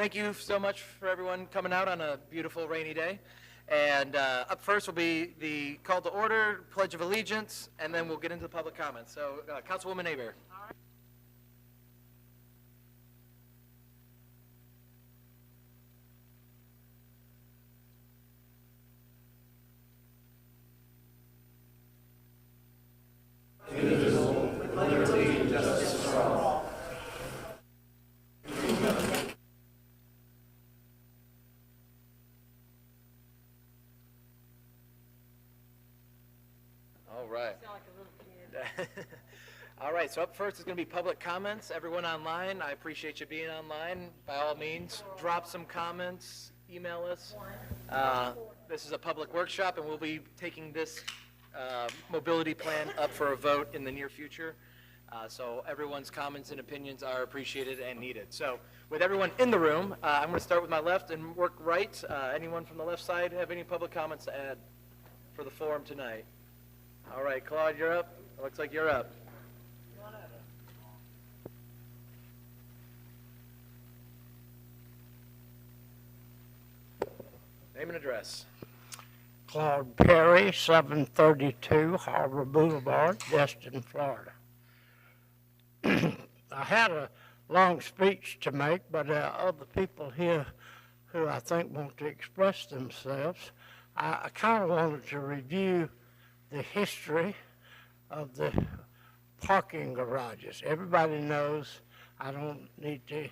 thank you so much for everyone coming out on a beautiful rainy day. And up first will be the call to order, Pledge of Allegiance, and then we'll get into the public comments. So, Councilwoman Aber. All right. All right, so up first is going to be public comments. Everyone online, I appreciate you being online. By all means, drop some comments, email us. This is a public workshop, and we'll be taking this mobility plan up for a vote in the near future. So everyone's comments and opinions are appreciated and needed. So with everyone in the room, I'm going to start with my left and work right. Anyone from the left side have any public comments to add for the forum tonight? All right, Claude, you're up. It looks like you're up. Name and address. Claude Perry, 732 Harbor Boulevard, Destin, Florida. I had a long speech to make, but there are other people here who I think want to express themselves. I kind of wanted to review the history of the parking garages. Everybody knows, I don't need to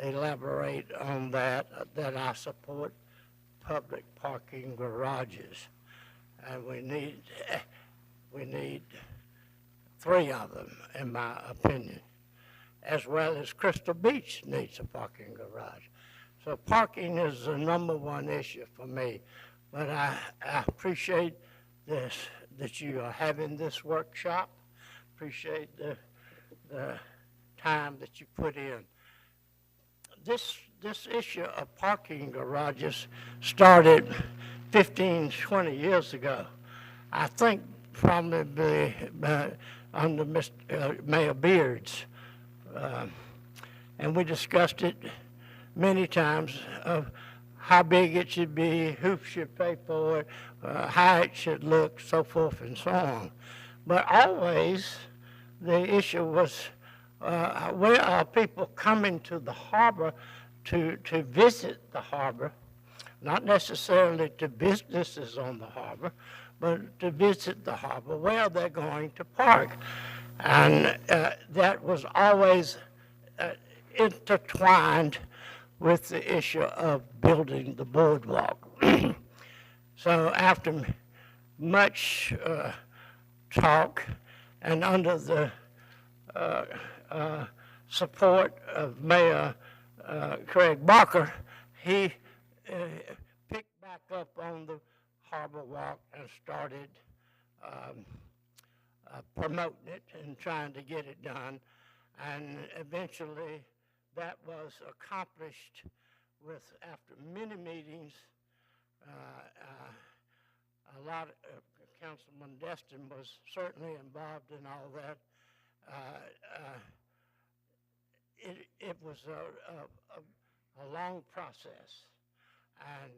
elaborate on that I support public parking garages. And we need 3 of them, in my opinion, as well as Crystal Beach needs a parking garage. So parking is the number one issue for me. But I appreciate this, that you are having this workshop. Appreciate the time that you put in. This issue of parking garages started 15, 20 years ago. I think probably under Mayor Beards. And we discussed it many times of how big it should be, who should pay for it, how it should look, so forth and so on. But always the issue was, where are people coming to the harbor to visit the harbor, not necessarily to businesses on the harbor, but to visit the harbor, where they're going to park. And that was always intertwined with the issue of building the boardwalk. So after much talk and under the support of Mayor Craig Barker, he picked back up on the harbor walk and started promoting it and trying to get it done. And eventually that was accomplished with, after many meetings, a lot of Councilman Destin was certainly involved in all that. It was a long process, and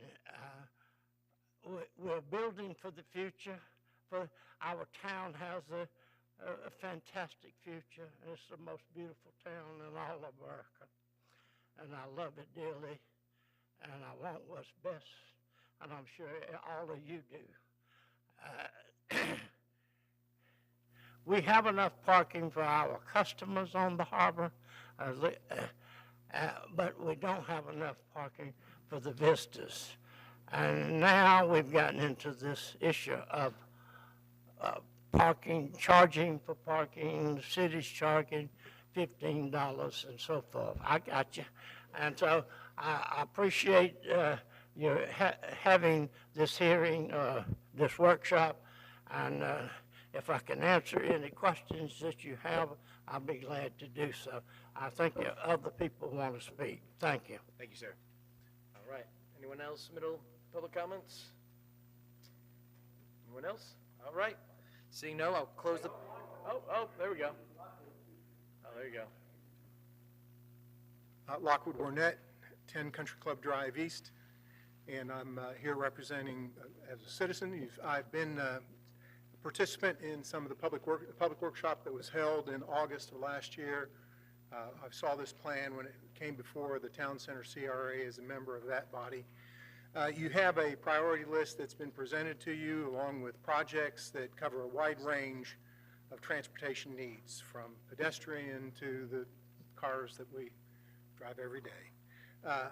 we're building for the future. For our town has a fantastic future. It's the most beautiful town in all of America, and I love it dearly, and I want what's best, and I'm sure all of you do. We have enough parking for our customers on the harbor, but we don't have enough parking for the visitors. And now we've gotten into this issue of parking, charging for parking, the city's charging $15 and so forth. I got you. And so I appreciate you having this hearing, this workshop, and if I can answer any questions that you have, I'll be glad to do so. I think other people want to speak. Thank you. Thank you, sir. All right. Anyone else? Middle public comments? Anyone else? All right. Seeing no, I'll close the. Oh, there we go. Oh, there you go. Lockwood Warnett, 10 Country Club Drive East, and I'm here representing as a citizen. I've been a participant in some of the public workshop that was held in August of last year. I saw this plan when it came before the Town Center CRA as a member of that body. You have a priority list that's been presented to you along with projects that cover a wide range of transportation needs, from pedestrian to the cars that we drive every day.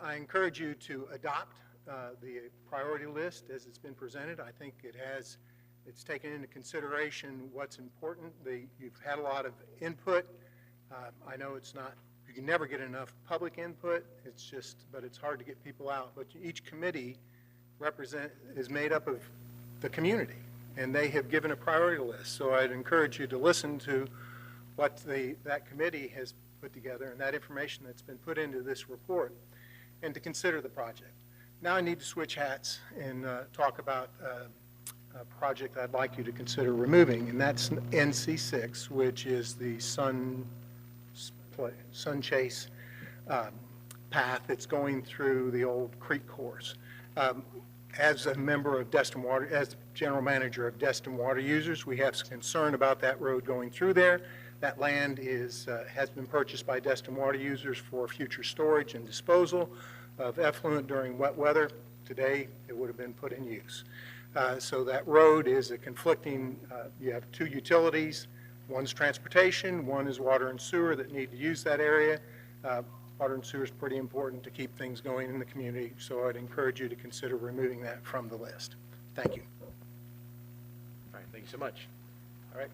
I encourage you to adopt the priority list as it's been presented. I think it's taken into consideration what's important. You've had a lot of input. I know you can never get enough public input. But it's hard to get people out. But each committee is made up of the community, and they have given a priority list. So I'd encourage you to listen to what that committee has put together and that information that's been put into this report, and to consider the project. Now I need to switch hats and talk about a project I'd like you to consider removing, and that's NC6, which is the Sun Chase path that's going through the old creek course. As a member of Destin Water, as general manager of Destin Water Users, we have some concern about that road going through there. That land has been purchased by Destin Water Users for future storage and disposal of effluent during wet weather. Today, it would have been put in use. So that road is a conflicting, you have two utilities. One's transportation, one is water and sewer that need to use that area. Water and sewer is pretty important to keep things going in the community, so I'd encourage you to consider removing that from the list. Thank you. All right, thank you so much. All right,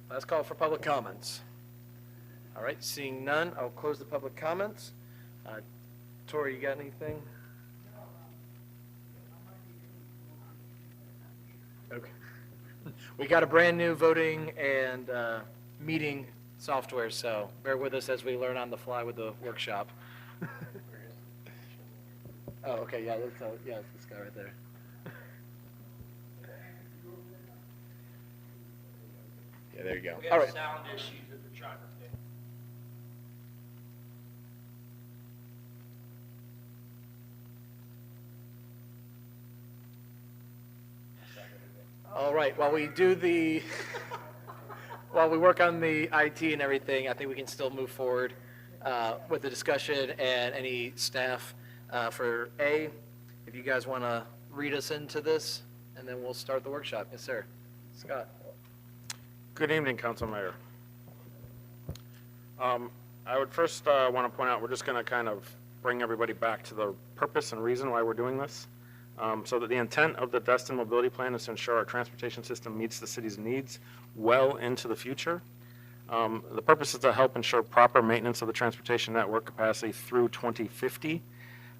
last call for public comments. All right, seeing none, I'll close the public comments. Tori, you got anything? Okay. We got a brand new voting and meeting software, so bear with us as we learn on the fly with the workshop. Oh, okay, yeah, it's this guy right there. Yeah, there you go. We All have right. sound issues at the truck. All right, while we work on the IT and everything, I think we can still move forward with the discussion and any staff for A, if you guys want to read us into this, and then we'll start the workshop. Yes, sir. Scott. Good evening, Council Mayor. I would first want to point out, we're just going to kind of bring everybody back to the purpose and reason why we're doing this. So that the intent of the Destin Mobility Plan is to ensure our transportation system meets the city's needs well into the future. The purpose is to help ensure proper maintenance of the transportation network capacity through 2050,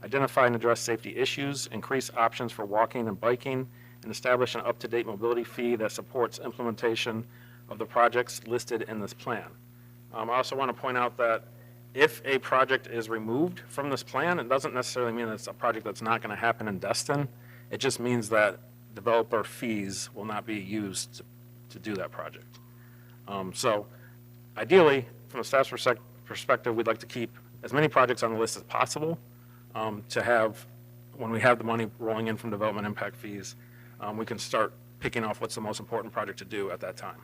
identify and address safety issues, increase options for walking and biking, and establish an up-to-date mobility fee that supports implementation of the projects listed in this plan. I also want to point out that if a project is removed from this plan, it doesn't necessarily mean it's a project that's not going to happen in Destin. It just means that developer fees will not be used to do that project. So ideally, from a staff's perspective, we'd like to keep as many projects on the list as possible to have, when we have the money rolling in from development impact fees, we can start picking off what's the most important project to do at that time.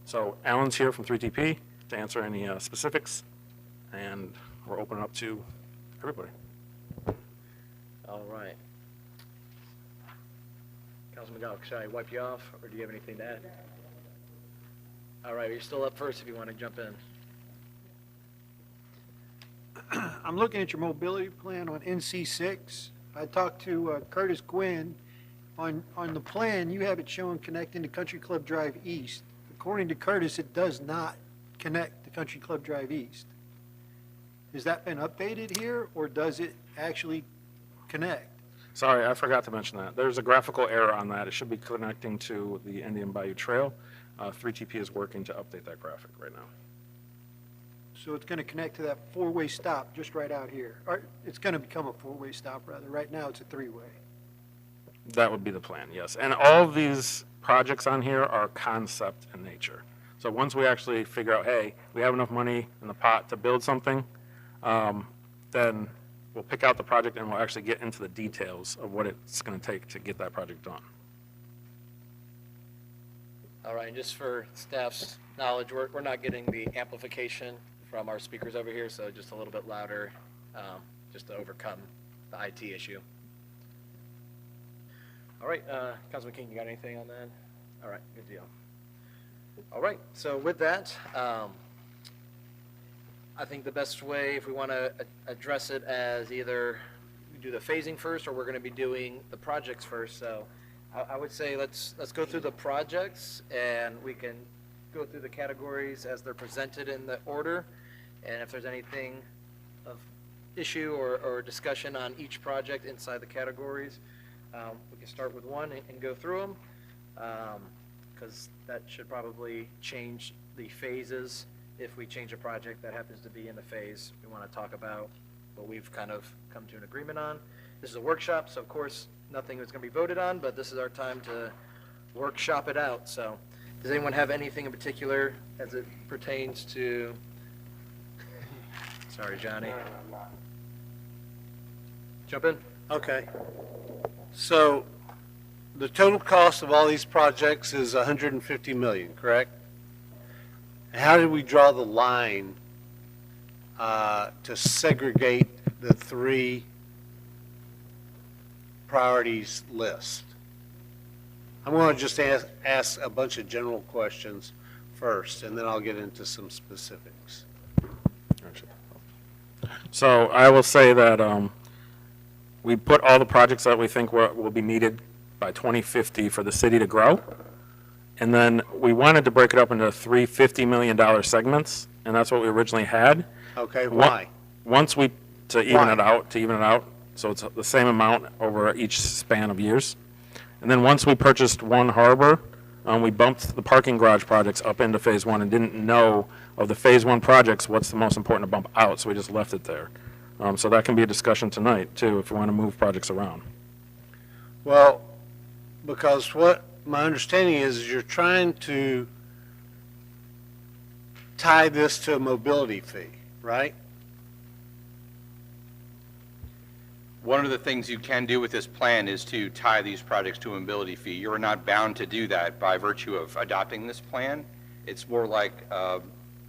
So Alan's here from 3TP to answer any specifics, and we're opening up to everybody. All right. Councilman McGough, should I wipe you off, or do you have anything to add? All right, you're still up first if you want to jump in. I'm looking at your mobility plan on NC6. I talked to Curtis Gwynn. On the plan, you have it showing connecting to Country Club Drive East. According to Curtis, it does not connect to Country Club Drive East. Has that been updated here, or does it actually connect? Sorry, I forgot to mention that. There's a graphical error on that. It should be connecting to the Indian Bayou Trail. 3TP is working to update that graphic right now. So it's going to connect to that four-way stop just right out here. Or it's going to become a four-way stop, rather. Right now, it's a three-way. That would be the plan, yes. And all of these projects on here are concept in nature. So once we actually figure out, hey, we have enough money in the pot to build something, then we'll pick out the project and we'll actually get into the details of what it's going to take to get that project done. All right, and just for staff's knowledge, we're not getting the amplification from our speakers over here, so just a little bit louder, just to overcome the IT issue. All right, Councilman King, you got anything on that? All right, good deal. All right, so with that, I think the best way, if we want to address it as either we do the phasing first or we're going to be doing the projects first. So I would say let's go through the projects and we can go through the categories as they're presented in the order. And if there's anything of issue or discussion on each project inside the categories, we can start with one and go through them, because that should probably change the phases. If we change a project that happens to be in the phase, we want to talk about what we've kind of come to an agreement on. This is a workshop, so of course, nothing is going to be voted on, but this is our time to workshop it out. So does anyone have anything in particular as it pertains to, sorry, Johnny. Jump in. Okay. So the total cost of all these projects is 150 million, correct? How did we draw the line to segregate the three priorities list? I'm going to just ask a bunch of general questions first, and then I'll get into some specifics. So I will say that we put all the projects that we think will be needed by 2050 for the city to grow. And then we wanted to break it up into three $50 million segments, and that's what we originally had. Okay, why? Once we, to even it out, so it's the same amount over each span of years. And then once we purchased One Harbor, we bumped the parking garage projects up into phase one and didn't know of the phase one projects what's the most important to bump out, so we just left it there. So that can be a discussion tonight, too, if we want to move projects around. Well, because what my understanding is you're trying to tie this to a mobility fee, right? One of the things you can do with this plan is to tie these projects to a mobility fee. You're not bound to do that by virtue of adopting this plan. It's more like,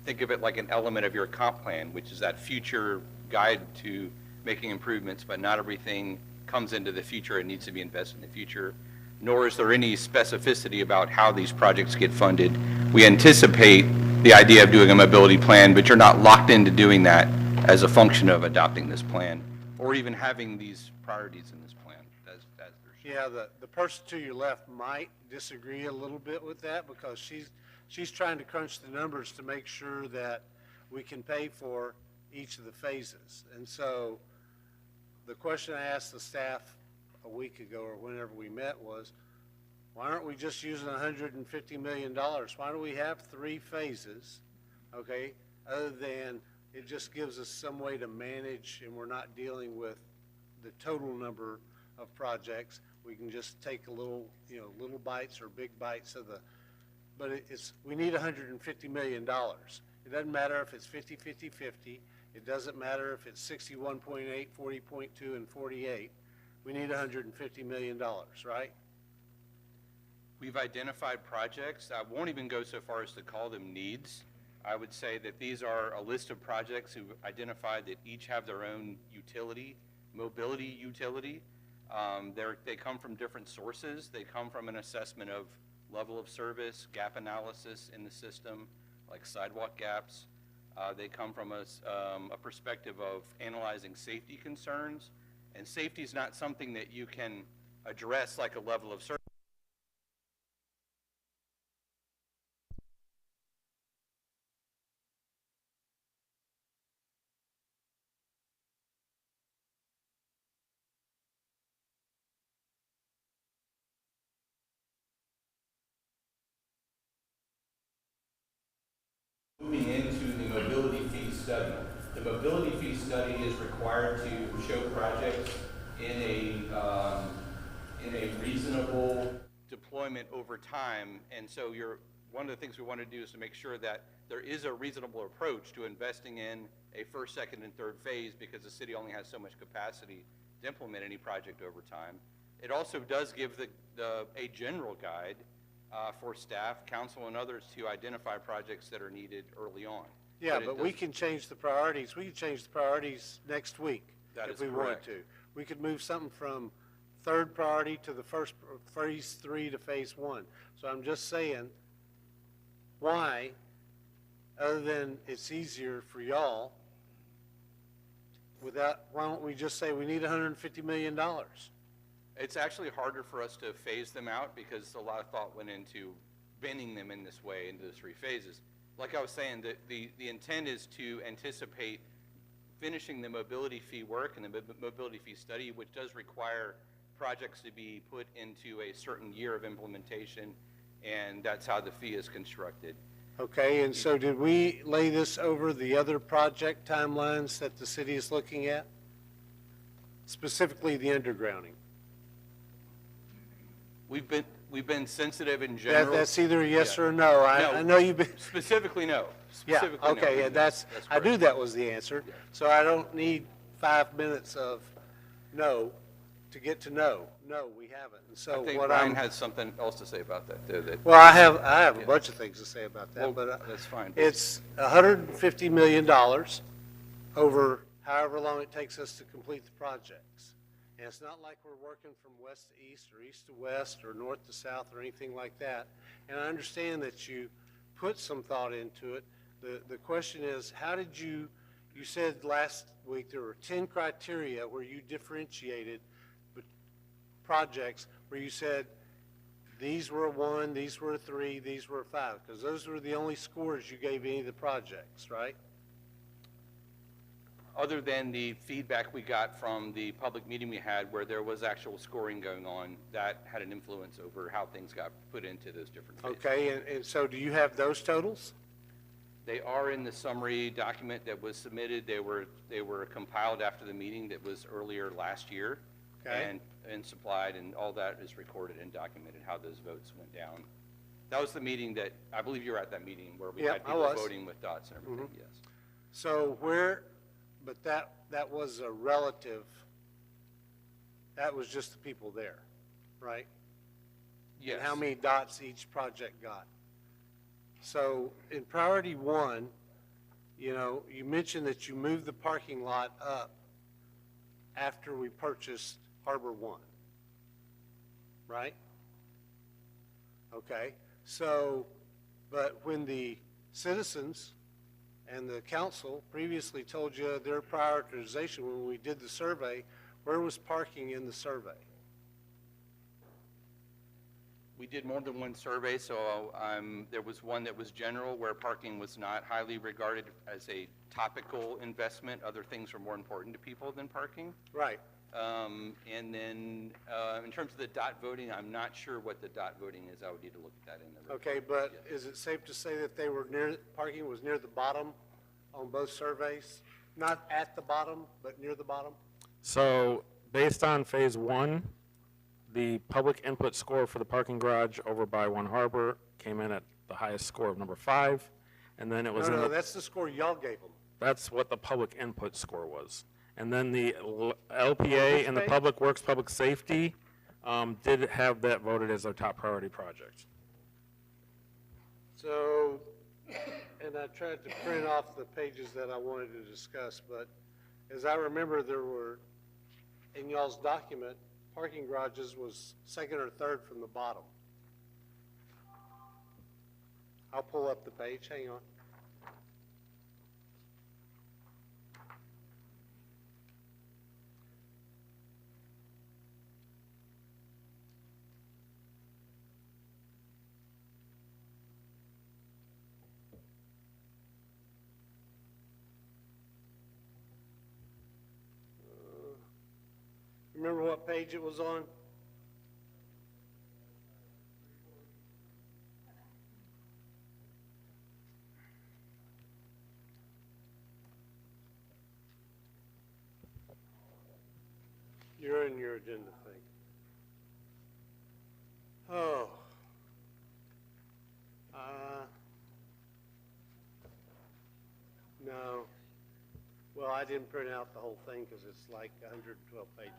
think of it like an element of your comp plan, which is that future guide to making improvements, but not everything comes into the future and needs to be invested in the future, nor is there any specificity about how these projects get funded. We anticipate the idea of doing a mobility plan, but you're not locked into doing that as a function of adopting this plan, or even having these priorities in this plan. As they're shown. Yeah, the person to your left might disagree a little bit with that because she's trying to crunch the numbers to make sure that we can pay for each of the phases. And so the question I asked the staff a week ago or whenever we met was, why aren't we just using $150 million? Why do we have three phases, okay, other than it just gives us some way to manage and we're not dealing with the total number of projects. We can just take a little, little bites or big bites of but we need $150 million. It doesn't matter if it's 50, 50, 50. It doesn't matter if it's 61.8, 40.2, and 48. We need $150 million, right? We've identified projects. I won't even go so far as to call them needs. I would say that these are a list of projects who've identified that each have their own utility, mobility utility. They come from different sources. They come from an assessment of level of service, gap analysis in the system, like sidewalk gaps. They come from a perspective of analyzing safety concerns. And safety is not something that you can address like a level of service. Moving into the mobility fee study. The mobility fee study is required to show projects in a reasonable deployment over time, and so one of the things we want to do is to make sure that there is a reasonable approach to investing in a first, second, and third phase, because the city only has so much capacity to implement any project over time. It also does give a general guide for staff, council, and others to identify projects that are needed early on. Yeah, it but we doesn't- can change the priorities. We can change the priorities next week That if is we wanted correct. to. We could move something from third priority to the first, phase 3 to phase 1. So I'm just saying, why, other than it's easier for y'all, why don't we just say we need $150 million? It's actually harder for us to phase them out because a lot of thought went into bending them in this way into the 3 phases. Like I was saying, the intent is to anticipate finishing the mobility fee work and the mobility fee study, which does require projects to be put into a certain year of implementation, and that's how the fee is constructed. Okay, and so did we lay this over the other project timelines that the city is looking at? Specifically the undergrounding? We've been sensitive in general. That's either a yes Yeah. or a no. No. I know you've been, Specifically, no. yeah, Specifically, no. okay, and I correct. knew that was the answer. So I don't need 5 minutes of no to get to no. No, we haven't. And so I think what Brian I'm, has something else to say about that, too. That, well, I have a Yeah. bunch of things to say about that, well, but that's fine. it's $150 million over however long it takes us to complete the projects. And it's not like we're working from west to east or east to west or north to south or anything like that. And I understand that you put some thought into it. The question is, how did you said last week there were 10 criteria where you differentiated projects where you said these were a 1, these were a 3, these were a 5, because those were the only scores you gave any of the projects, right? Other than the feedback we got from the public meeting we had where there was actual scoring going on, that had an influence over how things got put into those different phases. Okay, and so do you have those totals? They are in the summary document that was submitted. They were compiled after the meeting that was earlier last year. Okay. And supplied, and all that is recorded and documented, how those votes went down. That was the meeting that, I believe you were at that meeting where we Yeah, had I people was. voting with dots and everything, yes. So but that was a relative, that was just the people there, right? Yes. And how many dots each project got. So in priority 1, you mentioned that you moved the parking lot up after we purchased Harbor 1, right? Okay, so, but when the citizens and the council previously told you their prioritization when we did the survey, where was parking in the survey? We did more than one survey, so there was one that was general where parking was not highly regarded as a topical investment. Other things were more important to people than parking. Right. And then in terms of the dot voting, I'm not sure what the dot voting is. I would need to look at that in the report. Okay, but is it safe to say that parking was near the bottom on both surveys? Not at the bottom, but near the bottom? So based on phase 1, the public input score for the parking garage over by One Harbor came in at the highest score of number 5. And then it was No, that's the score y'all gave them. that's what the public input score was. And then the LPA and the page? Public Works, Public Safety did have that voted as their top priority project. So, and I tried to print off the pages that I wanted to discuss, but as I remember, there were, in y'all's document, parking garages was second or third from the bottom. I'll pull up the page, hang on. Remember what page it was on? You're in your agenda thing. Oh. Well, I didn't print out the whole thing because it's like 112 pages.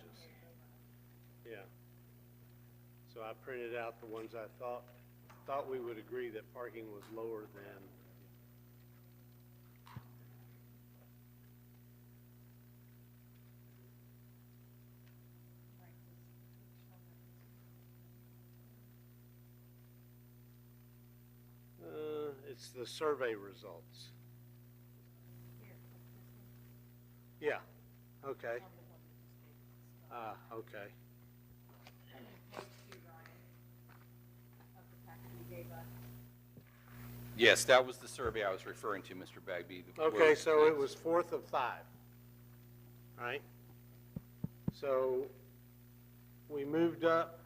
Yeah. So I printed out the ones I thought we would agree that parking was lower than. It's the survey results. Yeah, okay. Okay. Yes, that was the survey I was referring to, Mr. Bagby. Okay, so it was 4th of 5, right? So we moved up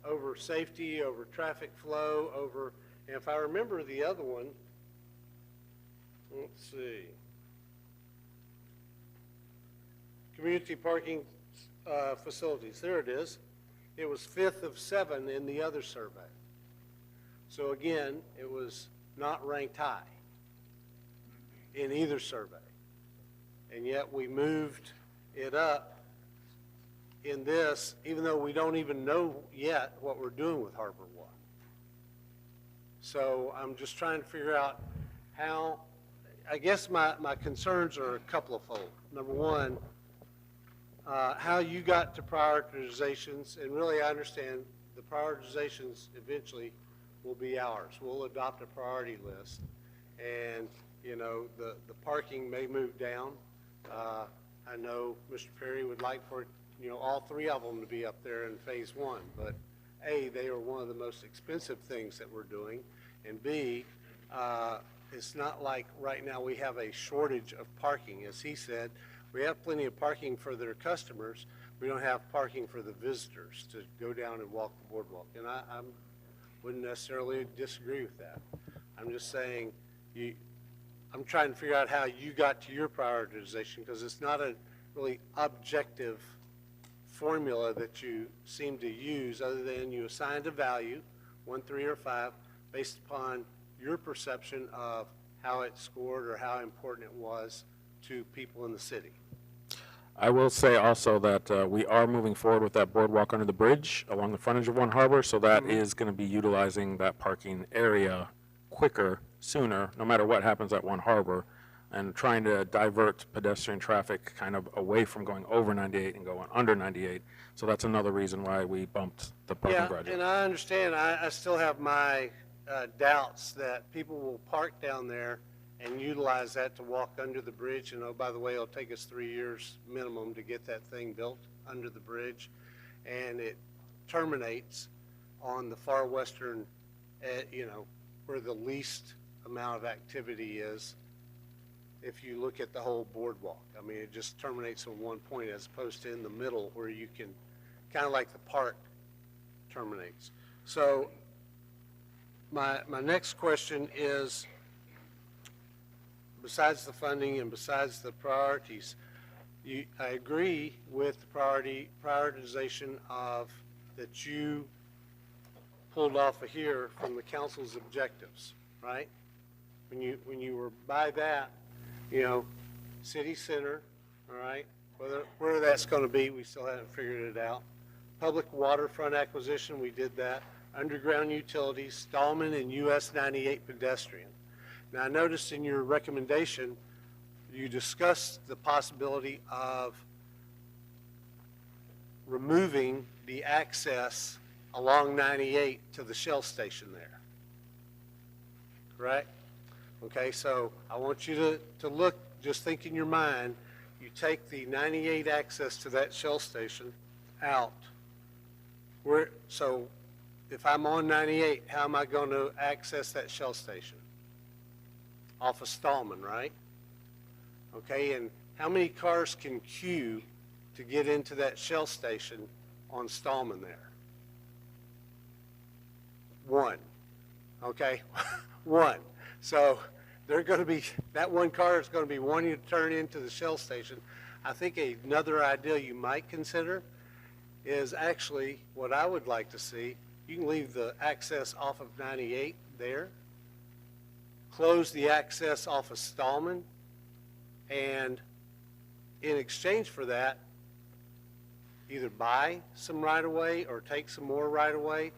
over safety, over traffic flow, over, and if I remember the other one, let's see. Community parking facilities, there it is. It was 5th of 7 in the other survey. So again, it was not ranked high in either survey. And yet we moved it up in this, even though we don't even know yet what we're doing with Harbor One. So I'm just trying to figure out how, I guess my concerns are a couple of fold. Number one, how you got to prioritizations, and really I understand the prioritizations eventually will be ours. We'll adopt a priority list, and, you know, the parking may move down. I know Mr. Perry would like for, you know, all 3 of them to be up there in phase 1, but A, they are one of the most expensive things that we're doing, and B, it's not like right now we have a shortage of parking. As he said, we have plenty of parking for their customers. We don't have parking for the visitors to go down and walk the boardwalk, and I wouldn't necessarily disagree with that. I'm just saying, I'm trying to figure out how you got to your prioritization, because it's not a really objective formula that you seem to use, other than you assigned a value, 1, 3, or 5, based upon your perception of how it scored or how important it was to people in the city. I will say also that we are moving forward with that boardwalk under the bridge along the frontage of One Harbor, so that is going to be utilizing that parking area quicker, sooner, no matter what happens at One Harbor, and trying to divert pedestrian traffic kind of away from going over 98 and going under 98. So that's another reason why we bumped the parking Yeah, project. and I understand. I still have my doubts that people will park down there and utilize that to walk under the bridge. And oh, by the way, it'll take us 3 years minimum to get that thing built under the bridge. And it terminates on the far western, you know, where the least amount of activity is. If you look at the whole boardwalk, I mean, it just terminates on one point as opposed to in the middle where you can, kind of like the park terminates. So my next question is, besides the funding and besides the priorities, I agree with the prioritization of that you pulled off of here from the council's objectives, right? When you were by that, you know, city center, all right, where that's going to be, we still haven't figured it out. Public waterfront acquisition, we did that. Underground utilities, Stallman and US 98 pedestrian. Now, I noticed in your recommendation, you discussed the possibility of removing the access along 98 to the Shell station there. Correct? Okay, so I want you to look, just think in your mind, you take the 98 access to that Shell station out. So if I'm on 98, how am I going to access that Shell station? Off of Stallman, right? Okay, and how many cars can queue to get into that Shell station on Stallman there? 1, okay? 1. So they're going to be, that one car is going to be wanting to turn into the Shell station. I think another idea you might consider is actually what I would like to see. You can leave the access off of 98 there, close the access off of Stallman, and in exchange for that, either buy some right-of-way or take some more right-of-way.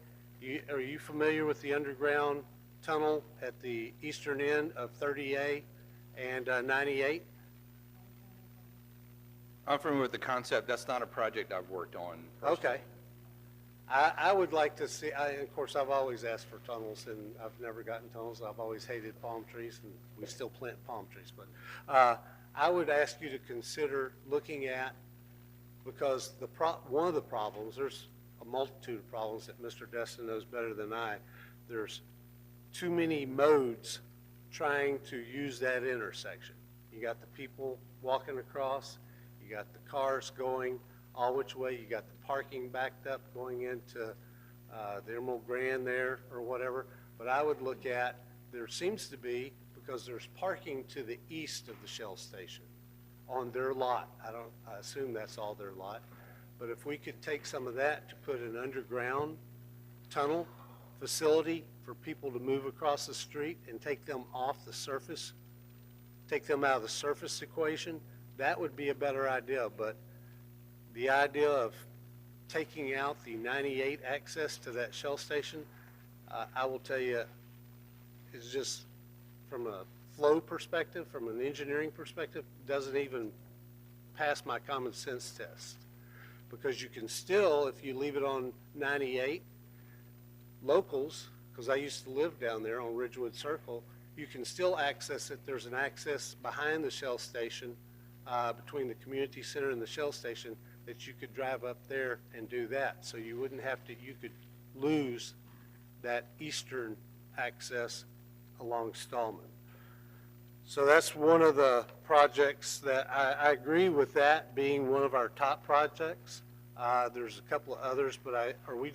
Are you familiar with the underground tunnel at the eastern end of 30A and 98? I'm familiar with the concept. That's not a project I've worked on personally. Okay. I would like to see, of course, I've always asked for tunnels, and I've never gotten tunnels. I've always hated palm trees, and we still plant palm trees. But I would ask you to consider looking at, because one of the problems, there's a multitude of problems that Mr. Destin knows better than I. There's too many modes trying to use that intersection. You got the people walking across, you got the cars going all which way, you got the parking backed up going into the Emerald Grand there or whatever. But I would look at, there seems to be, because there's parking to the east of the Shell station on their lot. I assume that's all their lot. But if we could take some of that to put an underground tunnel facility for people to move across the street and take them off the surface, take them out of the surface equation, that would be a better idea. But the idea of taking out the 98 access to that Shell station, I will tell you, is just from a flow perspective, from an engineering perspective, doesn't even pass my common sense test. Because you can still, if you leave it on 98, locals, because I used to live down there on Ridgewood Circle, you can still access it. There's an access behind the Shell station, between the community center and the Shell station, that you could drive up there and do that. So you wouldn't have to, you could lose that eastern access along Stallman. So that's one of the projects that I agree with that being one of our top projects. There's a couple of others, but are we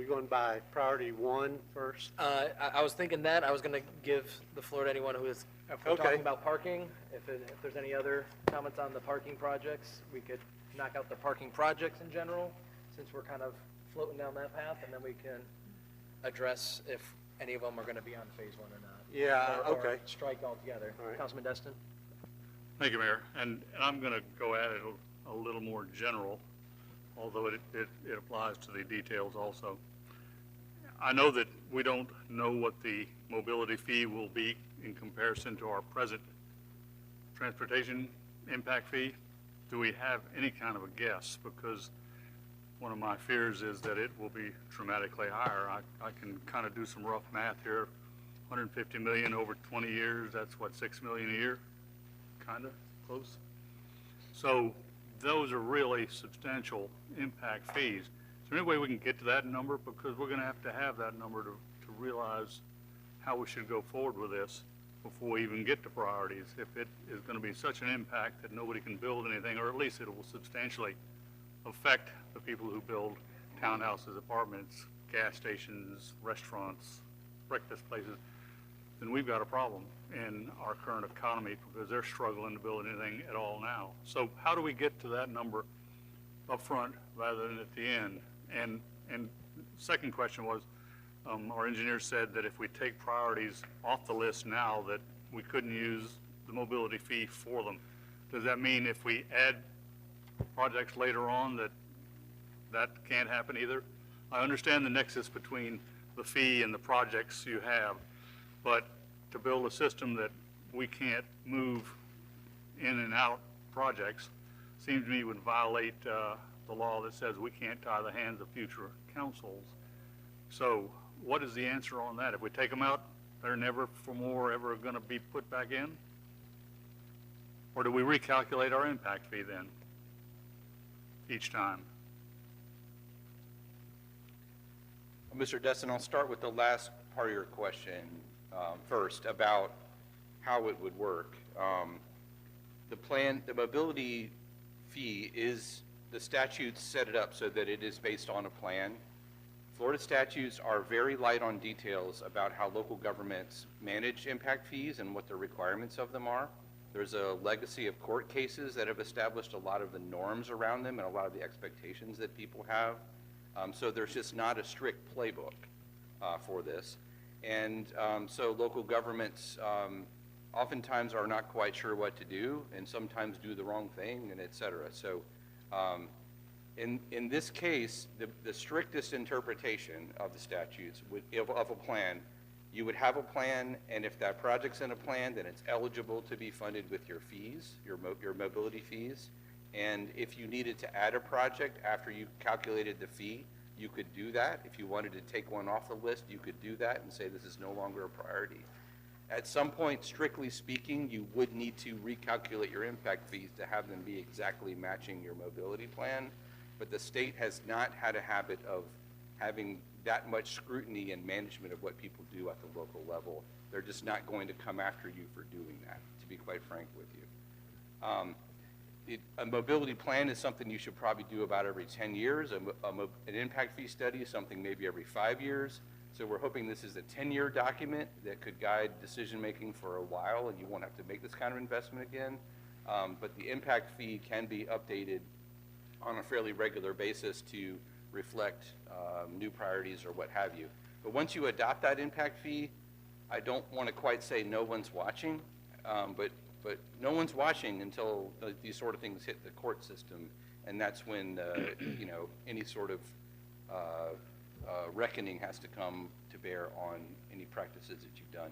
going by priority one first? I was thinking that. I was going to give the floor to anyone who is, if we're Okay. talking about parking, if there's any other comments on the parking projects, we could knock out the parking projects in general, since we're kind of floating down that path, and then we can address if any of them are going to be on phase one or not. Yeah, Or okay. strike altogether. All right. Councilman Destin? Thank you, Mayor. And I'm going to go at it a little more general, although it applies to the details also. I know that we don't know what the mobility fee will be in comparison to our present transportation impact fee. Do we have any kind of a guess? Because one of my fears is that it will be dramatically higher. I can kind of do some rough math here. 150 million over 20 years, that's what, 6 million a year? Kind of close. So those are really substantial impact fees. Is there any way we can get to that number? Because we're going to have that number to realize how we should go forward with this before we even get to priorities. If it is going to be such an impact that nobody can build anything, or at least it will substantially affect the people who build townhouses, apartments, gas stations, restaurants, breakfast places, then we've got a problem in our current economy because they're struggling to build anything at all now. So how do we get to that number up front rather than at the end? And second question was, our engineer said that if we take priorities off the list now, that we couldn't use the mobility fee for them. Does that mean if we add projects later on that can't happen either? I understand the nexus between the fee and the projects you have, but to build a system that we can't move in and out projects seems to me would violate the law that says we can't tie the hands of future councils. So what is the answer on that? If we take them out, they're never for more ever going to be put back in? Or do we recalculate our impact fee then each time? Mr. Destin, I'll start with the last part of your question first about how it would work. The mobility fee the statutes set it up so that it is based on a plan. Florida statutes are very light on details about how local governments manage impact fees and what the requirements of them are. There's a legacy of court cases that have established a lot of the norms around them and a lot of the expectations that people have. So there's just not a strict playbook for this. And so local governments oftentimes are not quite sure what to do, and sometimes do the wrong thing, and et cetera. So in this case, the strictest interpretation of the statutes of a plan, you would have a plan, and if that project's in a plan, then it's eligible to be funded with your fees, your mobility fees. And if you needed to add a project after you calculated the fee, you could do that. If you wanted to take one off the list, you could do that and say this is no longer a priority. At some point, strictly speaking, you would need to recalculate your impact fees to have them be exactly matching your mobility plan. But the state has not had a habit of having that much scrutiny and management of what people do at the local level. They're just not going to come after you for doing that, to be quite frank with you. A mobility plan is something you should probably do about every 10 years. An impact fee study is something maybe every 5 years. So we're hoping this is a 10-year document that could guide decision-making for a while, and you won't have to make this kind of investment again. But the impact fee can be updated on a fairly regular basis to reflect new priorities or what have you. But once you adopt that impact fee, I don't want to quite say no one's watching, but no one's watching until these sort of things hit the court system, and that's when any sort of reckoning has to come to bear on any practices that you've done.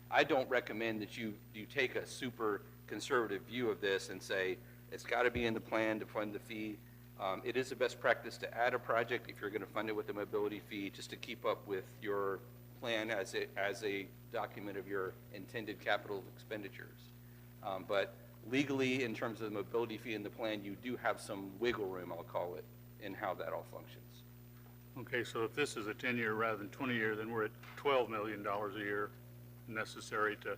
I don't recommend that you take a super conservative view of this and say it's got to be in the plan to fund the fee. It is a best practice to add a project if you're going to fund it with a mobility fee, just to keep up with your plan as a document of your intended capital expenditures. But legally, in terms of the mobility fee in the plan, you do have some wiggle room, I'll call it, in how that all functions. Okay, so if this is a 10-year rather than 20-year, then we're at $12 million a year necessary to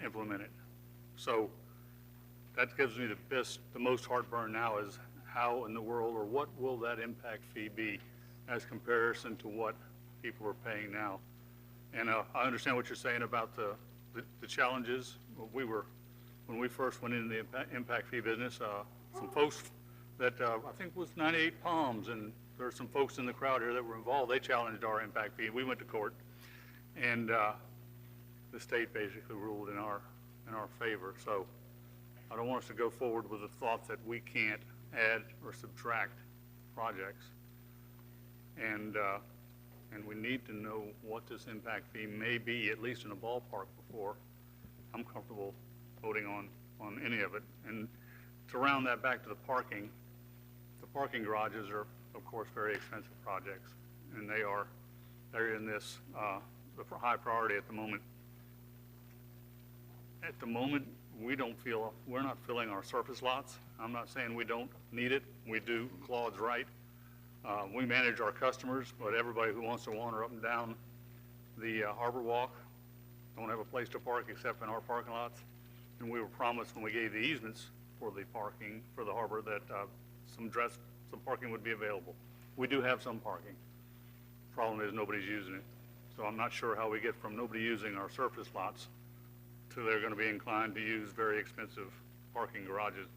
implement it. So that gives me the most heartburn now is how in the world, or what will that impact fee be as comparison to what people are paying now? And I understand what you're saying about the challenges. When we first went into the impact fee business, some folks that I think was 98 Palms, and there are some folks in the crowd here that were involved. They challenged our impact fee. We went to court, and the state basically ruled in our favor. So I don't want us to go forward with the thought that we can't add or subtract projects. And we need to know what this impact fee may be, at least in a ballpark, before I'm comfortable voting on any of it. And to round that back to the parking garages are, of course, very expensive projects, and they're in this the high priority at the moment. At the moment, we're not filling our surface lots. I'm not saying we don't need it. We do. Claude's right. We manage our customers, but everybody who wants to wander up and down the Harbor Walk don't have a place to park except in our parking lots. And we were promised when we gave the easements for the parking for the harbor that some parking would be available. We do have some parking. Problem is nobody's using it. So I'm not sure how we get from nobody using our surface lots to they're going to be inclined to use very expensive parking garages.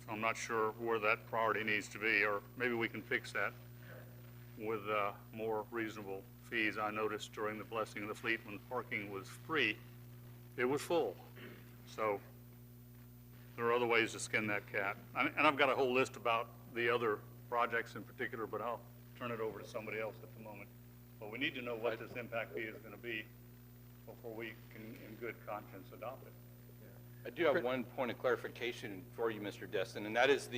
So I'm not sure where that priority needs to be, or maybe we can fix that with more reasonable fees. I noticed during the blessing of the fleet when parking was free, it was full. So there are other ways to skin that cat. And I've got a whole list about the other projects in particular, but I'll turn it over to somebody else at the moment. But we need to know what this impact fee is going to be before we can, in good conscience, adopt it. I do have one point of clarification for you, Mr. Destin, and that is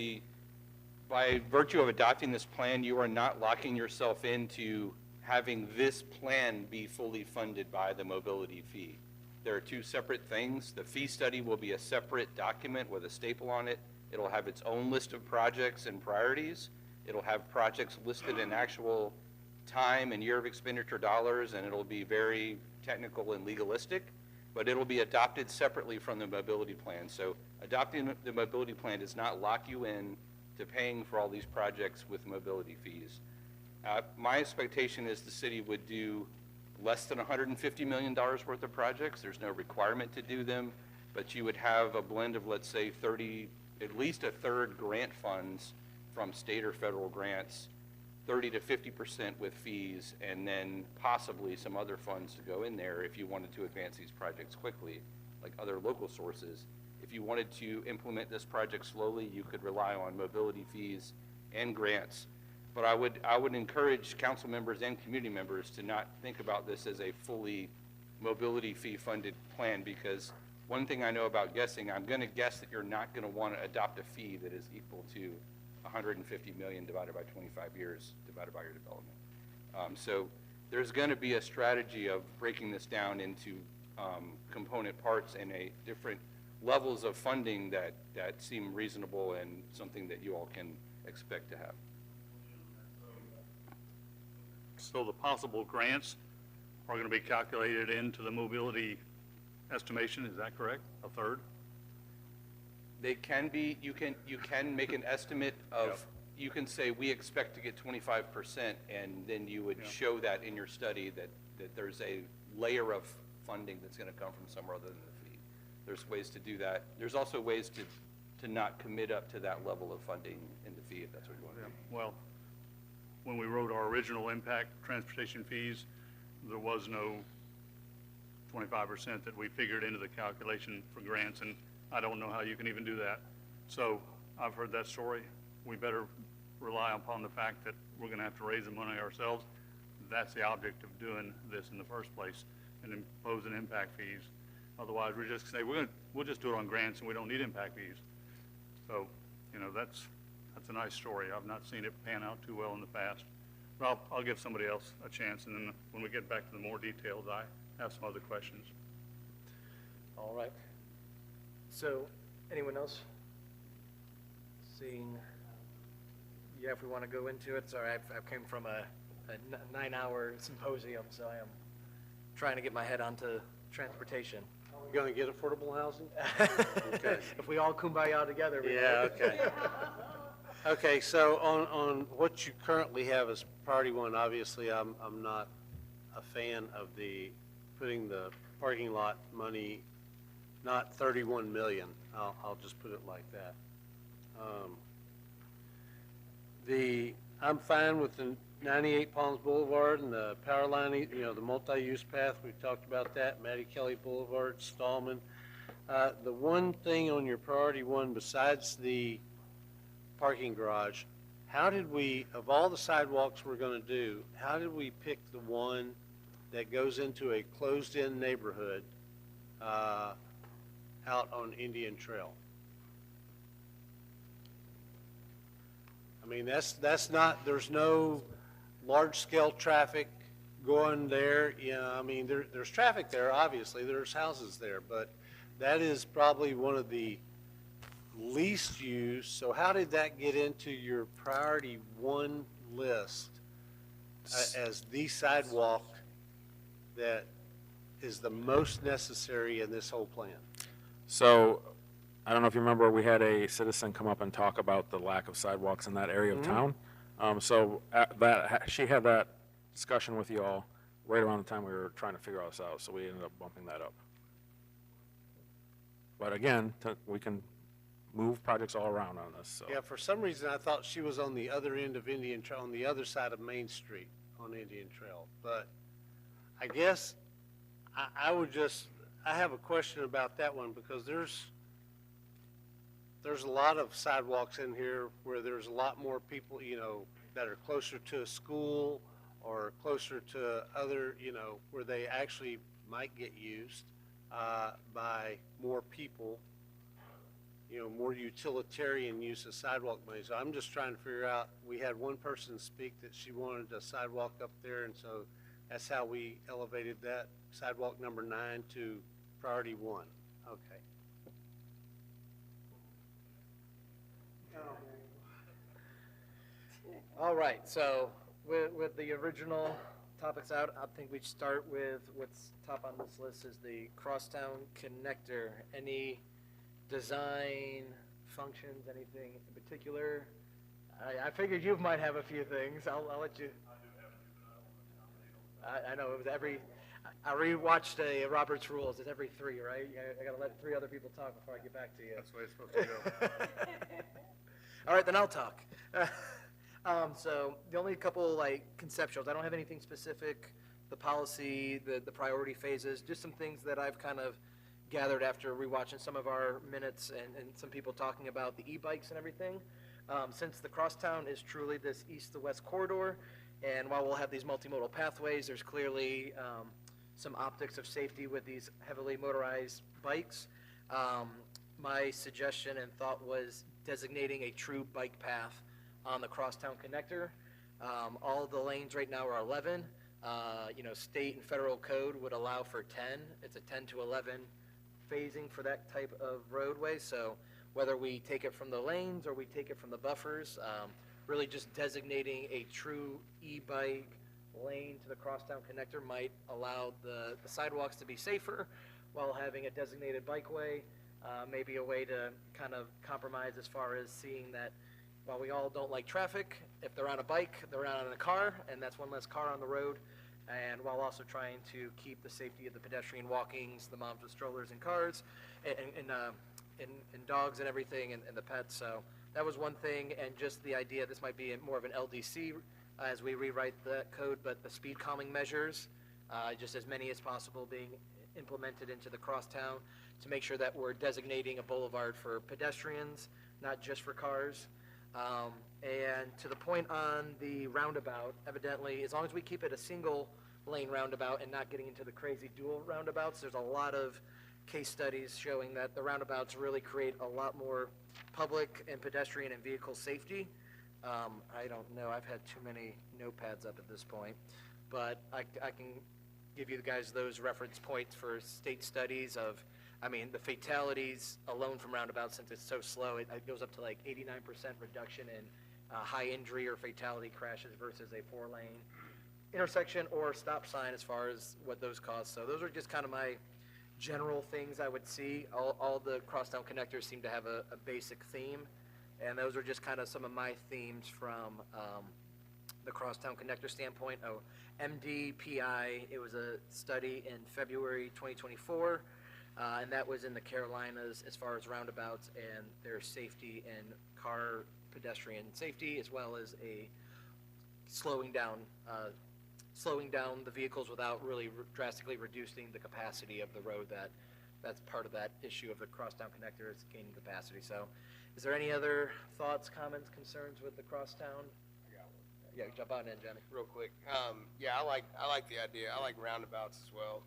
by virtue of adopting this plan, you are not locking yourself into having this plan be fully funded by the mobility fee. There are two separate things. The fee study will be a separate document with a staple on it. It'll have its own list of projects and priorities. It'll have projects listed in actual time and year of expenditure dollars, and it'll be very technical and legalistic, but it'll be adopted separately from the mobility plan. So adopting the mobility plan does not lock you in to paying for all these projects with mobility fees. My expectation is the city would do less than $150 million worth of projects. There's no requirement to do them, but you would have a blend of, let's say, at least a third grant funds from state or federal grants, 30 to 50% with fees, and then possibly some other funds to go in there if you wanted to advance these projects quickly, like other local sources. If you wanted to implement this project slowly, you could rely on mobility fees and grants. But I would encourage council members and community members to not think about this as a fully mobility fee funded plan, because one thing I know about guessing, I'm going to guess that you're not going to want to adopt a fee that is equal to 150 million divided by 25 years divided by your development. So there's going to be a strategy of breaking this down into component parts and a different levels of funding that seem reasonable and something that you all can expect to have. So the possible grants are going to be calculated into the mobility estimation, is that correct? A third? They can be, you can make an estimate of, you can say, we expect to get 25%, and then you would show that in your study that there's a layer of funding that's going to come from somewhere other than the fee. There's ways to do that. There's also ways to not commit up to that level of funding in the fee, if that's what you want to do. Well, when we wrote our original impact transportation fees, there was no 25% that we figured into the calculation for grants, and I don't know how you can even do that. So I've heard that story. We better rely upon the fact that we're going to have to raise the money ourselves. That's the object of doing this in the first place, and imposing impact fees. Otherwise, we're just say we'll just do it on grants and we don't need impact fees. So, you know, that's a nice story. I've not seen it pan out too well in the past. But I'll give somebody else a chance, and then when we get back to the more details, I have some other questions. All right. So, anyone else? Seeing, yeah, if we want to go into it. Sorry, I've come from a 9-hour symposium, so I am trying to get my head onto transportation. You going to get affordable housing? Okay. If we all kumbaya together. we Yeah, might. okay. Okay, so on what you currently have as priority one, obviously, I'm not a fan of putting the parking lot money, not 31 million. I'll just put it like that. I'm fine with the 98 Palms Boulevard and the power line, the multi-use path. We've talked about that. Mattie Kelly Boulevard, Stallman. The one thing on your priority one besides the parking garage, how did we, of all the sidewalks we're going to do, how did we pick the one that goes into a closed-in neighborhood out on Indian Trail? I mean, that's not, there's no large-scale traffic going there. I mean, there's traffic there, obviously. There's houses there, but that is probably one of the least used. So how did that get into your priority one list as the sidewalk that is the most necessary in this whole plan? So, I don't know if you remember, we had a citizen come up and talk about the lack of sidewalks in that area of town. She had that discussion with you all right around the time we were trying to figure all this out, so we ended up bumping that up. But again, we can move projects all around on this, so. Yeah, for some reason, I thought she was on the other end of Indian Trail, on the other side of Main Street on Indian Trail. But I guess I have a question about that one, because there's a lot of sidewalks in here where there's a lot more people, that are closer to a school or closer to other, where they actually might get used by more people, more utilitarian use of sidewalk money. So I'm just trying to figure out, we had one person speak that she wanted a sidewalk up there, and so that's how we elevated that sidewalk number 9 to priority 1. Okay. All right, so with the original topics out, I think we start with what's top on this list is the Crosstown Connector. Any design, functions, anything in particular? I figured you might have a few things. I'll let you. I know, it was I rewatched Robert's Rules. It's every 3, right? I got to let 3 other people talk before I get back to you. That's the way it's supposed to go. All right, then I'll talk. So the only couple conceptuals, I don't have anything specific, the policy, the priority phases, just some things that I've kind of gathered after rewatching some of our minutes and some people talking about the e-bikes and everything. Since the crosstown is truly this east to west corridor, and while we'll have these multimodal pathways, there's clearly some optics of safety with these heavily motorized bikes. My suggestion and thought was designating a true bike path on the crosstown connector. All the lanes right now are 11. State and federal code would allow for 10. It's a 10 to 11 phasing for that type of roadway. So whether we take it from the lanes or we take it from the buffers, really just designating a true e-bike lane to the crosstown connector might allow the sidewalks to be safer while having a designated bikeway. Maybe a way to kind of compromise as far as seeing that while we all don't like traffic, if they're on a bike, they're not in a car, and that's one less car on the road. And while also trying to keep the safety of the pedestrian walkings, the moms with strollers and cars, and dogs and everything, and the pets. So that was one thing, and just the idea, this might be more of an LDC as we rewrite the code, but the speed calming measures, just as many as possible being implemented into the crosstown to make sure that we're designating a boulevard for pedestrians, not just for cars. And to the point on the roundabout, evidently, as long as we keep it a single lane roundabout and not getting into the crazy dual roundabouts, there's a lot of case studies showing that the roundabouts really create a lot more public and pedestrian and vehicle safety. I don't know, I've had too many notepads up at this point, but I can give you guys those reference points for state studies of, the fatalities alone from roundabouts, since it's so slow, it goes up to like 89% reduction in high injury or fatality crashes versus a 4-lane intersection or stop sign as far as what those cause. So those are just kind of my general things I would see. All the crosstown connectors seem to have a basic theme, and those are just kind of some of my themes from the crosstown connector standpoint. MDPI, it was a study in February 2024, and that was in the Carolinas as far as roundabouts and their safety and car pedestrian safety, as well as a slowing down the vehicles without really drastically reducing the capacity of the road. That's part of that issue of the crosstown connector, is gaining capacity. So is there any other thoughts, comments, concerns with the crosstown? Yeah, jump on in, Jenny. Real quick. I like the idea. I like roundabouts as well.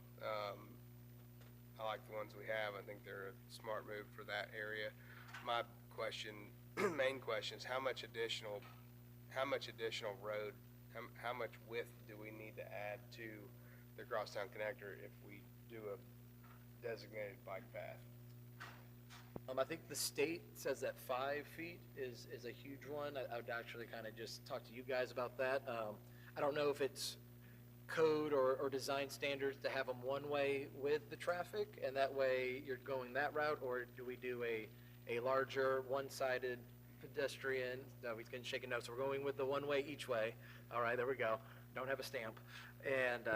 I like the ones we have. I think they're a smart move for that area. My main question is how much additional road, how much width do we need to add to the crosstown connector if we do a designated bike path? I think the state says that 5 feet is a huge one. I would actually kind of just talk to you guys about that. I don't know if it's code or design standards to have them one way with the traffic, and that way you're going that route, or do we do a larger one-sided pedestrian? No, he's getting shaken now, so we're going with the one way each way. All right, there we go. Don't have a stamp. And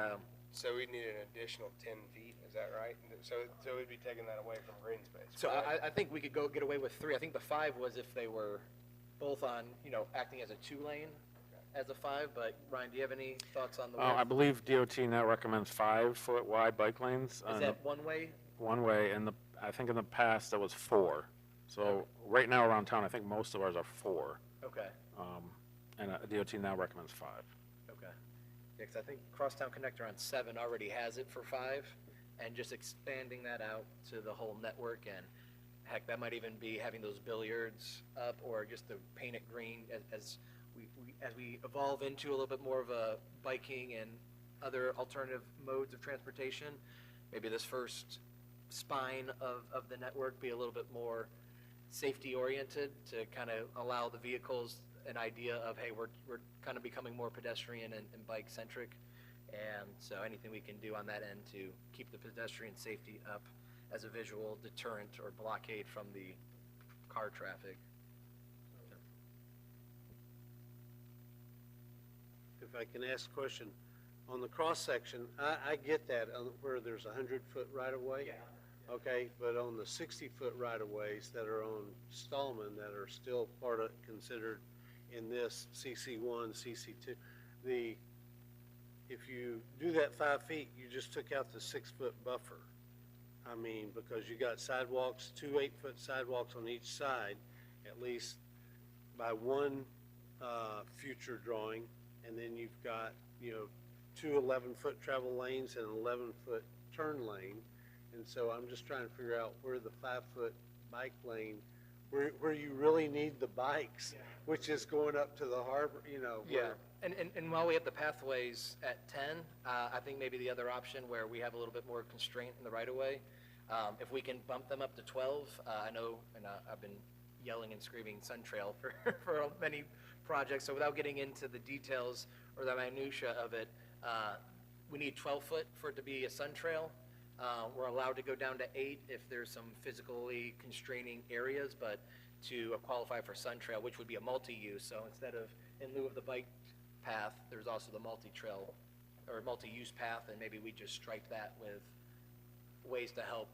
So we need an additional 10 feet, is that right? So we'd be taking that away from green space. so correct? I think we could get away with 3. I think the 5 was if they were both on, acting as a 2-lane as a 5, but Ryan, do you have any thoughts on the width? I believe DOT now recommends 5-foot wide bike lanes. Is that one way? One way, and I think in the past that was 4. So right now around town, I think most of ours are 4. Okay, And DOT now recommends 5. okay. Yeah, 'cause I think Crosstown Connector on 7 already has it for 5, and just expanding that out to the whole network, and heck, that might even be having those billiards up, or just to paint it green as we evolve into a little bit more of a biking and other alternative modes of transportation. Maybe this first spine of the network be a little bit more safety oriented to kind of allow the vehicles an idea of, hey, we're kind of becoming more pedestrian and bike centric. And so anything we can do on that end to keep the pedestrian safety up as a visual deterrent or blockade from the car traffic. If I can ask a question, on the cross-section, I get that, where there's 100-foot right-of-way. Yeah. Okay, but on the 60-foot right-of-ways that are on Stallman, that are still considered in this CC1, CC2, if you do that 5 feet, you just took out the 6-foot buffer. I mean, because you got sidewalks, 2 8-foot sidewalks on each side, at least by one future drawing, and then you've got, 2 11-foot travel lanes and an 11-foot turn lane. And so I'm just trying to figure out where the 5-foot bike lane, where you really need the bikes, which is going up to the harbor, Yeah, and while we have the pathways at 10, I think maybe the other option where we have a little bit more constraint in the right-of-way, if we can bump them up to 12, I know, and I've been yelling and screaming Sun Trail for many projects, so without getting into the details or the minutia of it, we need 12-foot for it to be a Sun Trail. We're allowed to go down to 8 if there's some physically constraining areas, but to qualify for Sun Trail, which would be a multi-use, so instead of, in lieu of the bike path, there's also the multi-trail, or multi-use path, and maybe we just strike that with ways to help,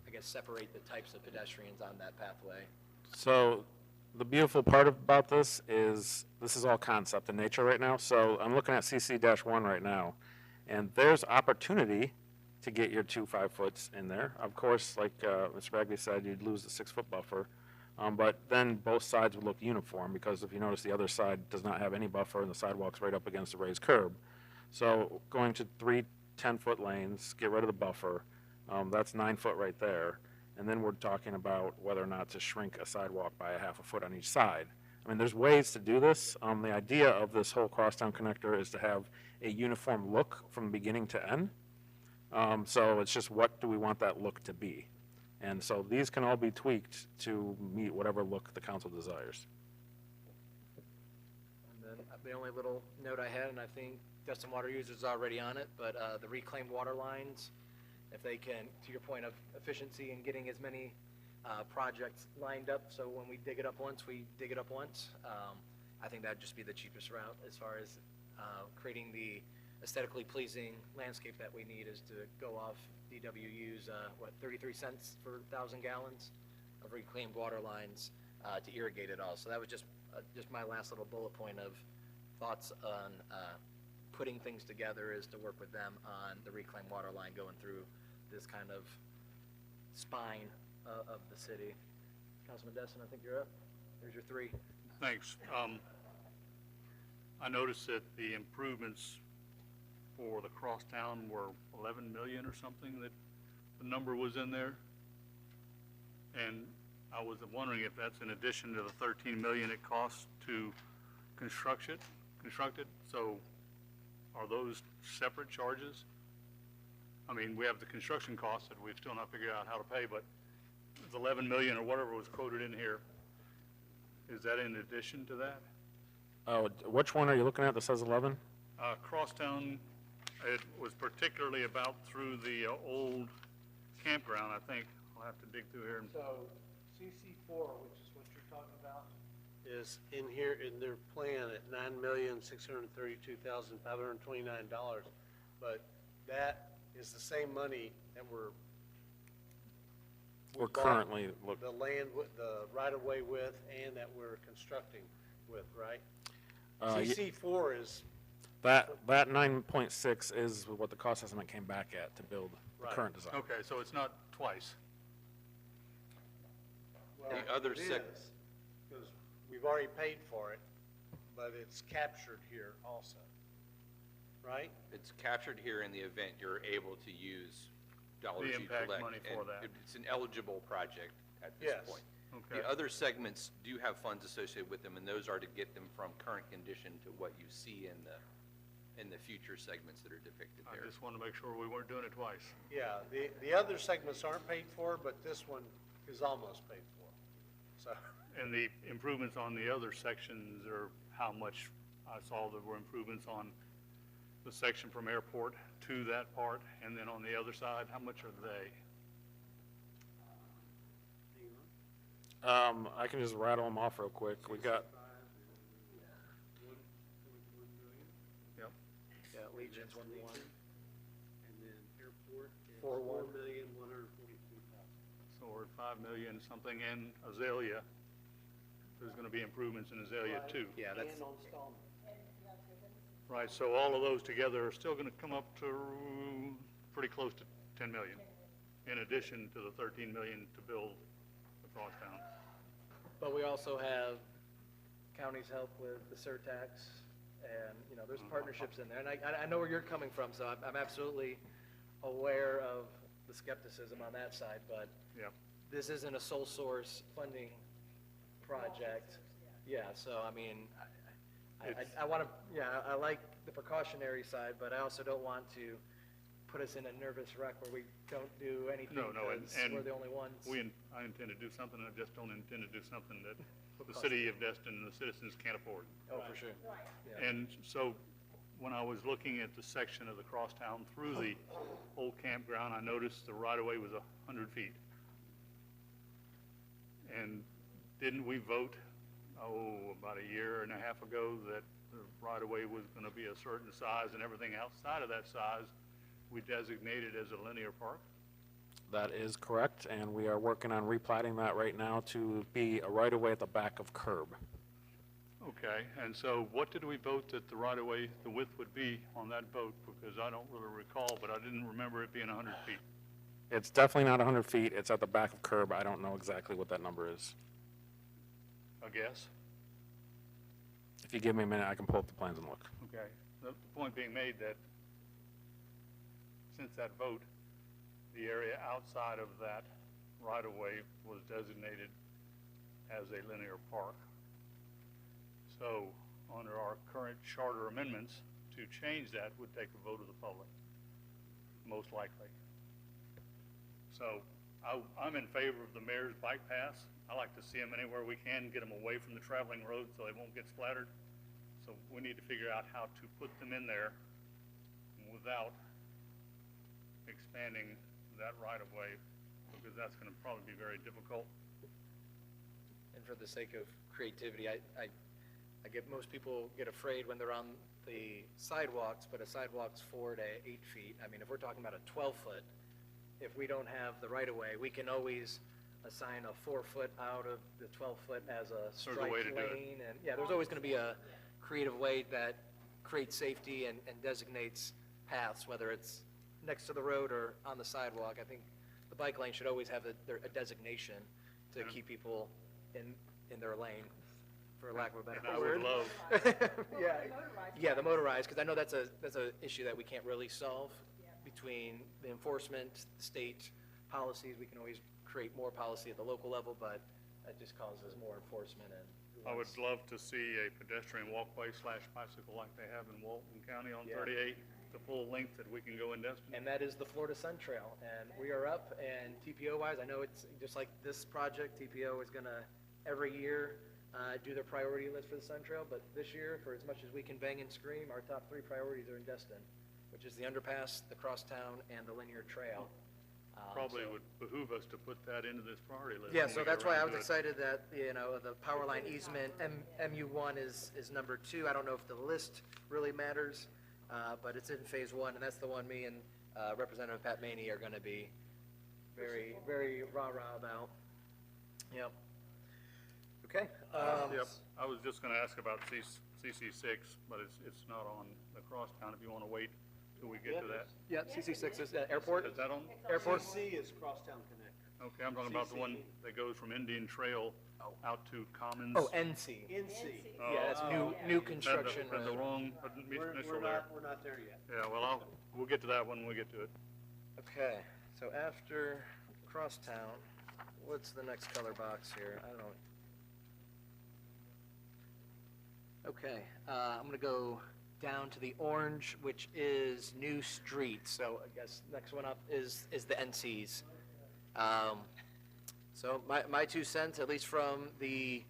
I guess, separate the types of pedestrians on that pathway. So the beautiful part about this is all concept in nature right now. So I'm looking at CC-1 right now, and there's opportunity to get your 2 5-foots in there. Of course, like Mr. Bagley said, you'd lose the 6-foot buffer, but then both sides would look uniform, because if you notice, the other side does not have any buffer and the sidewalk's right up against the raised curb. So going to 3 10-foot lanes, get rid of the buffer, that's 9 foot right there. And then we're talking about whether or not to shrink a sidewalk by a half a foot on each side. I mean, there's ways to do this. The idea of this whole crosstown connector is to have a uniform look from beginning to end. So it's just, what do we want that look to be? And so these can all be tweaked to meet whatever look the council desires. And then the only little note I had, and I think Dustin Water Users is already on it, but the reclaimed water lines, if they can, to your point of efficiency and getting as many projects lined up, so when we dig it up once, we dig it up once. I think that'd just be the cheapest route as far as creating the aesthetically pleasing landscape that we need, is to go off DWU's, 33 cents for 1,000 gallons of reclaimed water lines to irrigate it all. So that was just my last little bullet point of thoughts on putting things together, is to work with them on the reclaimed water line going through this kind of spine of the city. Councilman Destin, I think you're up. There's your 3. Thanks. I noticed that the improvements for the crosstown were 11 million or something, that the number was in there. And I was wondering if that's in addition to the 13 million it costs to construct it. So are those separate charges? I mean, we have the construction costs that we've still not figured out how to pay, but it's 11 million or whatever was quoted in here. Is that in addition to that? Oh, which one are you looking at that says 11? Crosstown, it was particularly about through the old campground, I think. I'll have to dig through here. So CC4, which is what you're talking about, is in here in their plan at $9,632,529. But that is the same money that we We're bought currently the land with the right-of-way with, and that we're constructing with, right? CC4 is that 9.6 is what the cost estimate came back at to build the Right. current design. Okay, so it's not twice. well, The other it sec- is, because we've already paid for it, but it's captured here also, right? It's captured here in the event you're able to use dollars you impact collect. money for and that. It's an eligible project at this Yes. point. Okay. The other segments do have funds associated with them, and those are to get them from current condition to what you see in the future segments that are depicted I there. just wanted to make sure we weren't doing it twice. Yeah, the other segments aren't paid for, but this one is almost paid for, so. And the improvements on the other sections are how much? I saw there were improvements on the section from airport to that part, and then on the other side, how much are they? I can just rattle them off real quick. We got Yep. Yeah, Legion's 1-1. And then airport is 4-1. $4,142,000. So we're at 5 million something, and Azalea, there's gonna be improvements in Azalea too. Yeah, that's, And on Stallman. Right, so all of those together are still gonna come up to pretty close to 10 million in addition to the 13 million to build across town. But we also have county's help with the surtax, and, you know, there's partnerships in there. And I know where you're coming from, so I'm absolutely aware of the skepticism on that side, but Yep. this isn't a sole source funding project. Yeah, so, I mean, I want to, yeah, I like the precautionary side, but I also don't want to put us in a nervous wreck where we don't do anything No, because and we're the only ones. I intend to do something, I just don't intend to do something that the city of Destin and the citizens can't afford. Oh, for sure. Yeah. And so, when I was looking at the section of the crosstown through the old campground, I noticed the right-of-way was 100 feet. And didn't we vote, about a year and a half ago, that the right-of-way was gonna be a certain size, and everything outside of that size, we designated as a linear park? That is correct, and we are working on replating that right now to be a right-of-way at the back of curb. Okay, and so what did we vote that the right-of-way, the width would be on that vote? Because I don't really recall, but I didn't remember it being 100 feet. It's definitely not 100 feet, it's at the back of curb, I don't know exactly what that number is. I guess. If you give me a minute, I can pull up the plans and look. Okay. The point being made that since that vote, the area outside of that right-of-way was designated as a linear park. So, under our current charter amendments, to change that would take a vote of the public, most likely. So, I'm in favor of the mayor's bike paths. I like to see them anywhere we can, get them away from the traveling road so they won't get splattered. So we need to figure out how to put them in there without expanding that right-of-way, because that's gonna probably be very difficult. And for the sake of creativity, I get, most people get afraid when they're on the sidewalks, but a sidewalk's 4 to 8 feet. I mean, if we're talking about a 12-foot, if we don't have the right-of-way, we can always assign a 4-foot out of the 12-foot as a There's a way striped to do it. lane. And, yeah, there's always gonna be a creative way that creates safety and designates paths, whether it's next to the road or on the sidewalk. I think the bike lane should always have a designation to keep people in their lane, for lack of a better And I word. would love, Yeah, the motorized, because I know that's a issue that we can't really solve between the enforcement, state policies. We can always create more policy at the local level, but that just causes more enforcement and. I would love to see a pedestrian walkway / bicycle like they have in Walton County on Yeah. 38, the full length that we can go in Destin. And that is the Florida Sun Trail, and we are up, and TPO-wise, I know it's just like this project, TPO is gonna, every year, do their priority list for the Sun Trail, but this year, for as much as we can bang and scream, our top 3 priorities are in Destin, which is the underpass, the crosstown, and the linear trail. Probably So- would behoove us to put that into this priority list. Yeah, when so we get that's why I around was to it. excited that, you know, the power line easement, MU1 is number 2. I don't know if the list really matters, but it's in phase 1, and that's the one me and Representative Pat Maney are gonna be very, very rah-rah about. Yep. Okay. Yep, I was just gonna ask about CC6, but it's not on the crosstown, if you wanna wait till we get to that. Yeah, CC6 is airport. Is that on? Airport. CC is Crosstown Connector. Okay, I'm talking about the one that goes from Indian Trail out to Commons. Oh, NC. NC. Yeah, that's new construction That's the road. wrong initial there. We're not there yet. Yeah, well, we'll get to that when we get to it. Okay, so after Crosstown, what's the next color box here? I don't know. Okay, I'm gonna go down to the orange, which is new streets. So I guess next one up is the NCs. So my 2 cents, at least from I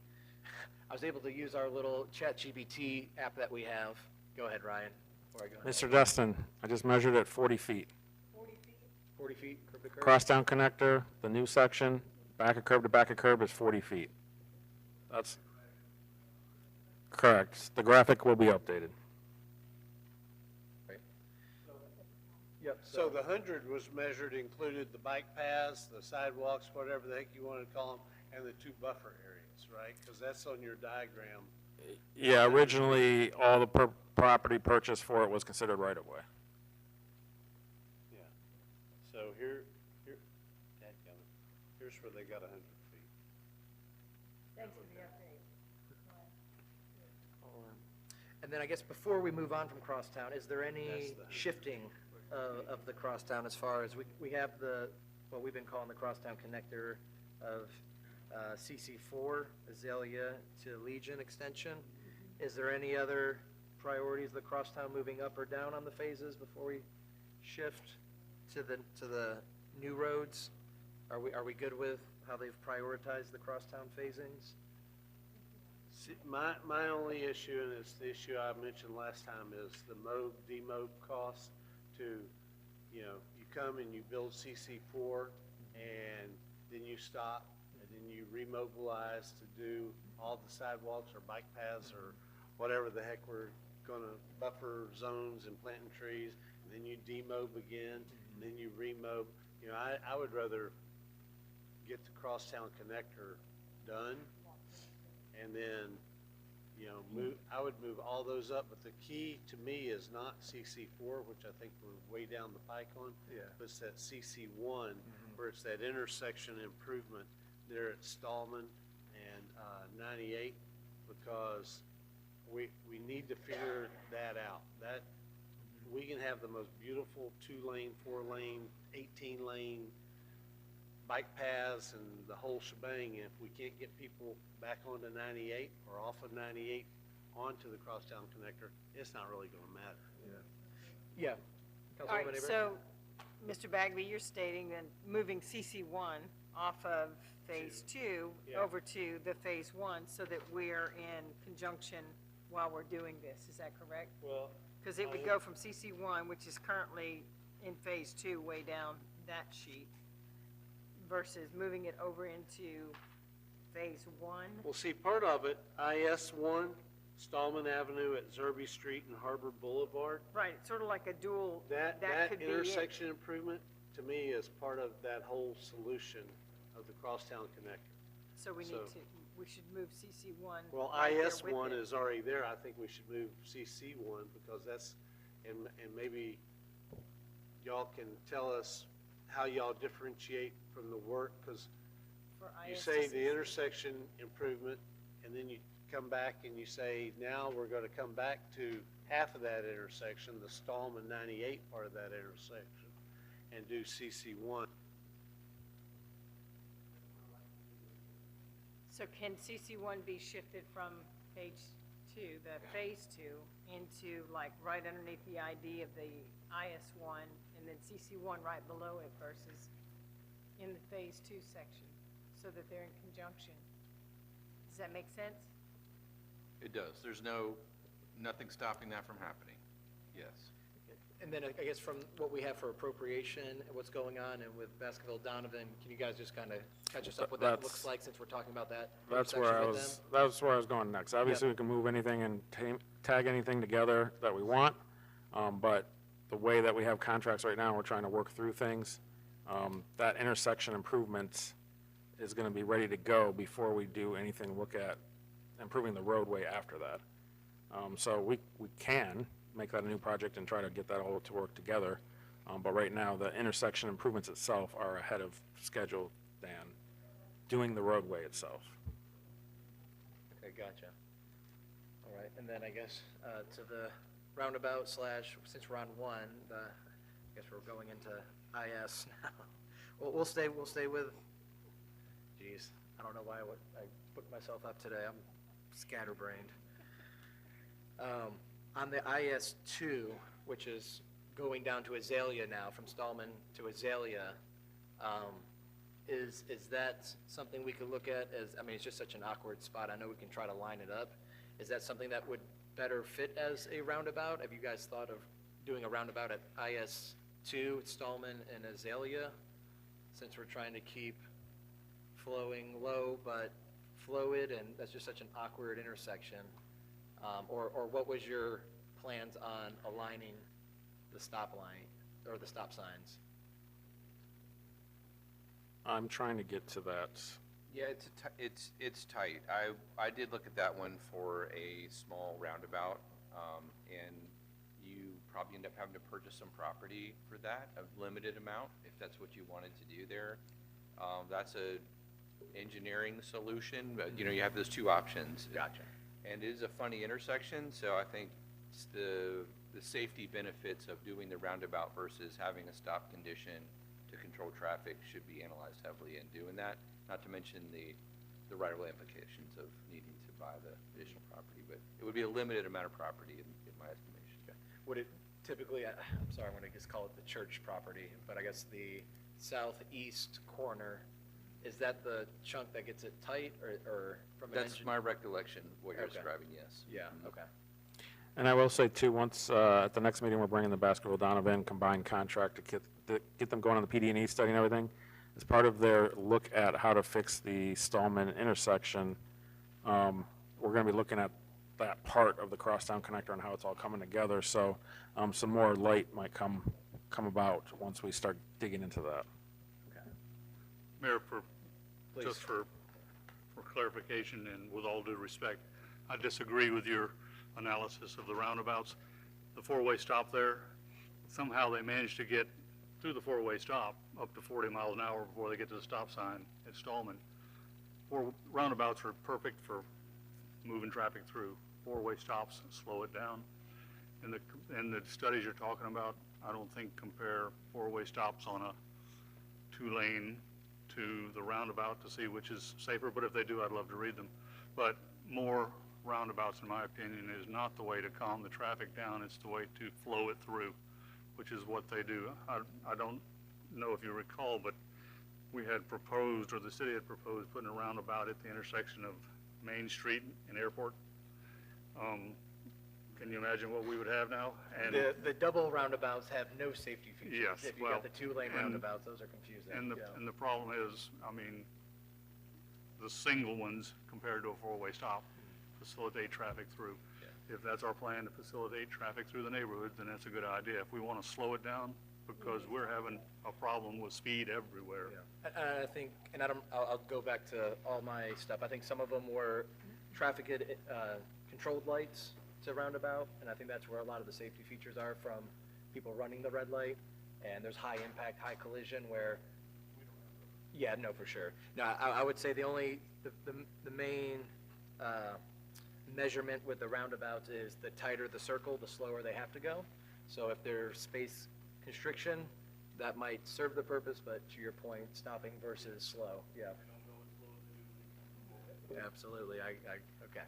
was able to use our little ChatGPT app that we have. Go ahead, Ryan, before I go ahead. Mr. Destin, I just measured it 40 feet. 40 feet, curb to curb? Crosstown connector, the new section, back of curb to back of curb is 40 feet. That's correct. The graphic will be updated. Yep, So the 100 was measured, included the bike paths, the sidewalks, whatever the heck you want to call them, and the 2 buffer areas, right? Because that's on your diagram. Yeah, originally, all the property purchased for it was considered right-of-way. Yeah. So here, Here's where they got 100 feet. Thanks for the update. And then I guess before we move on from Crosstown, is there any That's the- shifting of the Crosstown as far as, we have the, what we've been calling the Crosstown connector of CC4, Azalea to Legion extension? Is there any other priorities, the Crosstown moving up or down on the phases before we shift to the new roads? Are we good with how they've prioritized the Crosstown phasings? See, my only issue, and it's the issue I mentioned last time, is the mob, demob cost to, you come and you build CC4, and then you stop, and then you remobilize to do all the sidewalks or bike paths or whatever the heck we're gonna buffer zones and planting trees, and then you demob again, and then you remob. I would rather get the Crosstown connector done, and then, I would move all those up, but the key to me is not CC4, which I think we're way down the pike on. Yeah. But it's that CC1, where it's that intersection improvement there at Stallman and 98, because we need to figure that out. That, we can have the most beautiful 2-lane, 4-lane, 18-lane bike paths and the whole shebang, and if we can't get people back onto 98 or off of 98 onto the Crosstown connector, it's not really gonna matter. Yeah. All Councilwoman right, Avery? so, Mr. Bagby, you're stating that moving CC1 off of Phase 2 Yeah. over to the Phase 1 so that we're in conjunction while we're doing this, is that correct? Well, Because it would go from CC1, which is currently in Phase 2, way down that sheet, versus moving it over into Phase 1. well, see, part of it, IS1, Stallman Avenue at Zerby Street and Harbor Boulevard, Right, it's sort of like a dual, that could be it. intersection improvement, to me, is part of that whole solution of the Crosstown connector. So we need so- to, we should move CC1. Well, right there with IS1 it. is already there. I think we should move CC1 because that's, and maybe y'all can tell us how y'all differentiate from the work, because For you IS say to the CC. intersection improvement, and then you come back and you say, now we're gonna come back to half of that intersection, the Stallman 98 part of that intersection, and do CC1. So can CC1 be shifted from Phase 2, the Phase 2, into like right underneath the ID of the IS1, and then CC1 right below it versus in the Phase 2 section, so that they're in conjunction? Does that make sense? It does. There's nothing stopping that from happening. Yes. And then I guess from what we have for appropriation and what's going on and with Baskerville Donovan, can you guys just kind of catch us up what that That's- looks like since we're talking about that? That's intersection where I with was, them? that's where I was going next. Obviously, we can move anything and tag anything together that we want, but the way that we have contracts right now, we're trying to work through things. That intersection improvement is gonna be ready to go before we do anything, look at improving the roadway after that. So we can make that a new project and try to get that all to work together. But right now, the intersection improvements itself are ahead of schedule than doing the roadway itself. Okay, gotcha. All right, and then I guess to the roundabout slash, since we're on one, I guess we're going into IS now. We'll stay with, geez, I don't know why I booked myself up today. I'm scatterbrained. On the IS2, which is going down to Azalea now, from Stallman to Azalea, is that something we could look at as, I mean, it's just such an awkward spot. I know we can try to line it up. Is that something that would better fit as a roundabout? Have you guys thought of doing a roundabout at IS2, Stallman and Azalea? Since we're trying to keep flowing low but fluid, and that's just such an awkward intersection. Or what was your plans on aligning the stop line, or the stop signs? I'm trying to get to that. Yeah, it's tight. I did look at that one for a small roundabout, and you probably end up having to purchase some property for that, a limited amount, if that's what you wanted to do there. That's a engineering solution, but, you know, you have those two options. Gotcha. And it is a funny intersection, so I think the safety benefits of doing the roundabout versus having a stop condition to control traffic should be analyzed heavily in doing that, not to mention the right-of-way implications of needing to buy the additional property, but it would be a limited amount of property in my estimation. Would it typically, I'm sorry, I'm going to just call it the church property, but I guess the southeast corner, is that the chunk that gets it tight, or from an That's engine? my recollection, what you're Okay. describing, yes. Yeah, Mhm. okay. And I will say too, once, at the next meeting, we're bringing the Baskerville Donovan combined contract to get them going on the PD&E study and everything. As part of their look at how to fix the Stallman intersection, we're gonna be looking at that part of the crosstown connector and how it's all coming together. So, some more light might come about once we start digging into that. Mayor, Please. just for clarification and with all due respect, I disagree with your analysis of the roundabouts. The four-way stop there, somehow they managed to get through the four-way stop up to 40 miles an hour before they get to the stop sign at Stallman. Roundabouts are perfect for moving traffic through. Four-way stops slow it down. And the studies you're talking about, I don't think compare four-way stops on a two-lane to the roundabout to see which is safer, but if they do, I'd love to read them. But more roundabouts, in my opinion, is not the way to calm the traffic down, it's the way to flow it through, which is what they do. I don't know if you recall, but we had proposed, or the city had proposed, putting a roundabout at the intersection of Main Street and Airport. Can you imagine what we would have now? And The double roundabouts have no safety features. Yes, If you well, got the two-lane and- roundabouts, those are confusing. And yeah. the problem is, I mean, the single ones compared to a four-way stop facilitate traffic through. If that's our plan to facilitate traffic through the neighborhood, then that's a good idea. If we want to slow it down, because we're having a problem with speed everywhere. And I think, and I'll go back to all my stuff. I think some of them were traffic controlled lights to roundabout, and I think that's where a lot of the safety features are from people running the red light. And there's high impact, high collision where, yeah, no, for sure. No, I would say the main measurement with the roundabouts is the tighter the circle, the slower they have to go. So if there's space constriction, that might serve the purpose, but to your point, stopping versus slow, yeah. Yeah, absolutely, okay.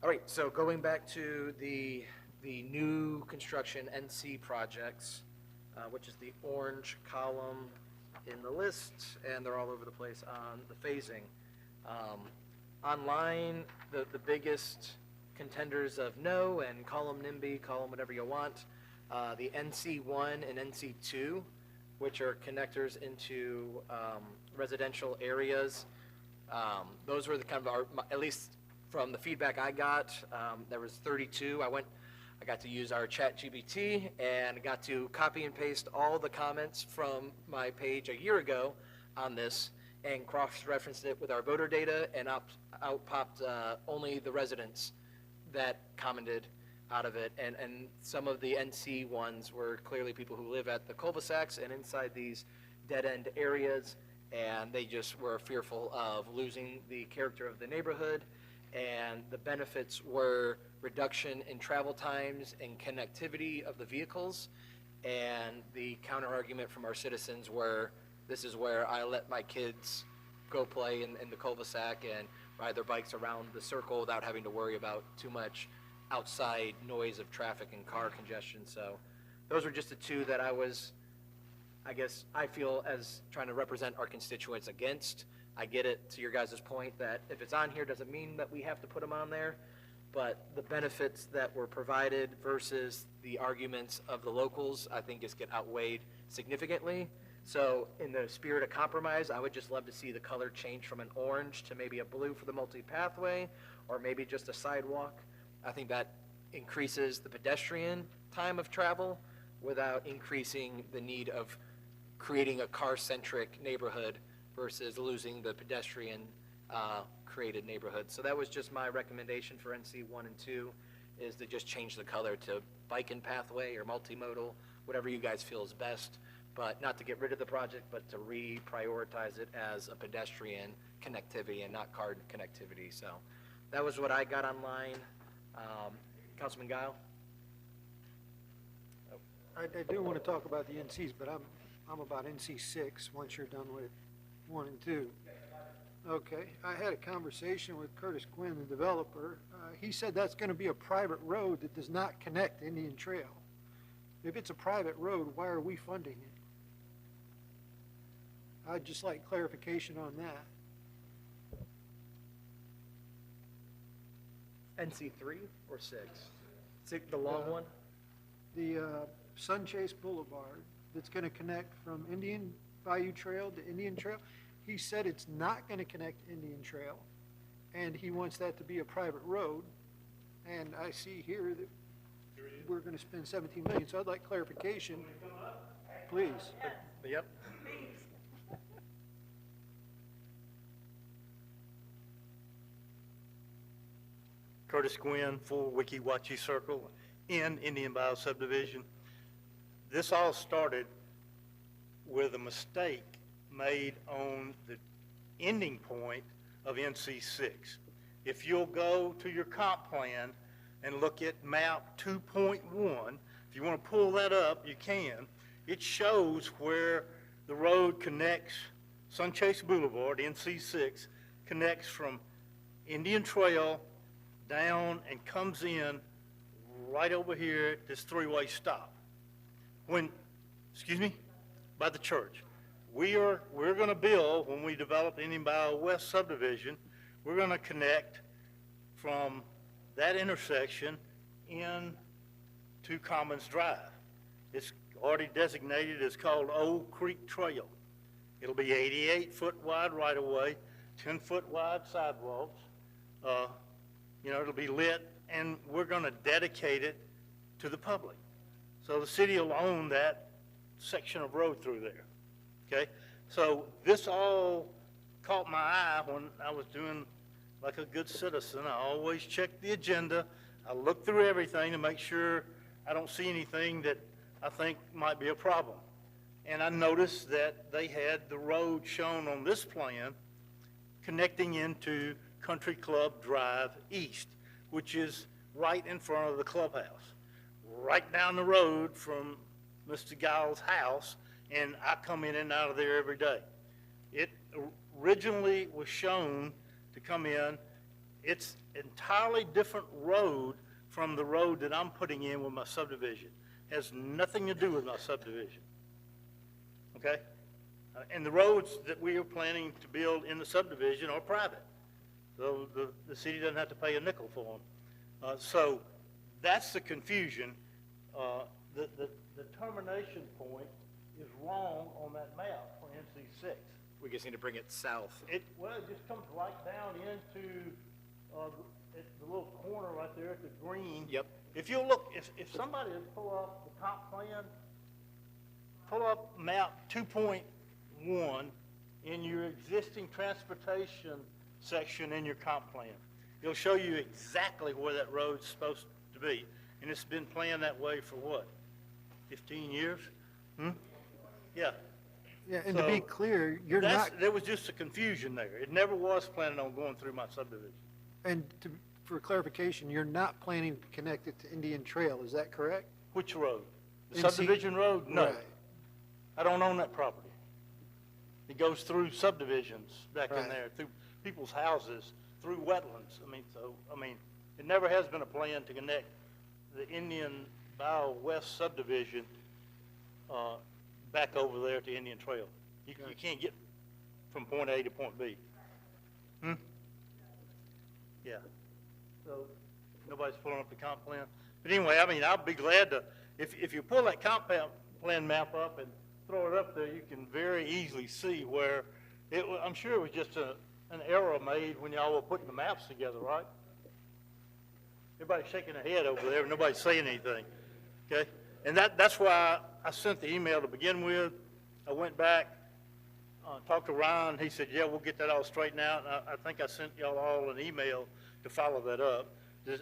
All right, so going back to the new construction NC projects, which is the orange column in the list, and they're all over the place on the phasing. Online, the biggest contenders of no, and call them NIMBY, call them whatever you want, the NC1 and NC2, which are connectors into residential areas. Those were the kind of at least from the feedback I got, there was 32. I got to use our ChatGPT and got to copy and paste all the comments from my page a year ago on this and cross-referenced it with our voter data, and out popped only the residents that commented out of it. And some of the NC ones were clearly people who live at the cul-de-sacs and inside these dead-end areas, and they just were fearful of losing the character of the neighborhood. And the benefits were reduction in travel times and connectivity of the vehicles. And the counter-argument from our citizens were, this is where I let my kids go play in the cul-de-sac and ride their bikes around the circle without having to worry about too much outside noise of traffic and car congestion. So those were just the two that I guess I feel as trying to represent our constituents against. I get it, to your guys' point, that if it's on here, doesn't mean that we have to put them on there, but the benefits that were provided versus the arguments of the locals, I think just get outweighed significantly. So in the spirit of compromise, I would just love to see the color change from an orange to maybe a blue for the multi-pathway, or maybe just a sidewalk. I think that increases the pedestrian time of travel without increasing the need of creating a car-centric neighborhood versus losing the pedestrian created neighborhood. So that was just my recommendation for NC 1 and 2, is to just change the color to bike and pathway or multimodal, whatever you guys feel is best, but not to get rid of the project, but to reprioritize it as a pedestrian connectivity and not car connectivity. So that was what I got online. Councilman Guile? I do want to talk about the NCs, but I'm about NC 6 once you're done with 1 and 2. Okay, I had a conversation with Curtis Quinn, the developer. He said that's going to be a private road that does not connect to Indian Trail. If it's a private road, why are we funding it? I'd just like clarification on that. NC3 or 6? The long one? The Sunchase Boulevard that's going to connect from Indian Bayou Trail to Indian Trail, he said it's not going to connect to Indian Trail, and he wants that to be a private road. And I see here that we're going to spend 17 million, so I'd like clarification, please. Yep. Curtis Gwynn for Wiki Wachi Circle in Indian Bayou subdivision. This all started with a mistake made on the ending point of NC6. If you'll go to your comp plan and look at map 2.1, if you want to pull that up, you can. It shows where the road connects, Sunchase Boulevard, NC6, connects from Indian Trail down and comes in right over here at this three-way stop. By the church. We're going to build, when we develop the Indian Bayou West subdivision, we're going to connect from that intersection in to Commons Drive. It's already designated as called Old Creek Trail. It'll be 88-foot wide right-of-way, 10-foot wide sidewalks. It'll be lit, and we're going to dedicate it to the public. So the city will own that section of road through there, okay? So this all caught my eye when I was doing like a good citizen. I always check the agenda. I look through everything to make sure I don't see anything that I think might be a problem. And I noticed that they had the road shown on this plan connecting into Country Club Drive East, which is right in front of the clubhouse, right down the road from Mr. Giles' house, and I come in and out of there every day. It originally was shown to come in. It's entirely different road from the road that I'm putting in with my subdivision. Has nothing to do with my subdivision, okay? And the roads that we are planning to build in the subdivision are private. So the city doesn't have to pay a nickel for them. So that's the confusion. The termination point is wrong on that map for NC6. We just need to bring it south. It just comes right down into the little corner right there at the green. Yep. If you look, if somebody would pull up the comp plan, pull up map 2.1 in your existing transportation section in your comp plan. It'll show you exactly where that road's supposed to be. And it's been planned that way for what, 15 years? Yeah. Yeah, and to be So, clear, you're not, There was just a confusion there. It never was planning on going through my subdivision. and for clarification, you're not planning to connect it to Indian Trail, is that correct? Which road? The NC subdivision road? No. Right. I don't own that property. It goes through subdivisions back in Right. there, through people's houses, through wetlands. It never has been a plan to connect the Indian Bayou West subdivision back over there to Indian Trail. You can't get from point A to point B. Yeah. So nobody's pulling up the comp plan. But anyway, I'll be glad to, if you pull that comp plan map up and throw it up there, you can very easily see where I'm sure it was just an error made when y'all were putting the maps together, right? Everybody's shaking their head over there, nobody's saying anything, okay? And that's why I sent the email to begin with. I went back, talked to Ryan, he said, yeah, we'll get that all straightened out. And I think I sent y'all all an email to follow that up.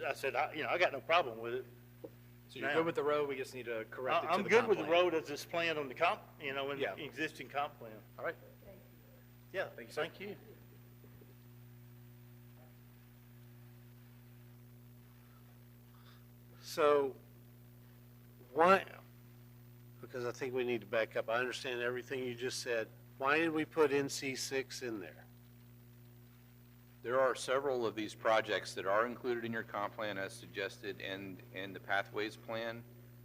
I said, I got no problem with it. So you're Now- good with the road, we just need to correct it to I'm the good comp with the plan. road as it's planned on the comp, in Yeah. the existing comp plan. All right. Yeah, Thank you, sir. thank you. So, why, because I think we need to back up, I understand everything you just said. Why did we put NC6 in there? There are several of these projects that are included in your comp plan as suggested in the pathways plan.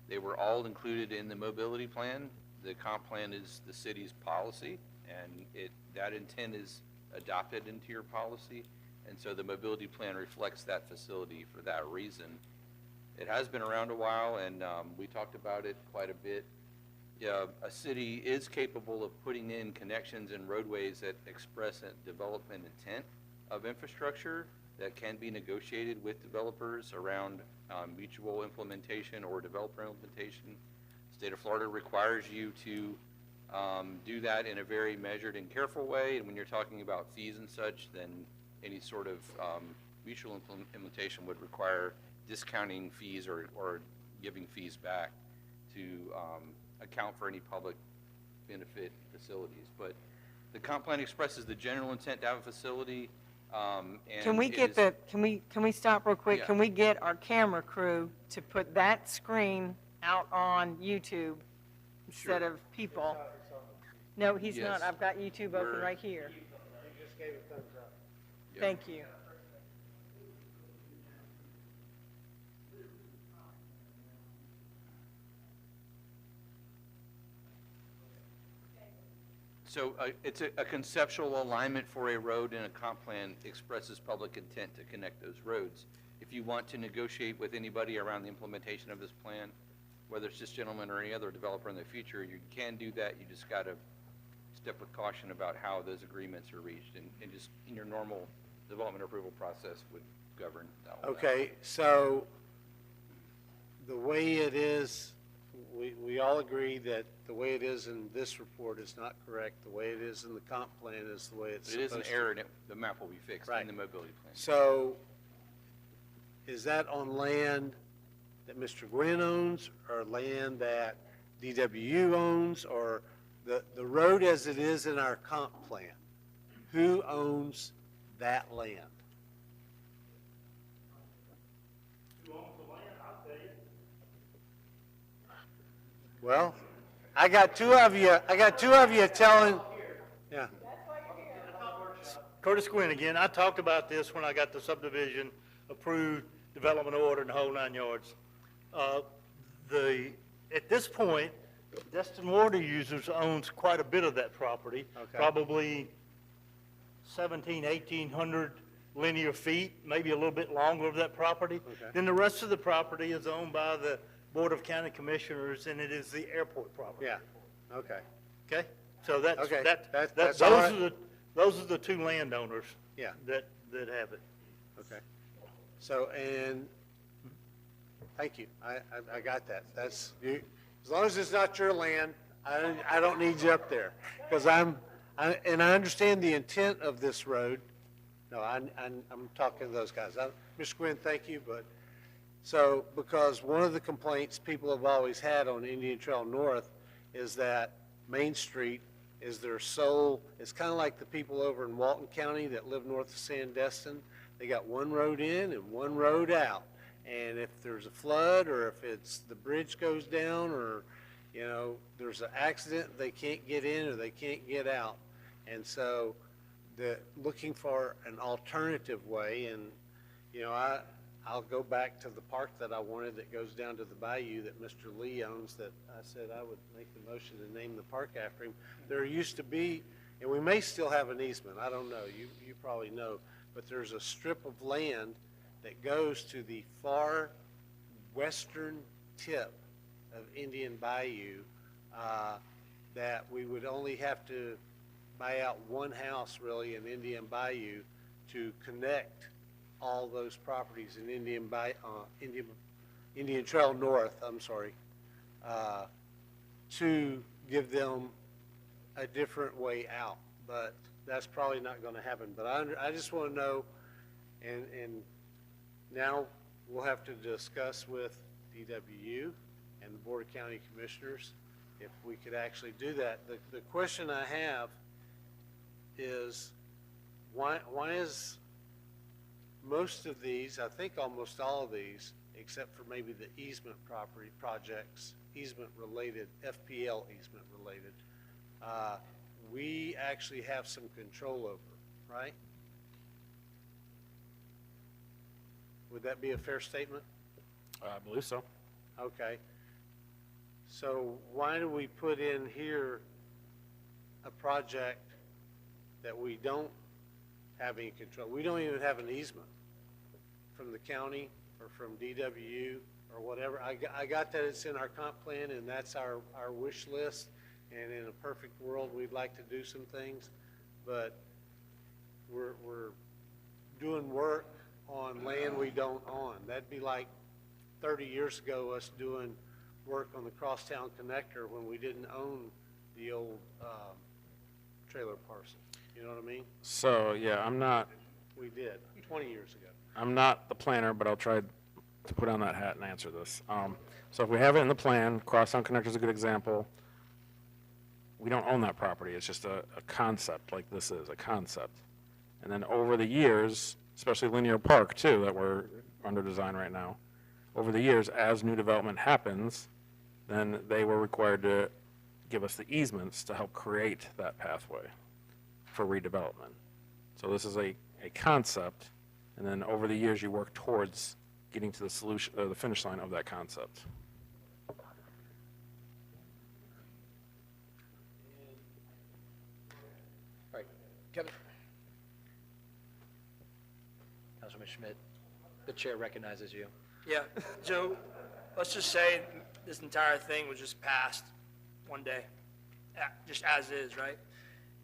They were all included in the mobility plan. The comp plan is the city's policy, and that intent is adopted into your policy. And so the mobility plan reflects that facility for that reason. It has been around a while, and we talked about it quite a bit. Yeah, a city is capable of putting in connections and roadways that express a development intent of infrastructure that can be negotiated with developers around mutual implementation or developer implementation. State of Florida requires you to do that in a very measured and careful way, and when you're talking about fees and such, then any sort of mutual implementation would require discounting fees or giving fees back to account for any public benefit facilities. But the comp plan expresses the general intent to have a facility. And Can we it get is- the, can we stop real quick? Yeah. Can we get our camera crew to put that screen out on YouTube instead Sure. of people? No, he's not. Yes. I've got YouTube open We're- right here. Yeah. Thank you. So it's a conceptual alignment for a road, and a comp plan expresses public intent to connect those roads. If you want to negotiate with anybody around the implementation of this plan, whether it's this gentleman or any other developer in the future, you can do that. You just got to step with caution about how those agreements are reached, and just in your normal development approval process would govern that. Okay, so the way it is, we all agree that the way it is in this report is not correct. The way it is in the comp plan is the way it's It is supposed an to. error, and the map will be fixed in Right. the mobility plan. So, is that on land that Mr. Gwynn owns, or land that DWU owns, or the road as it is in our comp plan? Who owns that land? Well, I got two of you telling, yeah. Curtis Gwynn again. I talked about this when I got the subdivision approved, development order, and the whole 9 yards. At this point, Destin Water Users owns quite a bit of that property. Okay. Probably 1,800 linear feet, maybe a little bit longer of that property. Okay. Then the rest of the property is owned by the Board of County Commissioners, and it is the airport property. Yeah, okay, Okay? So that's, Okay, that's, that's all right. those are the two landowners yeah, that have it. okay. So, and, thank you, I got that. That's, you, as long as it's not your land, I don't need you up there. Because and I understand the intent of this road. No, I'm talking to those guys. Mr. Gwynn, thank you, but, so, because one of the complaints people have always had on Indian Trail North is that Main Street is their sole, it's kind of like the people over in Walton County that live north of Sandestin. They got one road in and one road out. And if there's a flood, or if the bridge goes down, or, there's an accident, they can't get in or they can't get out. And so, looking for an alternative way, and, I'll go back to the park that I wanted that goes down to the bayou that Mr. Lee owns, that I said I would make the motion to name the park after him. There used to be, and we may still have an easement, I don't know, you probably know, but there's a strip of land that goes to the far western tip of Indian Bayou, that we would only have to buy out one house really in Indian Bayou to connect all those properties in Indian Trail North, to give them a different way out. But that's probably not going to happen. But I just want to know, and now we'll have to discuss with DWU and the Board of County Commissioners, if we could actually do that. The question I have is, why is most of these, I think almost all of these, except for maybe the easement property projects, easement-related, FPL easement-related, we actually have some control over, right? Would that be a fair statement? I believe so. Okay. So why do we put in here a project that we don't have any control? We don't even have an easement from the county or from DWU or whatever. I got that it's in our comp plan and that's our wish list. And in a perfect world, we'd like to do some things, but we're doing work on land we don't own. That'd be like 30 years ago, us doing work on the Crosstown Connector when we didn't own the old trailer parcel. You know what I mean? So, yeah, We did, 20 years ago. I'm not the planner, but I'll try to put on that hat and answer this. So if we have it in the plan, Crosstown Connector is a good example. We don't own that property. It's just a concept like this is, a concept. And then over the years, especially Linear Park too, that we're under design right now, over the years, as new development happens, then they were required to give us the easements to help create that pathway for redevelopment. So this is a concept, and then over the years, you work towards getting to the solution, or the finish line of that concept. All right, Kevin. Councilman Schmidt, the chair recognizes you. Yeah, Joe, let's just say this entire thing was just passed one day, just as is, right?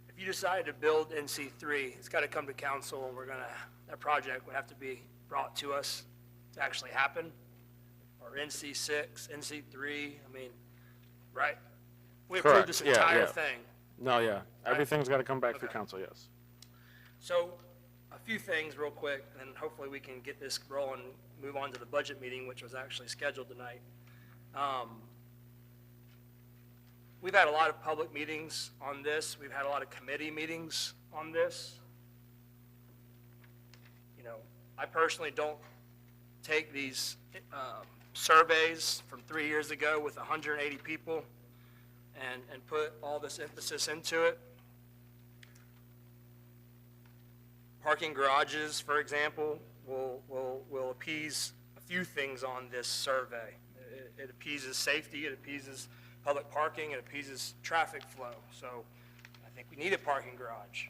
If you decided to build NC3, it's got to come to council, and that project would have to be brought to us to actually happen, or NC6, NC3, I mean, right? We approved Correct. this Yeah, entire yeah. thing. No, yeah, everything's got to come back through Okay. council, yes. So, a few things real quick, and then hopefully we can get this rolling, move on to the budget meeting, which was actually scheduled tonight. We've had a lot of public meetings on this. We've had a lot of committee meetings on this. You know, I personally don't take these surveys from 3 years ago with 180 people and put all this emphasis into it. Parking garages, for example, will appease a few things on this survey. It appeases safety, it appeases public parking, it appeases traffic flow. So I think we need a parking garage.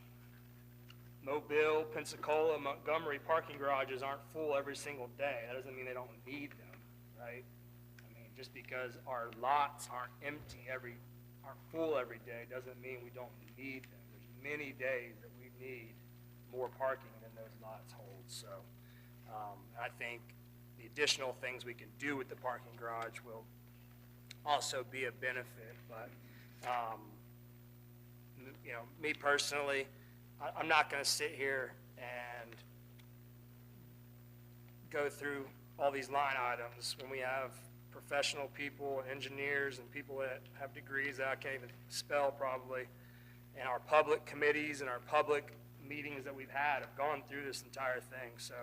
Mobile, Pensacola, Montgomery parking garages aren't full every single day. That doesn't mean they don't need them, right? I mean, just because our lots aren't full every day doesn't mean we don't need them. There's many days that we need more parking than those lots hold. So I think the additional things we can do with the parking garage will also be a benefit. But, you know, me personally, I'm not going to sit here and go through all these line items when we have professional people, engineers, and people that have degrees that I can't even spell probably, and our public committees and our public meetings that we've had have gone through this entire thing. So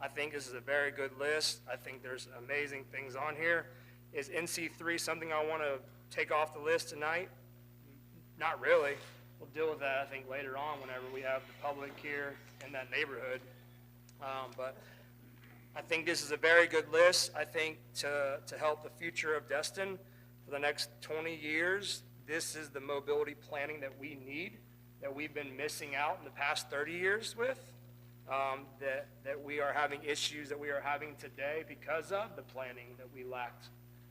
I think this is a very good list. I think there's amazing things on here. Is NC3 something I want to take off the list tonight? Not really. We'll deal with that, I think, later on whenever we have the public here in that neighborhood. But I think this is a very good list. I think to help the future of Destin for the next 20 years, this is the mobility planning that we need, that we've been missing out in the past 30 years with, that we are having issues that we are having today because of the planning that we lacked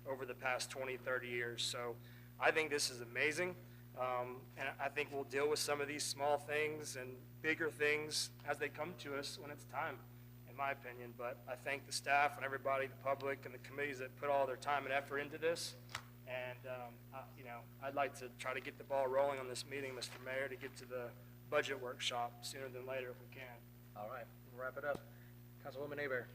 over the past 20, 30 years. So I think this is amazing. And I think we'll deal with some of these small things and bigger things as they come to us when it's time, in my opinion. But I thank the staff and everybody, the public, and the committees that put all their time and effort into this. And, you know, I'd like to try to get the ball rolling on this meeting, Mr. Mayor, to get to the budget workshop sooner than later if we can. All right, we'll wrap it up. Councilwoman Aber.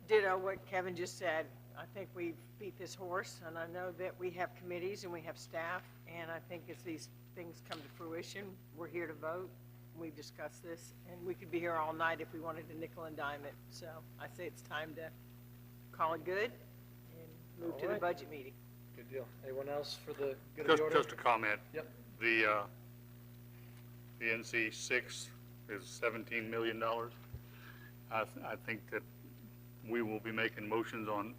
Ditto what Kevin just said. I think we've beat this horse, and I know that we have committees and we have staff, and I think as these things come to fruition, we're here to vote. We've discussed this, and we could be here all night if we wanted to nickel and dime it. So I say it's time to call it good and move to the budget meeting. Good deal. Anyone else for the good of the Just, order? just a comment. Yep. The NC 6 is $17 million. I think that we will be making motions on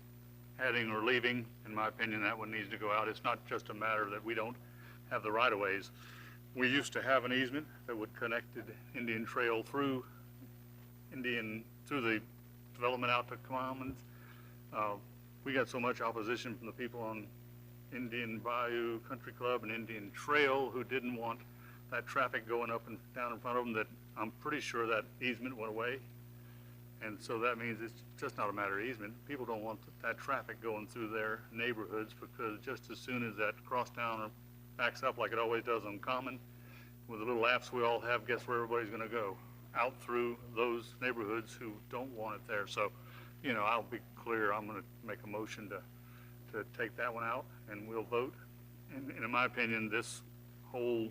adding or leaving. In my opinion, that one needs to go out. It's not just a matter that we don't have the right-of-ways. We used to have an easement that would connect the Indian Trail through the development out to Commons. We got so much opposition from the people on Indian Bayou Country Club and Indian Trail who didn't want that traffic going up and down in front of them that I'm pretty sure that easement went away. And so that means it's just not a matter of easement. People don't want that traffic going through their neighborhoods, because just as soon as that crosstown backs up like it always does on Common, with the little laughs we all have, guess where everybody's gonna go? Out through those neighborhoods who don't want it there. So, you know, I'll be clear, I'm gonna make a motion to take that one out, and we'll vote. And in my opinion, this whole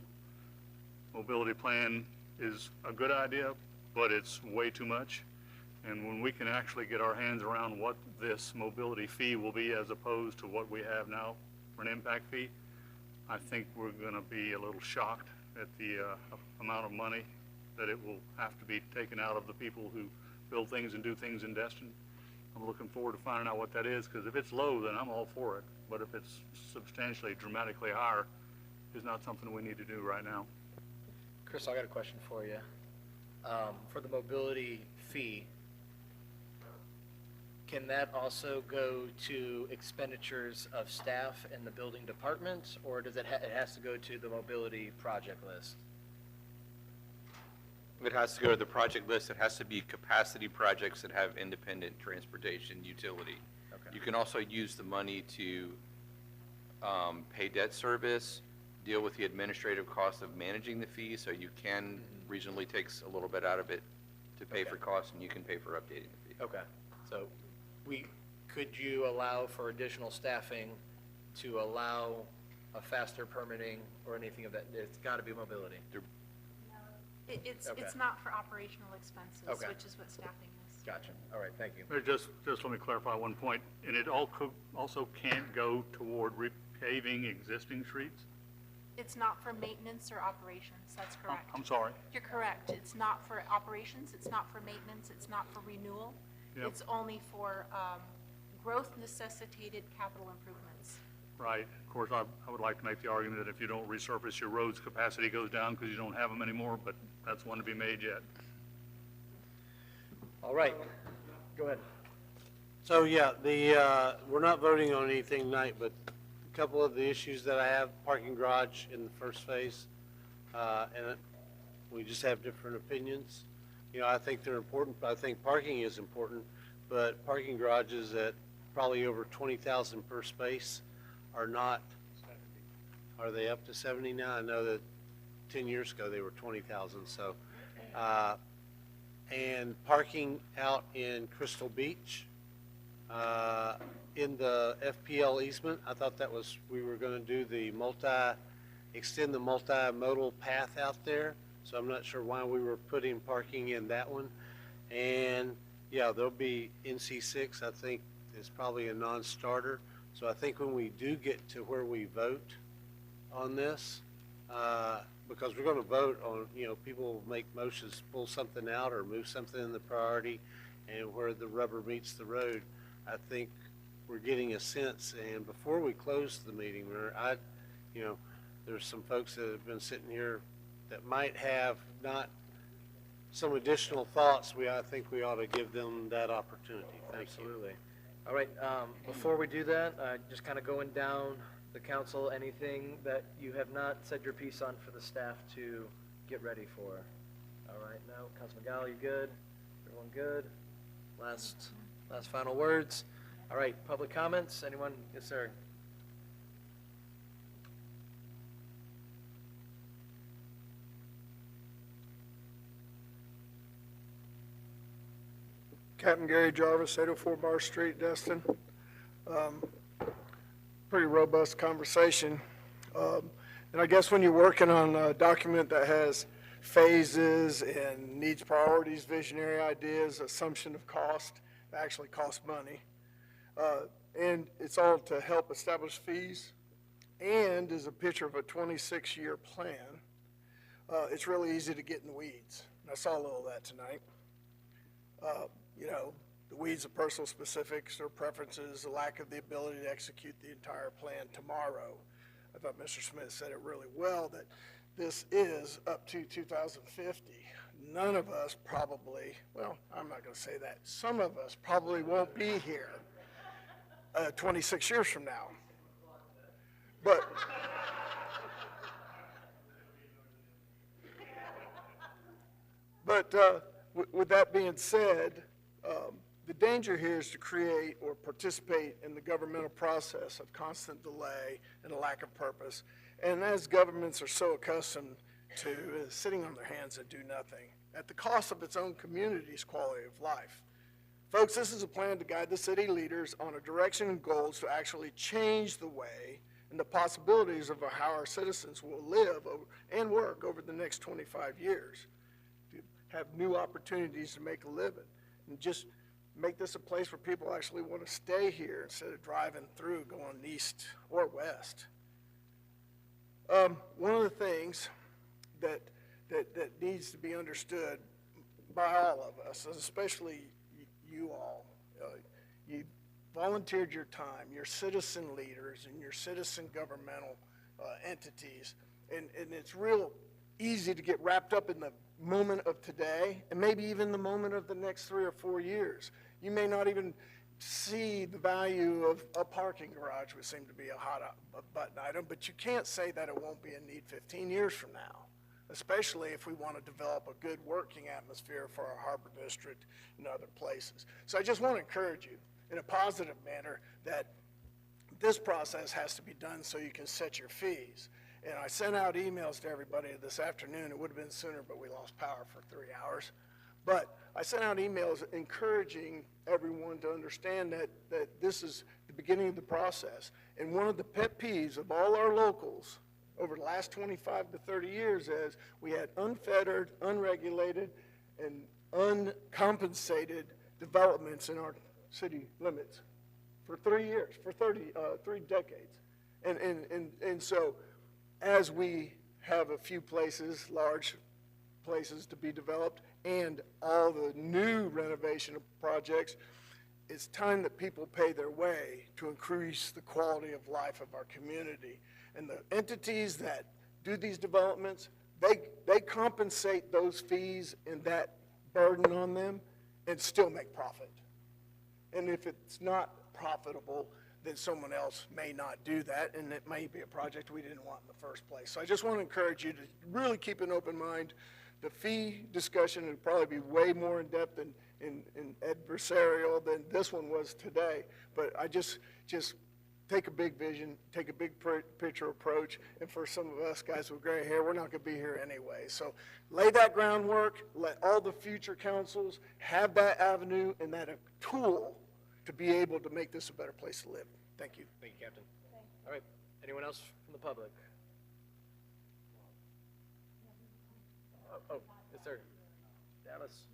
mobility plan is a good idea, but it's way too much. And when we can actually get our hands around what this mobility fee will be as opposed to what we have now for an impact fee, I think we're going to be a little shocked at the amount of money that it will have to be taken out of the people who build things and do things in Destin. I'm looking forward to finding out what that is, because if it's low, then I'm all for it. But if it's substantially, dramatically higher, it's not something we need to do right now. Chris, I got a question for you. For the mobility fee, can that also go to expenditures of staff in the building department, or does it has to go to the mobility project list? It has to go to the project list. It has to be capacity projects that have independent transportation utility. Okay. You can also use the money to pay debt service, deal with the administrative cost of managing the fee, so you can reasonably take a little bit out of it to pay for costs, and you can pay for updating the fee. Okay, so could you allow for additional staffing to allow a faster permitting or anything of that? It's got to be mobility. It's Okay. not for operational expenses, Okay. which is what staffing is. Gotcha. All right, thank you. Just let me clarify one point, and it also can't go toward repaving existing streets? It's not for maintenance or operations, that's correct. I'm sorry. You're correct. It's not for operations, it's not for maintenance, it's not for renewal. Yep. It's only for growth necessitated capital improvements. Right. Of course, I would like to make the argument that if you don't resurface your roads, capacity goes down because you don't have them anymore, but that's one to be made yet. All right, go ahead. So, yeah, we're not voting on anything tonight, but a couple of the issues that I have, parking garage in the first phase, and we just have different opinions. You know, I think they're important, I think parking is important, but parking garages at probably over 20,000 per space are not, are they up to 70 now? I know that 10 years ago they were 20,000, so. And parking out in Crystal Beach, in the FPL easement, I thought that was, we were gonna do the extend the multimodal path out there. So I'm not sure why we were putting parking in that one. And yeah, there'll be NC6, I think is probably a non-starter. So I think when we do get to where we vote on this, because we're gonna vote on, you know, people make motions, pull something out or move something in the priority, and where the rubber meets the road, I think we're getting a sense. And before we close the meeting, you know, there's some folks that have been sitting here that might have not some additional thoughts. I think we ought to give them that opportunity. Thank you. Absolutely. All right, before we do that, just kind of going down the council, anything that you have not said your piece on for the staff to get ready for? All right, now, Councilman Gall, you good? Everyone good? Last final words? All right, public comments, anyone? Yes, sir. Captain Gary Jarvis, 804 Bar Street, Destin. Pretty robust conversation. And I guess when you're working on a document that has phases and needs priorities, visionary ideas, assumption of cost, it actually costs money. And it's all to help establish fees and is a picture of a 26-year plan. It's really easy to get in the weeds. And I saw a little of that tonight. You know, the weeds of personal specifics or preferences, the lack of the ability to execute the entire plan tomorrow. I thought Mr. Smith said it really well, that this is up to 2050. None of us probably, well, I'm not going to say that. Some of us probably won't be here 26 years from now. But with that being said, the danger here is to create or participate in the governmental process of constant delay and a lack of purpose. And as governments are so accustomed to sitting on their hands and do nothing, at the cost of its own community's quality of life. Folks, this is a plan to guide the city leaders on a direction and goals to actually change the way and the possibilities of how our citizens will live and work over the next 25 years. To have new opportunities to make a living and just make this a place where people actually want to stay here instead of driving through going east or west. One of the things that needs to be understood by all of us, especially you all, you volunteered your time, your citizen leaders and your citizen governmental entities, and it's real easy to get wrapped up in the moment of today and maybe even the moment of the next 3 or 4 years. You may not even see the value of a parking garage, which seemed to be a hot button item, but you can't say that it won't be a need 15 years from now, especially if we want to develop a good working atmosphere for our harbor district and other places. So I just want to encourage you in a positive manner that this process has to be done so you can set your fees. And I sent out emails to everybody this afternoon. It would have been sooner, but we lost power for 3 hours. But I sent out emails encouraging everyone to understand that this is the beginning of the process. And one of the pet peeves of all our locals over the last 25 to 30 years is we had unfettered, unregulated, and uncompensated developments in our city limits for 3 years, for 3 decades. And so as we have a few places, large places to be developed, and all the new renovation projects, it's time that people pay their way to increase the quality of life of our community. And the entities that do these developments, they compensate those fees and that burden on them and still make profit. And if it's not profitable, then someone else may not do that, and it may be a project we didn't want in the first place. So I just want to encourage you to really keep an open mind. The fee discussion would probably be way more in-depth and adversarial than this one was today. But I just take a big vision, take a big picture approach, and for some of us guys with gray hair, we're not going to be here anyway. So lay that groundwork, let all the future councils have that avenue and that tool to be able to make this a better place to live. Thank you. Thank you, Captain. All right, anyone else from the public? Oh, yes, sir. Dallas?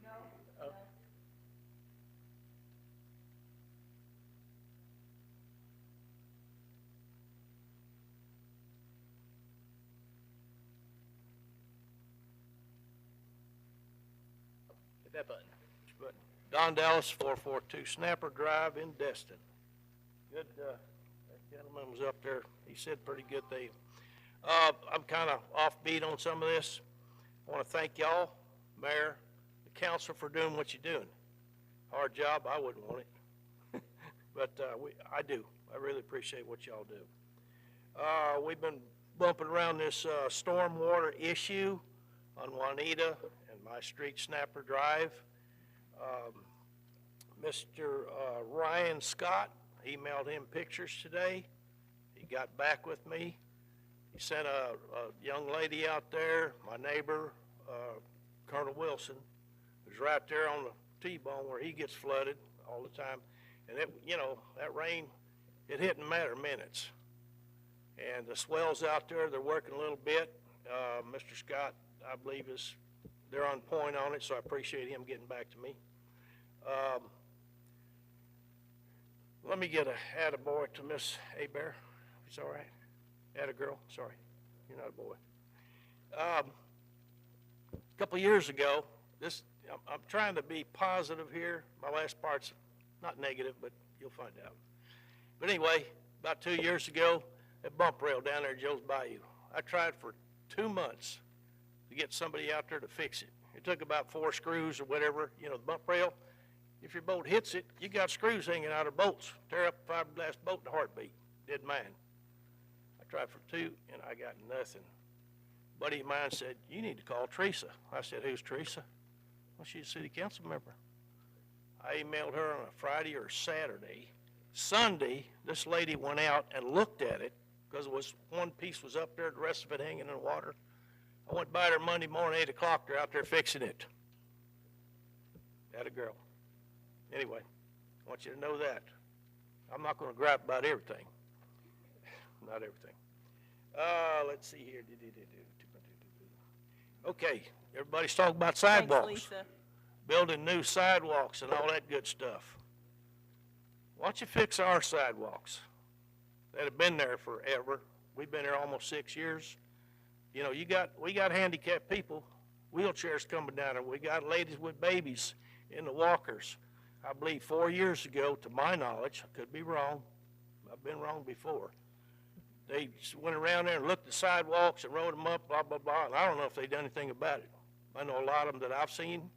No. Oh. Hit that button. Don Dallas, 442 Snapper Drive in Destin. Good, that gentleman was up there. He said pretty good thing. I'm kind of offbeat on some of this. I want to thank y'all, Mayor, the council for doing what you're doing. Hard job, I wouldn't want it. But I do. I really appreciate what y'all do. We've been bumping around this stormwater issue on Juanita and my street, Snapper Drive. Mr. Ryan Scott emailed him pictures today. He got back with me. He sent a young lady out there, my neighbor, Colonel Wilson, is right there on the T-bone where he gets flooded all the time. And it, you know, that rain, it hit in a matter of minutes. And the swells out there, they're working a little bit. Mr. Scott, I believe, they're on point on it, so I appreciate him getting back to me. Let me get a attaboy to Miss Abear, if it's all right. Attagirl, sorry, you're not a boy. A couple of years ago, I'm trying to be positive here. My last part's not negative, but you'll find out. But anyway, about 2 years ago, that bump rail down there at Joe's Bayou, I tried for 2 months to get somebody out there to fix it. It took about 4 screws or whatever, you know, the bump rail. If your boat hits it, you got screws hanging out of bolts. Tear up a fiberglass boat in a heartbeat. Did mine. I tried for 2 and I got nothing. A buddy of mine said, you need to call Teresa. I said, who's Teresa? Well, she's a city council member. I emailed her on a Friday or Saturday. Sunday, this lady went out and looked at it because it was one piece was up there, the rest of it hanging in the water. I went by there Monday morning, 8 o'clock. They're out there fixing it. That a girl. Anyway, I want you to know that. I'm not going to gripe about everything. Not everything. Let's see here. Okay, everybody's talking about sidewalks. Thanks, Lisa. Building new sidewalks and all that good stuff. Why don't you fix our sidewalks that have been there forever? We've been there almost 6 years. You know, we got handicapped people, wheelchairs coming down there. We got ladies with babies in the walkers. I believe 4 years ago, to my knowledge, I could be wrong. I've been wrong before. They went around there and looked at sidewalks and wrote them up, blah, blah, blah, and I don't know if they've done anything about it. I know a lot of them that I've seen,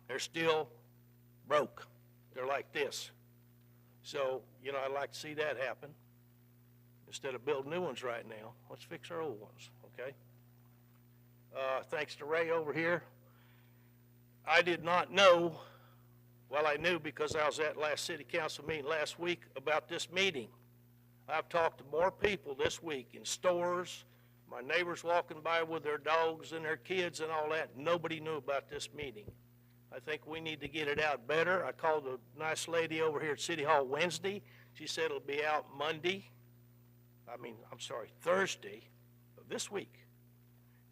they're still broke. They're like this. So, you know, I'd like to see that happen. Instead of building new ones right now, let's fix our old ones, okay? Thanks to Ray over here. I did not know, well, I knew because I was at last city council meeting last week about this meeting. I've talked to more people this week in stores, my neighbors walking by with their dogs and their kids and all that. Nobody knew about this meeting. I think we need to get it out better. I called a nice lady over here at City Hall Wednesday. She said it'll be out Thursday of this week.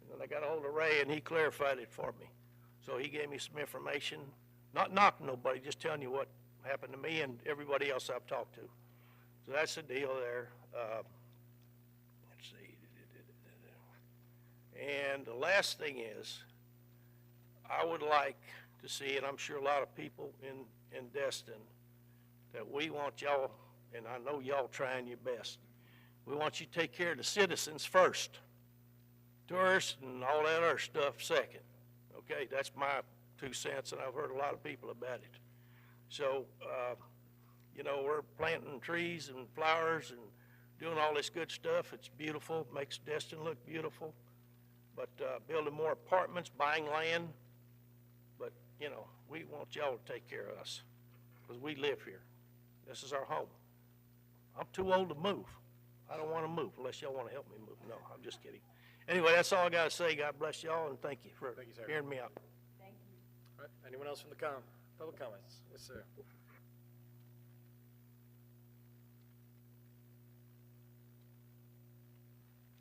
And then I got a hold of Ray and he clarified it for me. So he gave me some information, not knocking nobody, just telling you what happened to me and everybody else I've talked to. So that's the deal there. Let's see. And the last thing is, I would like to see, and I'm sure a lot of people in Destin, that we want y'all, and I know y'all trying your best, we want you to take care of the citizens first. Tourists and all that other stuff second. Okay, that's my 2 cents, and I've heard a lot of people about it. So, you know, we're planting trees and flowers and doing all this good stuff. It's beautiful, makes Destin look beautiful. But building more apartments, buying land. But, you know, we want y'all to take care of us because we live here. This is our home. I'm too old to move. I don't want to move unless y'all want to help me move. No, I'm just kidding. Anyway, that's all I got to say. God bless y'all, and thank you for hearing me out. Thank you. All right, anyone else from the public comments? Yes, sir.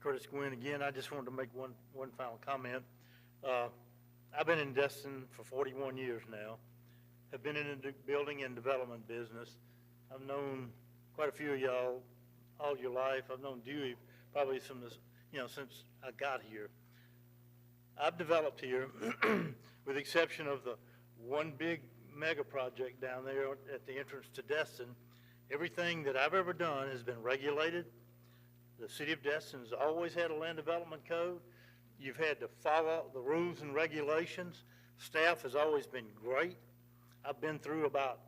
Curtis Gwynn again. I just wanted to make one final comment. I've been in Destin for 41 years now. Have been in the building and development business. I've known quite a few of y'all all your life. I've known Dewey probably from this, you know, since I got here. I've developed here, with the exception of the one big mega project down there at the entrance to Destin. Everything that I've ever done has been regulated. The city of Destin has always had a land development code. You've had to follow the rules and regulations. Staff has always been great. I've been through about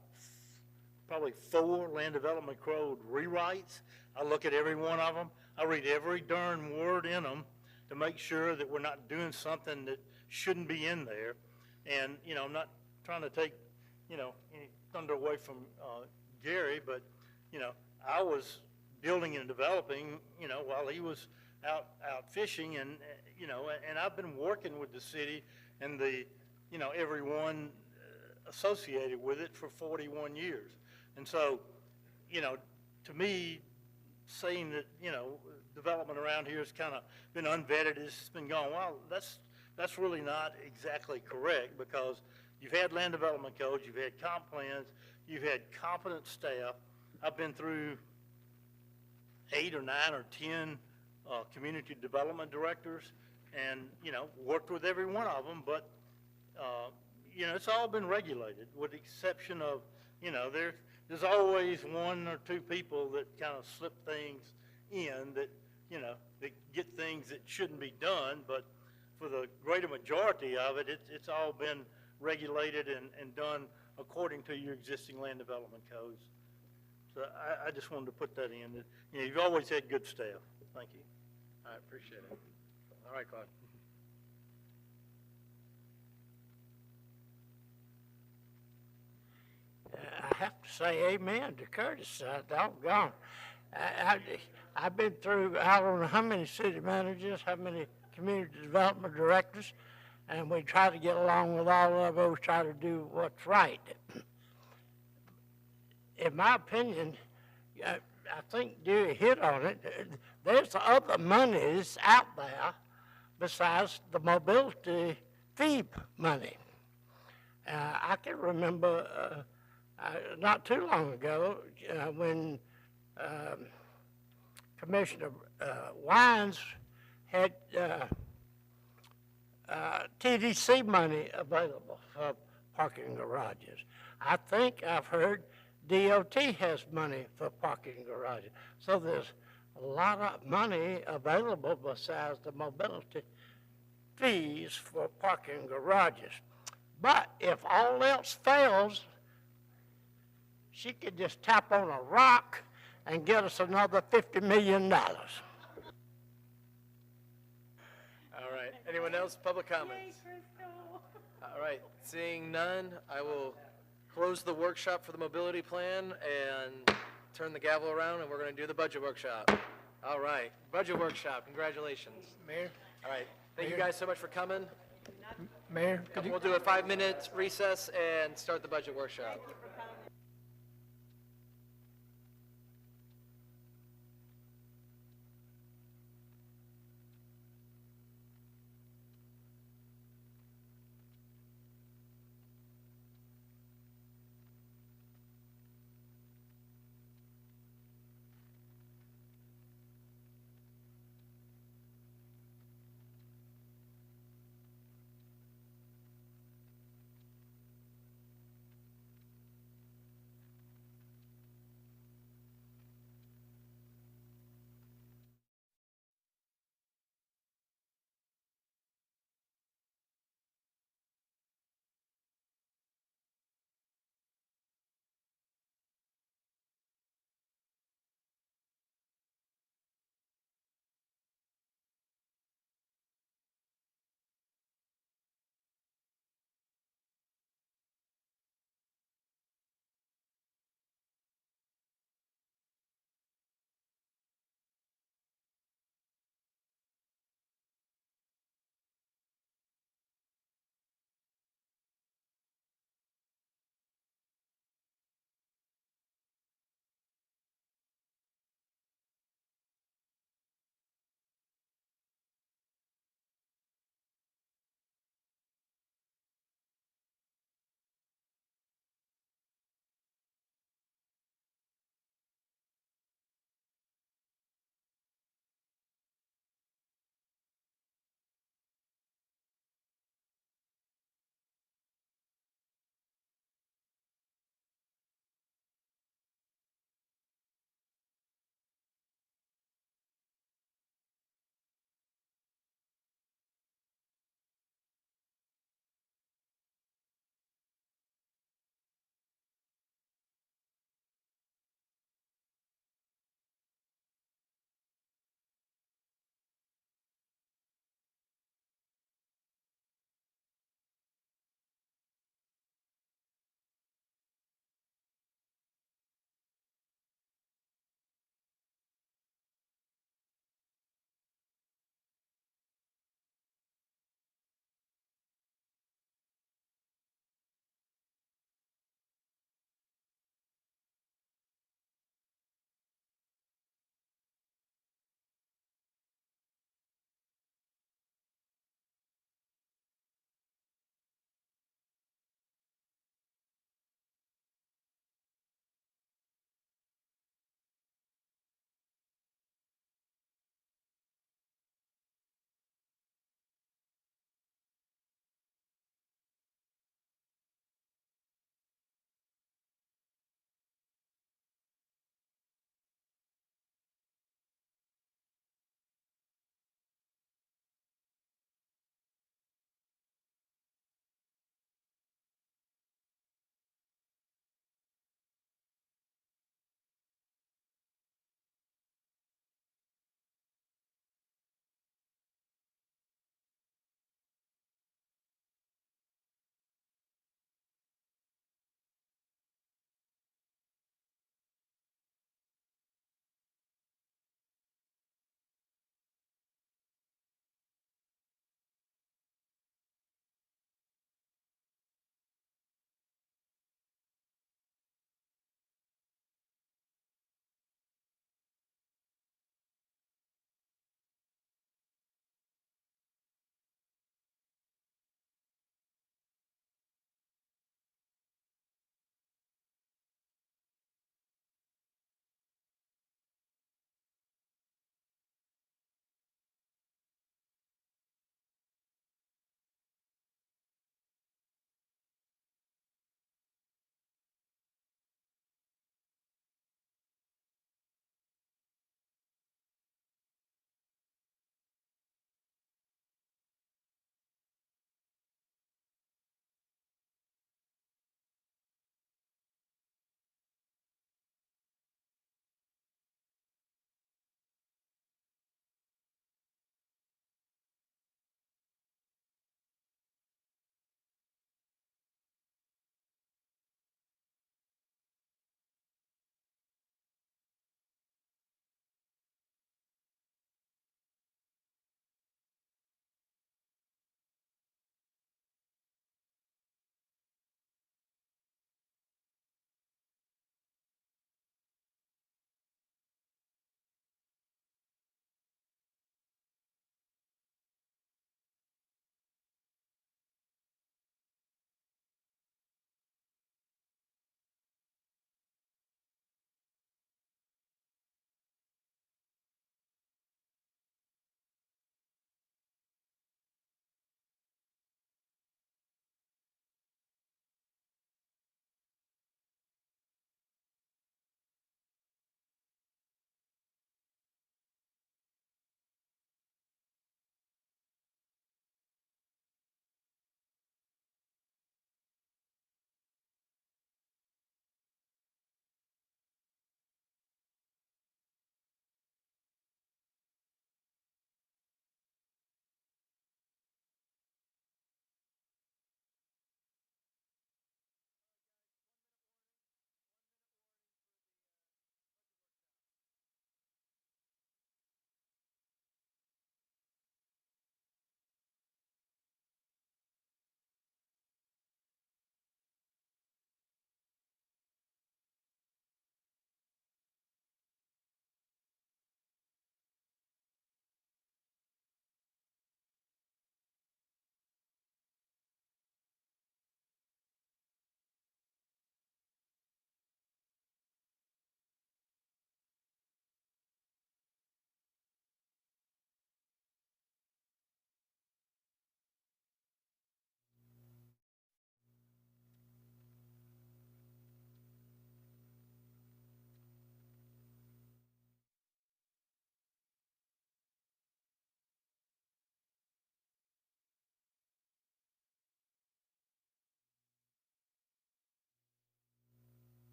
probably 4 land development code rewrites. I look at every one of them. I read every darn word in them to make sure that we're not doing something that shouldn't be in there. And, you know, I'm not trying to take, you know, any thunder away from Gary, but, you know, I was building and developing, you know, while he was out fishing, and, you know, and I've been working with the city and the, you know, everyone associated with it for 41 years. And so, to me, saying that, development around here has kind of been unvetted, it's just been going, well, that's really not exactly correct, because you've had land development codes, you've had comp plans, you've had competent staff. I've been through 8 or 9 or 10 community development directors and, worked with every one of them, but, it's all been regulated with the exception of, there's always 1 or 2 people that kind of slip things in that, that get things that shouldn't be done, but for the greater majority of it, it's all been regulated and done according to your existing land development codes. So I just wanted to put that in. That, you've always had good staff. Thank you. I appreciate it. All right, Claude. I have to say amen to Curtis. Doggone. I've been through, I don't know how many city managers, how many community development directors, and we try to get along with all of those, try to do what's right. In my opinion, I think Dewey hit on it. There's other monies out there besides the mobility fee money. I can remember not too long ago when Commissioner Wines had TDC money available for parking garages. I think I've heard DOT has money for parking garages. So there's a lot of money available besides the mobility fees for parking garages. But if all else fails, she could just tap on a rock and get us another $50 million. All right. Anyone else? Public comments? All right. Seeing none, I will close the workshop for the mobility plan and turn the gavel around, and we're going to do the budget workshop. All right. Budget workshop. Congratulations. Mayor? All right. Thank you guys so much for coming. Mayor? We'll do a 5-minute recess and start the budget workshop.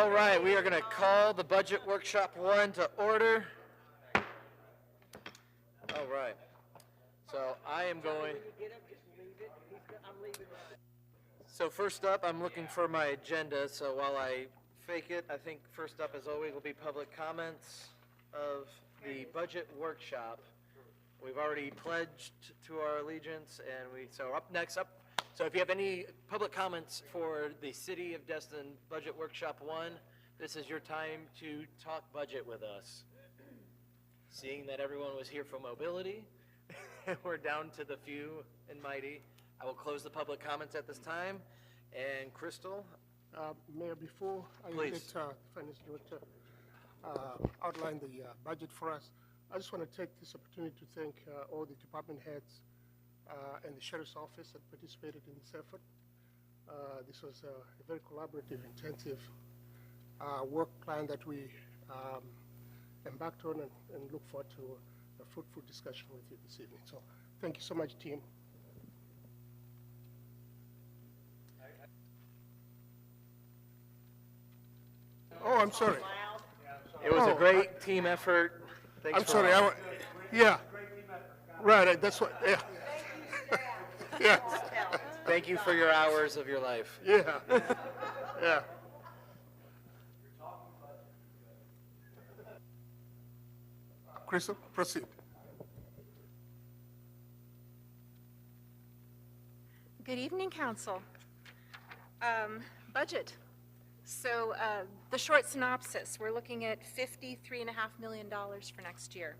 All right, we are going to call the Budget Workshop 1 to order. All right. So I am going. So first up, I'm looking for my agenda. So while I fake it, I think first up, as always, will be public comments of the Budget Workshop. We've already pledged to our allegiance, and so next up. So if you have any public comments for the City of Destin Budget Workshop 1, this is your time to talk budget with us. Seeing that everyone was here for mobility, we're down to the few and mighty. I will close the public comments at this time. And Crystal? Mayor, before I Please. let Finance Director outline the budget for us, I just want to take this opportunity to thank all the department heads and the Sheriff's Office that participated in this effort. This was a very collaborative, intensive work plan that we embarked on and look forward to a fruitful discussion with you this evening. So thank you so much, team. Oh, I'm sorry. It was a great team effort. Thanks I'm for sorry. all. Yeah. Right. That's what. Yeah. Yeah. Thank you for your hours of your life. Yeah. Yeah. Crystal, proceed. Good evening, Council. Budget. So the short synopsis, we're looking at $53.5 million for next year.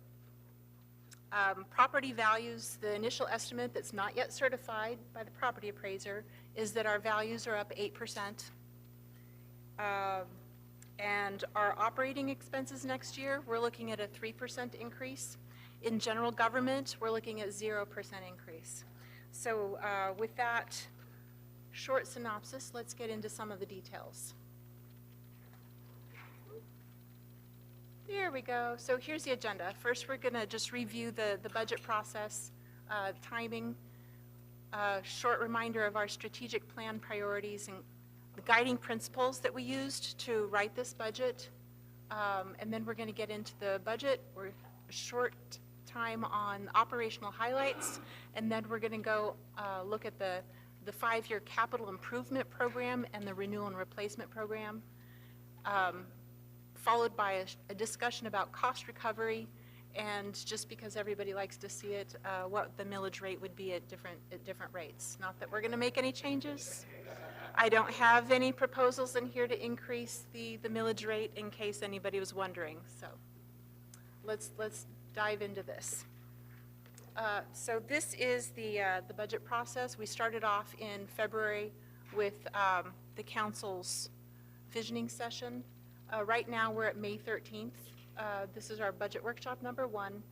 Property values, the initial estimate that's not yet certified by the property appraiser is that our values are up 8%. And our operating expenses next year, we're looking at a 3% increase. In general government, we're looking at 0% increase. So with that short synopsis, let's get into some of the details. There we go. So here's the agenda. First, we're going to just review the budget process, timing, short reminder of our strategic plan priorities and the guiding principles that we used to write this budget. And then we're going to get into the budget. We're a short time on operational highlights, and then we're going to go look at the 5-year capital improvement program and the renewal and replacement program, followed by a discussion about cost recovery, and just because everybody likes to see it, what the millage rate would be at different rates. Not that we're going to make any changes. I don't have any proposals in here to increase the millage rate in case anybody was wondering. So let's dive into this. So this is the budget process. We started off in February with the council's visioning session. Right now we're at May 13th. This is our budget workshop number 1.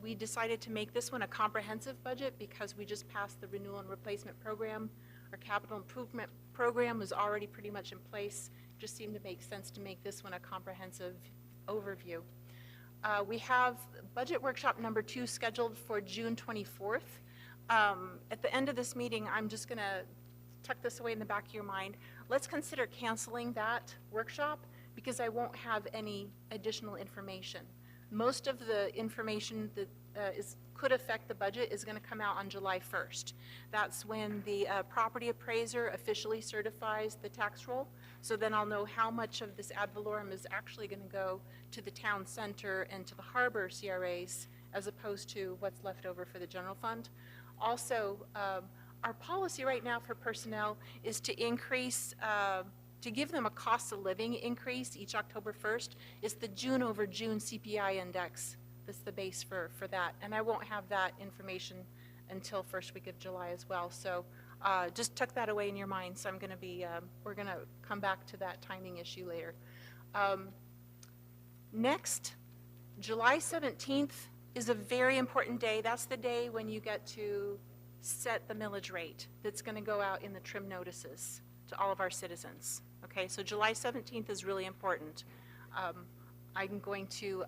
We decided to make this one a comprehensive budget because we just passed the renewal and replacement program. Our capital improvement program was already pretty much in place. It just seemed to make sense to make this one a comprehensive overview. We have budget workshop number 2 scheduled for June 24th. At the end of this meeting, I'm just going to tuck this away in the back of your mind. Let's consider canceling that workshop because I won't have any additional information. Most of the information that could affect the budget is going to come out on July 1st. That's when the property appraiser officially certifies the tax roll. So then I'll know how much of this ad valorem is actually going to go to the town center and to the harbor CRAs as opposed to what's left over for the general fund. Also, our policy right now for personnel is to increase to give them a cost of living increase each October 1st. It's the June over June CPI index. That's the base for that. And I won't have that information until first week of July as well. So just tuck that away in your mind. So I'm going to be, we're going to come back to that timing issue later. Next, July 17th is a very important day. That's the day when you get to set the millage rate that's going to go out in the trim notices to all of our citizens. Okay, so July 17th is really important. I'm going to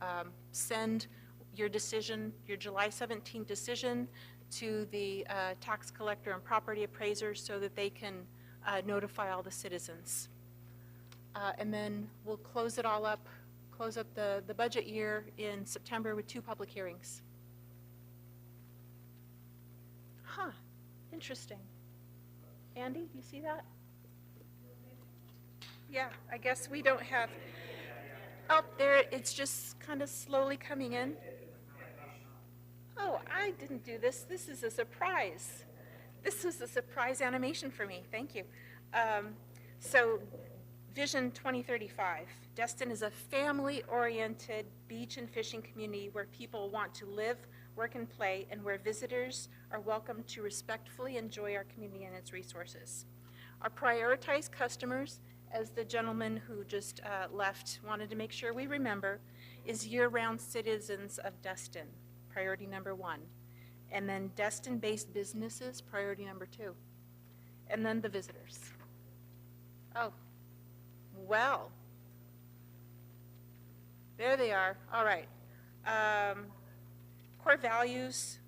send your decision, your July 17th decision, to the tax collector and property appraiser so that they can notify all the citizens. And then we'll close it all up, close up the budget year in September with 2 public hearings. Huh, interesting. Andy, you see that? Yeah, I guess we don't have, oh, there, it's just kind of slowly coming in. Oh, I didn't do this. This is a surprise. This is a surprise animation for me. Thank you. So, Vision 2035. Destin is a family-oriented beach and fishing community where people want to live, work, and play, and where visitors are welcome to respectfully enjoy our community and its resources. Our prioritized customers, as the gentleman who just left wanted to make sure we remember, is year-round citizens of Destin, priority number 1. And then Destin-based businesses, priority number 2. And then the visitors. Oh, well, there they are. All right. Core values,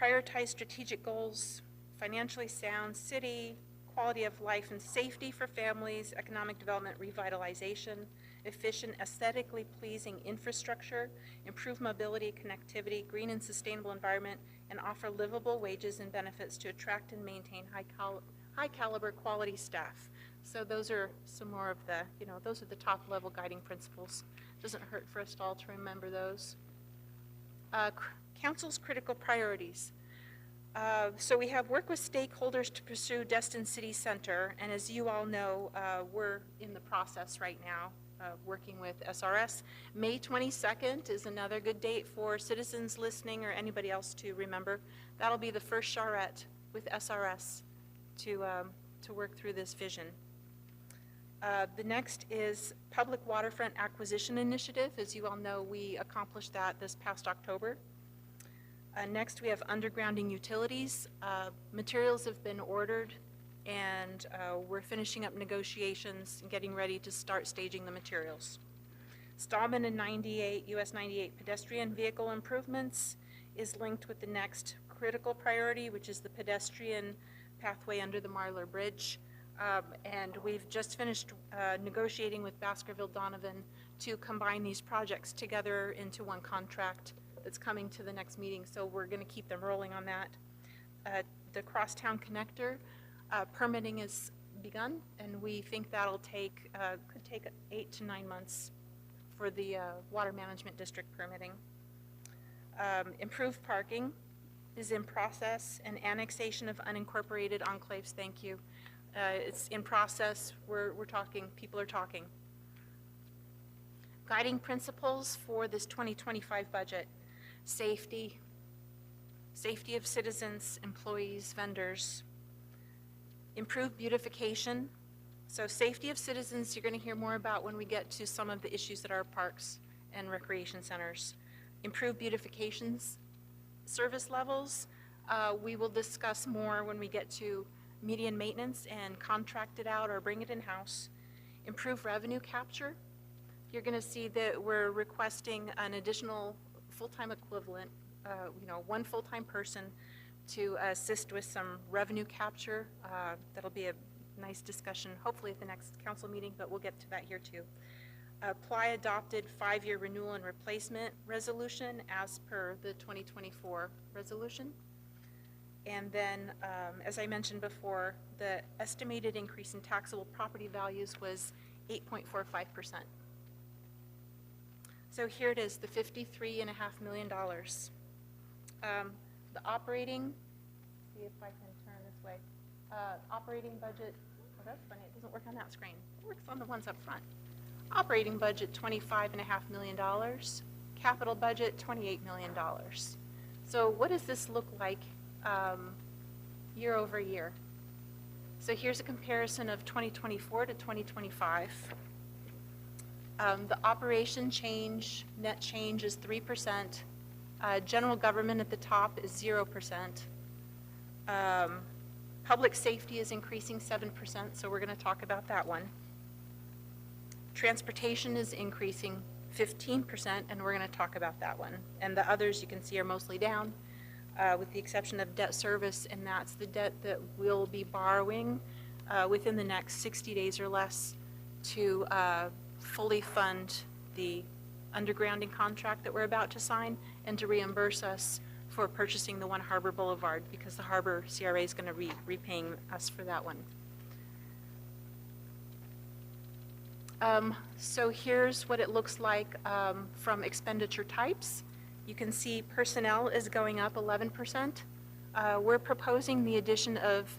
prioritize strategic goals, financially sound city, quality of life and safety for families, economic development, revitalization, efficient, aesthetically pleasing infrastructure, improve mobility, connectivity, green and sustainable environment, and offer livable wages and benefits to attract and maintain high caliber quality staff. So those are some more of the, those are the top level guiding principles. Doesn't hurt for us all to remember those. Council's critical priorities. So we have work with stakeholders to pursue Destin City Center, and as you all know, we're in the process right now working with SRS. May 22nd is another good date for citizens listening or anybody else to remember. That'll be the first charrette with SRS to work through this vision. The next is Public Waterfront Acquisition Initiative. As you all know, we accomplished that this past October. Next, we have undergrounding utilities. Materials have been ordered, and we're finishing up negotiations and getting ready to start staging the materials. Stallman and 98, US 98 pedestrian vehicle improvements is linked with the next critical priority, which is the pedestrian pathway under the Marlar Bridge. And we've just finished negotiating with Baskerville Donovan to combine these projects together into one contract that's coming to the next meeting, so we're going to keep them rolling on that. The Crosstown Connector permitting is begun, and we think that'll take, could take 8 to 9 months for the Water Management District permitting. Improved parking is in process, and annexation of unincorporated enclaves, thank you. It's in process, we're talking, people are talking. Guiding principles for this 2025 budget. Safety of citizens, employees, vendors. Improved beautification. So safety of citizens, you're going to hear more about when we get to some of the issues at our parks and recreation centers. Improved beautifications, service levels. We will discuss more when we get to median maintenance and contract it out or bring it in-house. Improve revenue capture. You're going to see that we're requesting an additional full-time equivalent, one full-time person to assist with some revenue capture. That'll be a nice discussion, hopefully at the next council meeting, but we'll get to that here too. Apply adopted 5-year renewal and replacement resolution as per the 2024 resolution. And then, as I mentioned before, the estimated increase in taxable property values was 8.45%. So here it is, the $53.5 million. The operating, see if I can turn this way. Operating budget, oh, that's funny, it doesn't work on that screen. It works on the ones up front. Operating budget, $25.5 million. Capital budget, $28 million. So what does this look like year over year? So here's a comparison of 2024 to 2025. The operation change, net change is 3%. General government at the top is 0%. Public safety is increasing 7%, so we're going to talk about that one. Transportation is increasing 15%, and we're going to talk about that one. And the others you can see are mostly down, with the exception of debt service, and that's the debt that we'll be borrowing within the next 60 days or less to fully fund the undergrounding contract that we're about to sign and to reimburse us for purchasing the One Harbor Boulevard, because the Harbor CRA is going to be repaying us for that one. So here's what it looks like from expenditure types. You can see personnel is going up 11%. We're proposing the addition of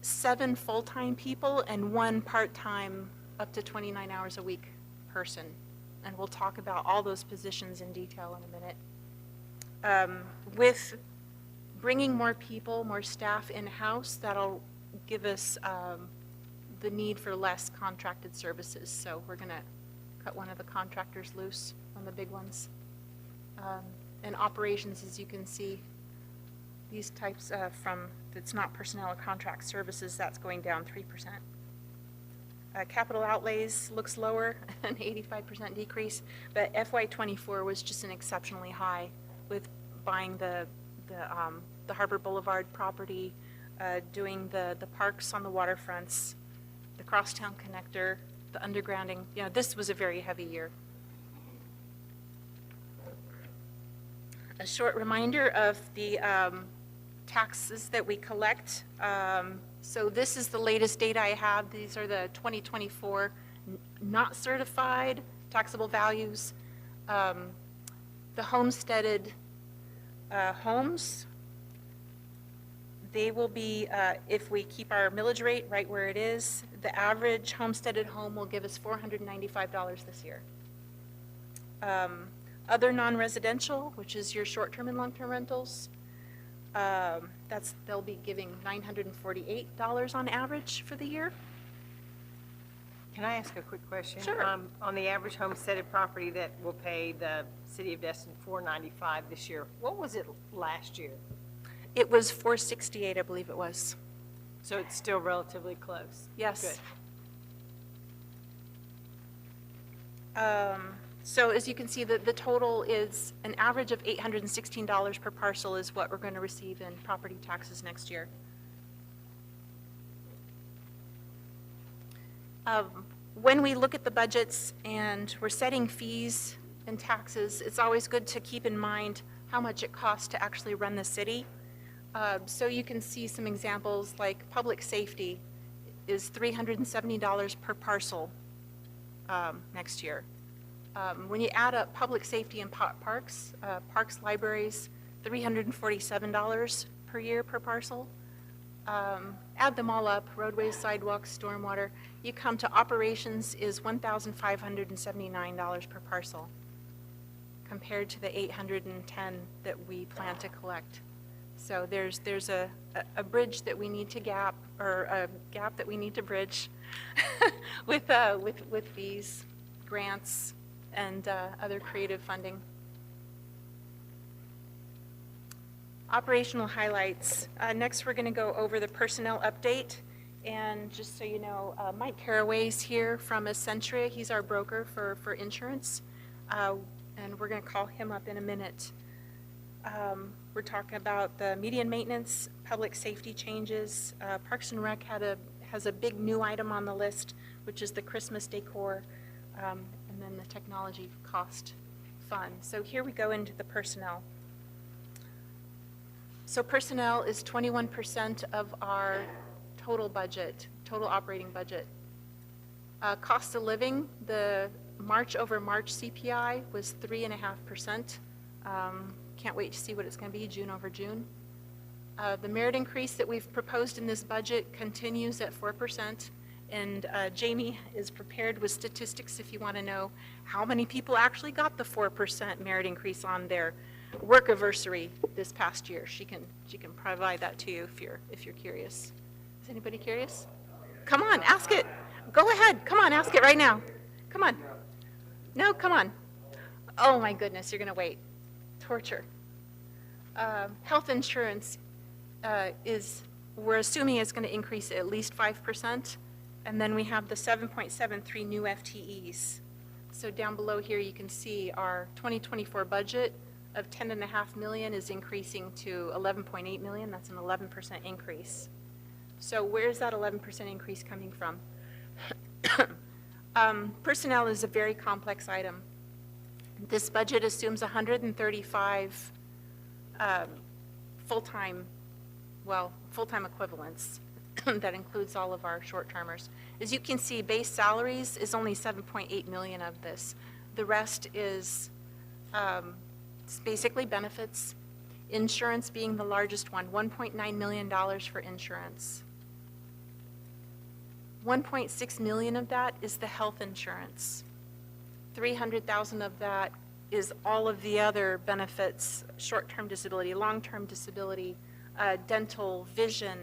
7 full-time people and 1 part-time up to 29 hours a week person. And we'll talk about all those positions in detail in a minute. With bringing more people, more staff in-house, that'll give us the need for less contracted services. So we're going to cut one of the contractors loose, one of the big ones. And operations, as you can see, these types from, it's not personnel or contract services, that's going down 3%. Capital outlays looks lower, an 85% decrease, but FY24 was just an exceptionally high with buying the Harbor Boulevard property, doing the parks on the waterfronts, the Crosstown Connector, the undergrounding. You know, this was a very heavy year. A short reminder of the taxes that we collect. So this is the latest data I have. These are the 2024 not certified taxable values. The homesteaded homes, they will be, if we keep our millage rate right where it is, the average homesteaded home will give us $495 this year. Other non-residential, which is your short-term and long-term rentals, they'll be giving $948 on average for the year. Can I ask a quick question? Sure. On the average homesteaded property that will pay the City of Destin $495 this year, what was it last year? It was $468, I believe it was. So it's still relatively close? Yes. Good. So as you can see, the total is an average of $816 per parcel is what we're going to receive in property taxes next year. When we look at the budgets and we're setting fees and taxes, it's always good to keep in mind how much it costs to actually run the city. So you can see some examples like public safety is $370 per parcel next year. When you add up public safety and parks, libraries, $347 per year per parcel. Add them all up, roadways, sidewalks, stormwater, you come to operations is $1,579 per parcel compared to the $810 that we plan to collect. So there's a bridge that we need to gap, or a gap that we need to bridge with fees, grants, and other creative funding. Operational highlights. Next, we're going to go over the personnel update. And just so you know, Mike Caraway's here from Essentia. He's our broker for insurance. And we're going to call him up in a minute. We're talking about the median maintenance, public safety changes. Parks and Rec has a big new item on the list, which is the Christmas decor, and then the technology cost fund. So here we go into the personnel. So personnel is 21% of our total budget, total operating budget. Cost of living, the March over March CPI was 3.5%. Can't wait to see what it's going to be June over June. The merit increase that we've proposed in this budget continues at 4%. And Jamie is prepared with statistics if you want to know how many people actually got the 4% merit increase on their work anniversary this past year. She can provide that to you if you're curious. Is anybody curious? Come on, ask it. Go ahead. Come on, ask it right now. Come on. No, come on. Oh my goodness, you're going to wait. Torture. Health insurance we're assuming is going to increase at least 5%. And then we have the 7.73 new FTEs. So down below here you can see our 2024 budget of $10.5 million is increasing to $11.8 million. That's an 11% increase. So where's that 11% increase coming from? Personnel is a very complex item. This budget assumes 135 full-time equivalents. That includes all of our short-termers. As you can see, base salaries is only 7.8 million of this. The rest is it's basically benefits, insurance being the largest one, $1.9 million for insurance. 1.6 million of that is the health insurance. 300,000 of that is all of the other benefits, short-term disability, long-term disability, dental, vision,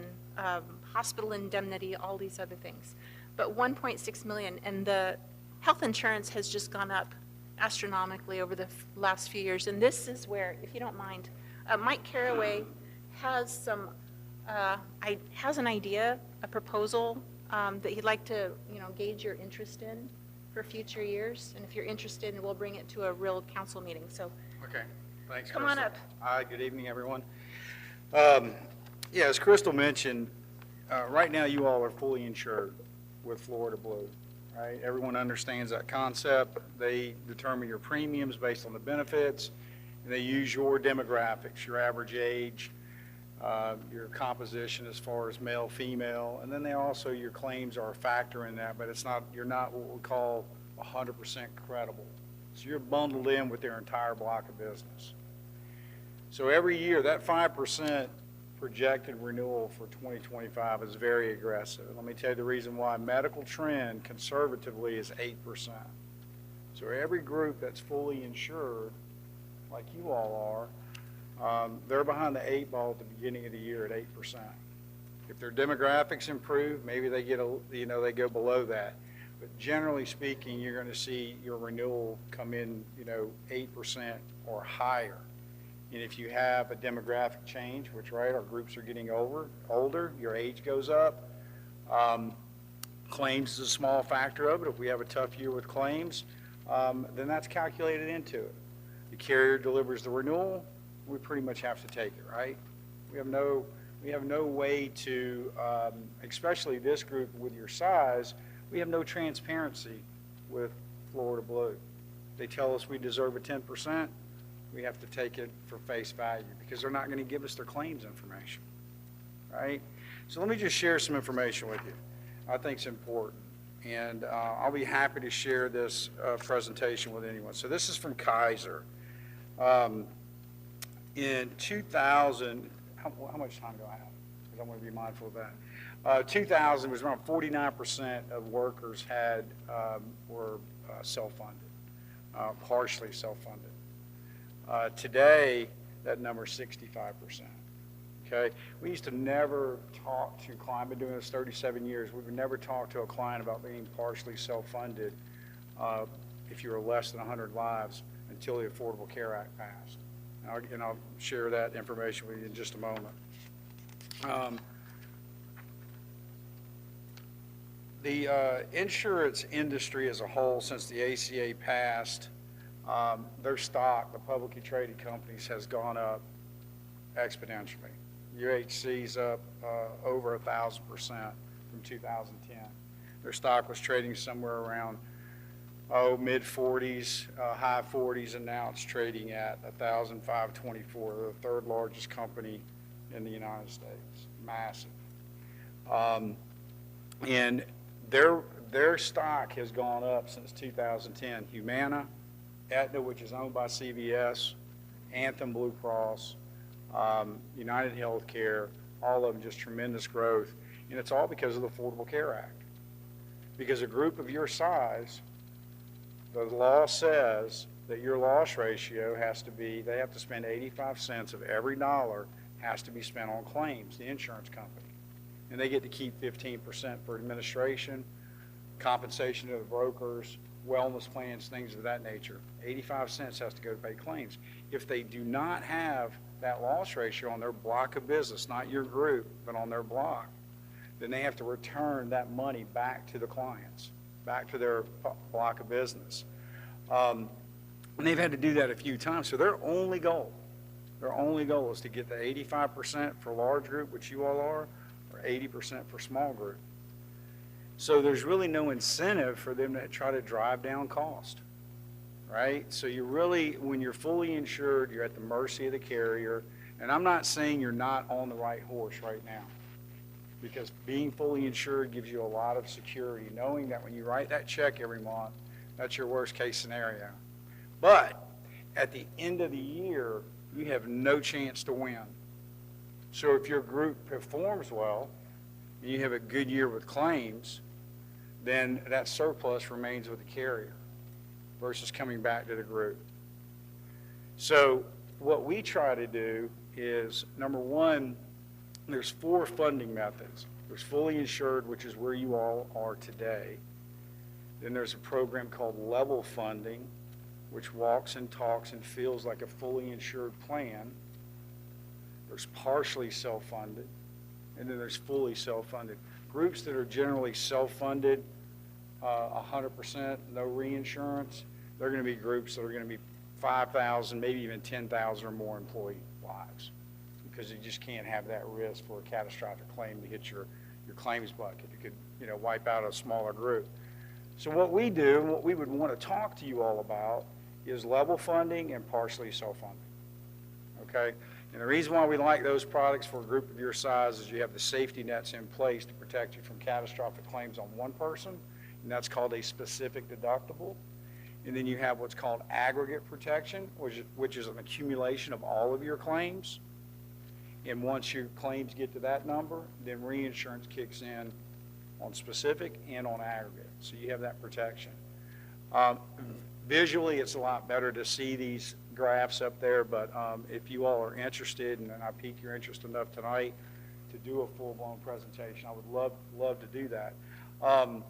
hospital indemnity, all these other things. But 1.6 million, and the health insurance has just gone up astronomically over the last few years. And this is where, if you don't mind, Mike Carraway has has an idea, a proposal that he'd like to, gauge your interest in for future years. And if you're interested, we'll bring it to a real council meeting. So, okay, thanks. Come on up. Hi, good evening, everyone. Yeah, as Crystal mentioned, right now you all are fully insured with Florida Blue, right? Everyone understands that concept. They determine your premiums based on the benefits, and they use your demographics, your average age, your composition as far as male, female, and then they also, your claims are a factor in that, but you're not what we call 100% credible. So you're bundled in with their entire block of business. So every year, that 5% projected renewal for 2025 is very aggressive. Let me tell you the reason why. Medical trend conservatively is 8%. So every group that's fully insured, like you all are, they're behind the 8 ball at the beginning of the year at 8%. If their demographics improve, maybe they get they go below that. But generally speaking, you're going to see your renewal come in, 8% or higher. And if you have a demographic change, which, right, our groups are getting older, your age goes up. Claims is a small factor of it. If we have a tough year with claims, then that's calculated into it. The carrier delivers the renewal, we pretty much have to take it, right? We have no way to, especially this group with your size, we have no transparency with Florida Blue. They tell us we deserve a 10%. We have to take it for face value because they're not going to give us their claims information, right? So let me just share some information with you. I think it's important, and I'll be happy to share this presentation with anyone. So this is from Kaiser. In 2000, how much time do I have? Because I want to be mindful of that. 2000 was around 49% of workers were self-funded, partially self-funded. Today, that number is 65%. Okay, we used to never talk to clients. I've been doing this 37 years. We've never talked to a client about being partially self-funded if you were less than 100 lives until the Affordable Care Act passed. And I'll share that information with you in just a moment. The insurance industry as a whole, since the ACA passed, their stock, the publicly traded companies, has gone up exponentially. UHC's up over 1,000% from 2010. Their stock was trading somewhere around mid 40s, high 40s, and now it's trading at 1,524. They're the third largest company in the United States. Massive. And their stock has gone up since 2010. Humana, Aetna, which is owned by CVS, Anthem Blue Cross, United Healthcare, all of them just tremendous growth. And it's all because of the Affordable Care Act. Because a group of your size, the law says that your loss ratio has to be, they have to spend 85 cents of every dollar has to be spent on claims, the insurance company. And they get to keep 15% for administration, compensation to the brokers, wellness plans, things of that nature. 85 cents has to go to pay claims. If they do not have that loss ratio on their block of business, not your group, but on their block, then they have to return that money back to the clients, back to their block of business. And they've had to do that a few times. So their only goal is to get the 85% for large group, which you all are, or 80% for small group. So there's really no incentive for them to try to drive down cost, right? So you really, when you're fully insured, you're at the mercy of the carrier. And I'm not saying you're not on the right horse right now, because being fully insured gives you a lot of security, knowing that when you write that check every month, that's your worst case scenario. But at the end of the year, you have no chance to win. So if your group performs well, and you have a good year with claims, then that surplus remains with the carrier versus coming back to the group. So what we try to do is, number one, there's 4 funding methods. There's fully insured, which is where you all are today. Then there's a program called level funding, which walks and talks and feels like a fully insured plan. There's partially self-funded, and then there's fully self-funded. Groups that are generally self-funded, 100%, no reinsurance, they're going to be groups that are going to be 5,000, maybe even 10,000 or more employee lives, because you just can't have that risk for a catastrophic claim to hit your claims bucket. It could, wipe out a smaller group. So what we do, and what we would want to talk to you all about, is level funding and partially self-funding, okay? And the reason why we like those products for a group of your size is you have the safety nets in place to protect you from catastrophic claims on one person, and that's called a specific deductible. And then you have what's called aggregate protection, which is an accumulation of all of your claims. And once your claims get to that number, then reinsurance kicks in on specific and on aggregate. So you have that protection. Visually, it's a lot better to see these graphs up there, but if you all are interested, and I piqued your interest enough tonight to do a full-blown presentation, I would love to do that. I'm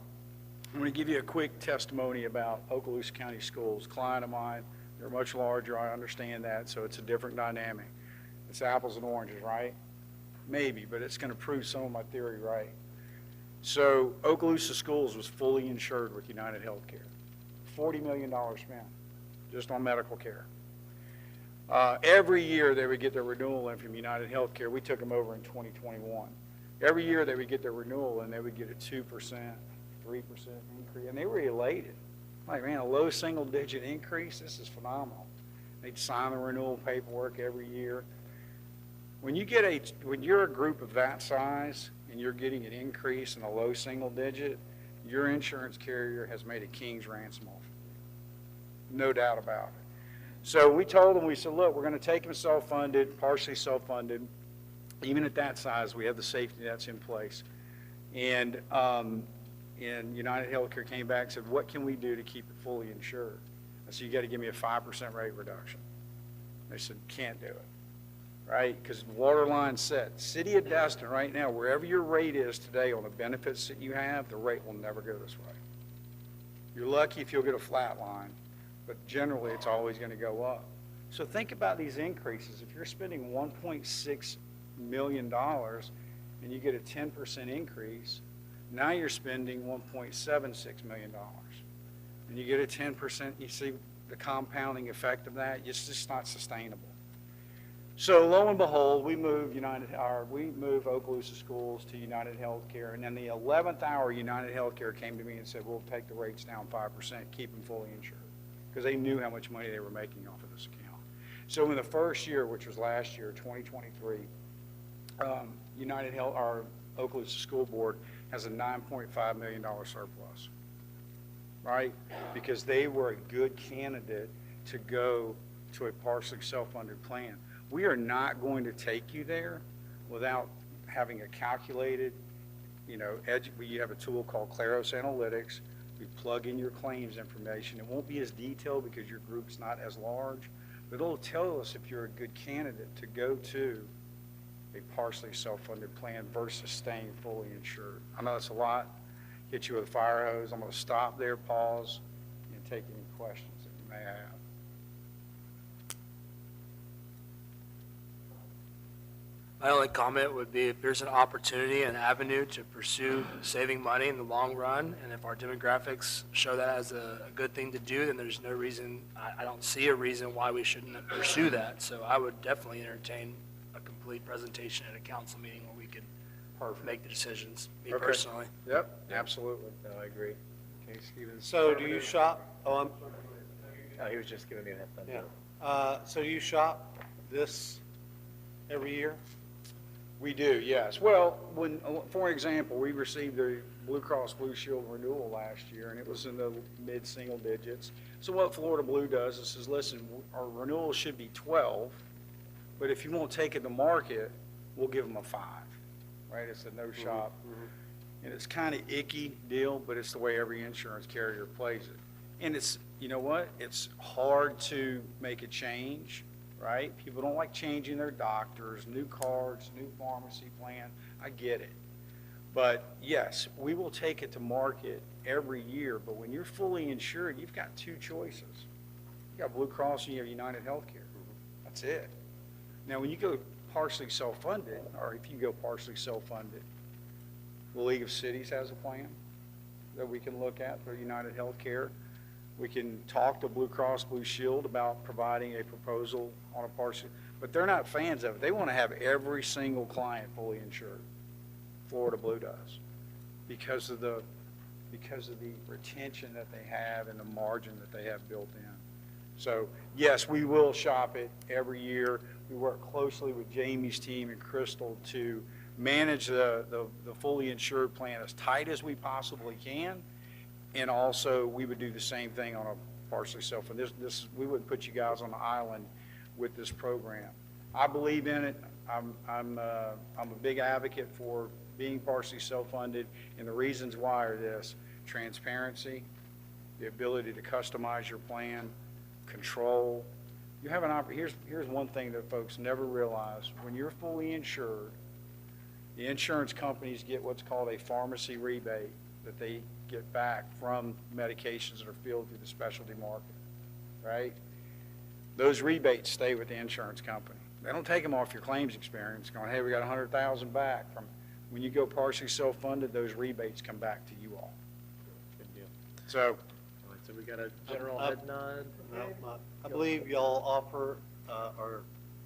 going to give you a quick testimony about Okaloosa County Schools. Client of mine, they're much larger, I understand that, so it's a different dynamic. It's apples and oranges, right? Maybe, but it's going to prove some of my theory right. So Okaloosa Schools was fully insured with United Healthcare. $40 million spent just on medical care. Every year they would get their renewal in from United Healthcare. We took them over in 2021. Every year they would get their renewal and they would get a 2%, 3% increase, and they were elated. Like, man, a low single-digit increase, this is phenomenal. They'd sign the renewal paperwork every year. When you're a group of that size and you're getting an increase in a low single digit, your insurance carrier has made a king's ransom off of you. No doubt about it. So we told them, we said, look, we're going to take them self-funded, partially self-funded. Even at that size, we have the safety nets in place. And United Healthcare came back and said, what can we do to keep it fully insured? I said, you got to give me a 5% rate reduction. They said, can't do it, right? Because waterline set. City of Destin right now, wherever your rate is today on the benefits that you have, the rate will never go this way. You're lucky if you'll get a flat line, but generally it's always going to go up. So think about these increases. If you're spending $1.6 million and you get a 10% increase, now you're spending $1.76 million. And you get a 10%, you see the compounding effect of that, it's just not sustainable. So lo and behold, we move Okaloosa Schools to United Healthcare, and then the 11th hour, United Healthcare came to me and said, we'll take the rates down 5%, keep them fully insured, because they knew how much money they were making off of this account. So in the first year, which was last year, 2023, our Okaloosa School Board has a $9.5 million surplus, right? Because they were a good candidate to go to a partially self-funded plan. We are not going to take you there without having a calculated, we have a tool called Claros Analytics. We plug in your claims information. It won't be as detailed because your group's not as large, but it'll tell us if you're a good candidate to go to a partially self-funded plan versus staying fully insured. I know it's a lot. Hit you with a fire hose. I'm going to stop there, pause, and take any questions that you may have. My only comment would be if there's an opportunity, an avenue to pursue saving money in the long run, and if our demographics show that as a good thing to do, then there's no reason, I don't see a reason why we shouldn't pursue that. So I would definitely entertain a complete presentation at a council meeting where we could make the decisions, me Okay. personally. Yep, absolutely. No, I agree. Okay, Steven. So do you shop, Oh, he was just giving me a heads up. yeah. So do you shop this every year? We do, yes. Well, when, for example, we received the Blue Cross Blue Shield renewal last year, and it was in the mid-single digits. So what Florida Blue does is says, listen, our renewal should be 12, but if you won't take it to market, we'll give them a 5, right? It's a no-shop. And it's kind of icky deal, but it's the way every insurance carrier plays it. And it's, you know what? It's hard to make a change, right? People don't like changing their doctors, new cards, new pharmacy plan. I get it. But yes, we will take it to market every year, but when you're fully insured, you've got 2 choices. You got Blue Cross and you have United Healthcare. That's it. Now, when you go partially self-funded, or if you go partially self-funded, the League of Cities has a plan that we can look at for United Healthcare. We can talk to Blue Cross Blue Shield about providing a proposal on a partial, but they're not fans of it. They want to have every single client fully insured. Florida Blue does, because of the retention that they have and the margin that they have built in. So yes, we will shop it every year. We work closely with Jamie's team and Crystal to manage the fully insured plan as tight as we possibly can. And also, we would do the same thing on a partially self-funded. We wouldn't put you guys on the island with this program. I believe in it. I'm a big advocate for being partially self-funded, and the reasons why are this: transparency, the ability to customize your plan, control. You have here's one thing that folks never realize: when you're fully insured, the insurance companies get what's called a pharmacy rebate that they get back from medications that are filled through the specialty market, right? Those rebates stay with the insurance company. They don't take them off your claims experience going, hey, we got 100,000 back. From when you go partially self-funded, those rebates come back to you all. Good deal. So, All right, so we got a general head nod. I believe y'all offer, or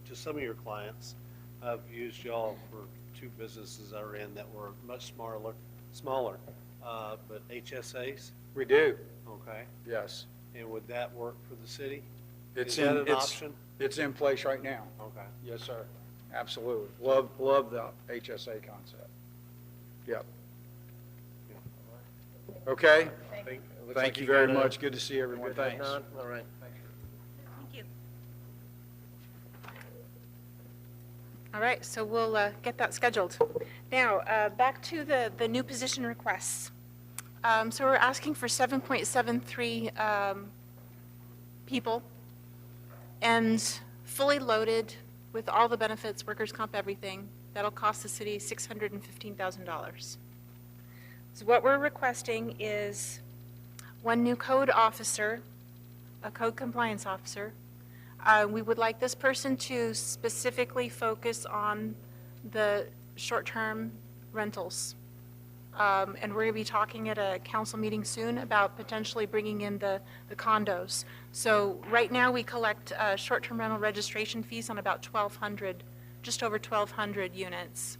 to some of your clients, I've used y'all for 2 businesses that are in that were much smaller, but HSAs? we do, Okay. yes. And would that work for the city? It's Is that in, an option? it's in place right now. Okay. Yes, sir. Absolutely. Love the HSA concept. Yep. Okay. Thank you very much. Good to see everyone. Thanks. All right. Thank you. All right, so we'll get that scheduled. Now, back to the new position requests. So we're asking for 7.73 people, and fully loaded with all the benefits, workers' comp, everything. That'll cost the city $615,000. So what we're requesting is 1 new code officer, a code compliance officer. We would like this person to specifically focus on the short-term rentals. And we're going to be talking at a council meeting soon about potentially bringing in the condos. So right now, we collect short-term rental registration fees on about 1,200, just over 1,200 units.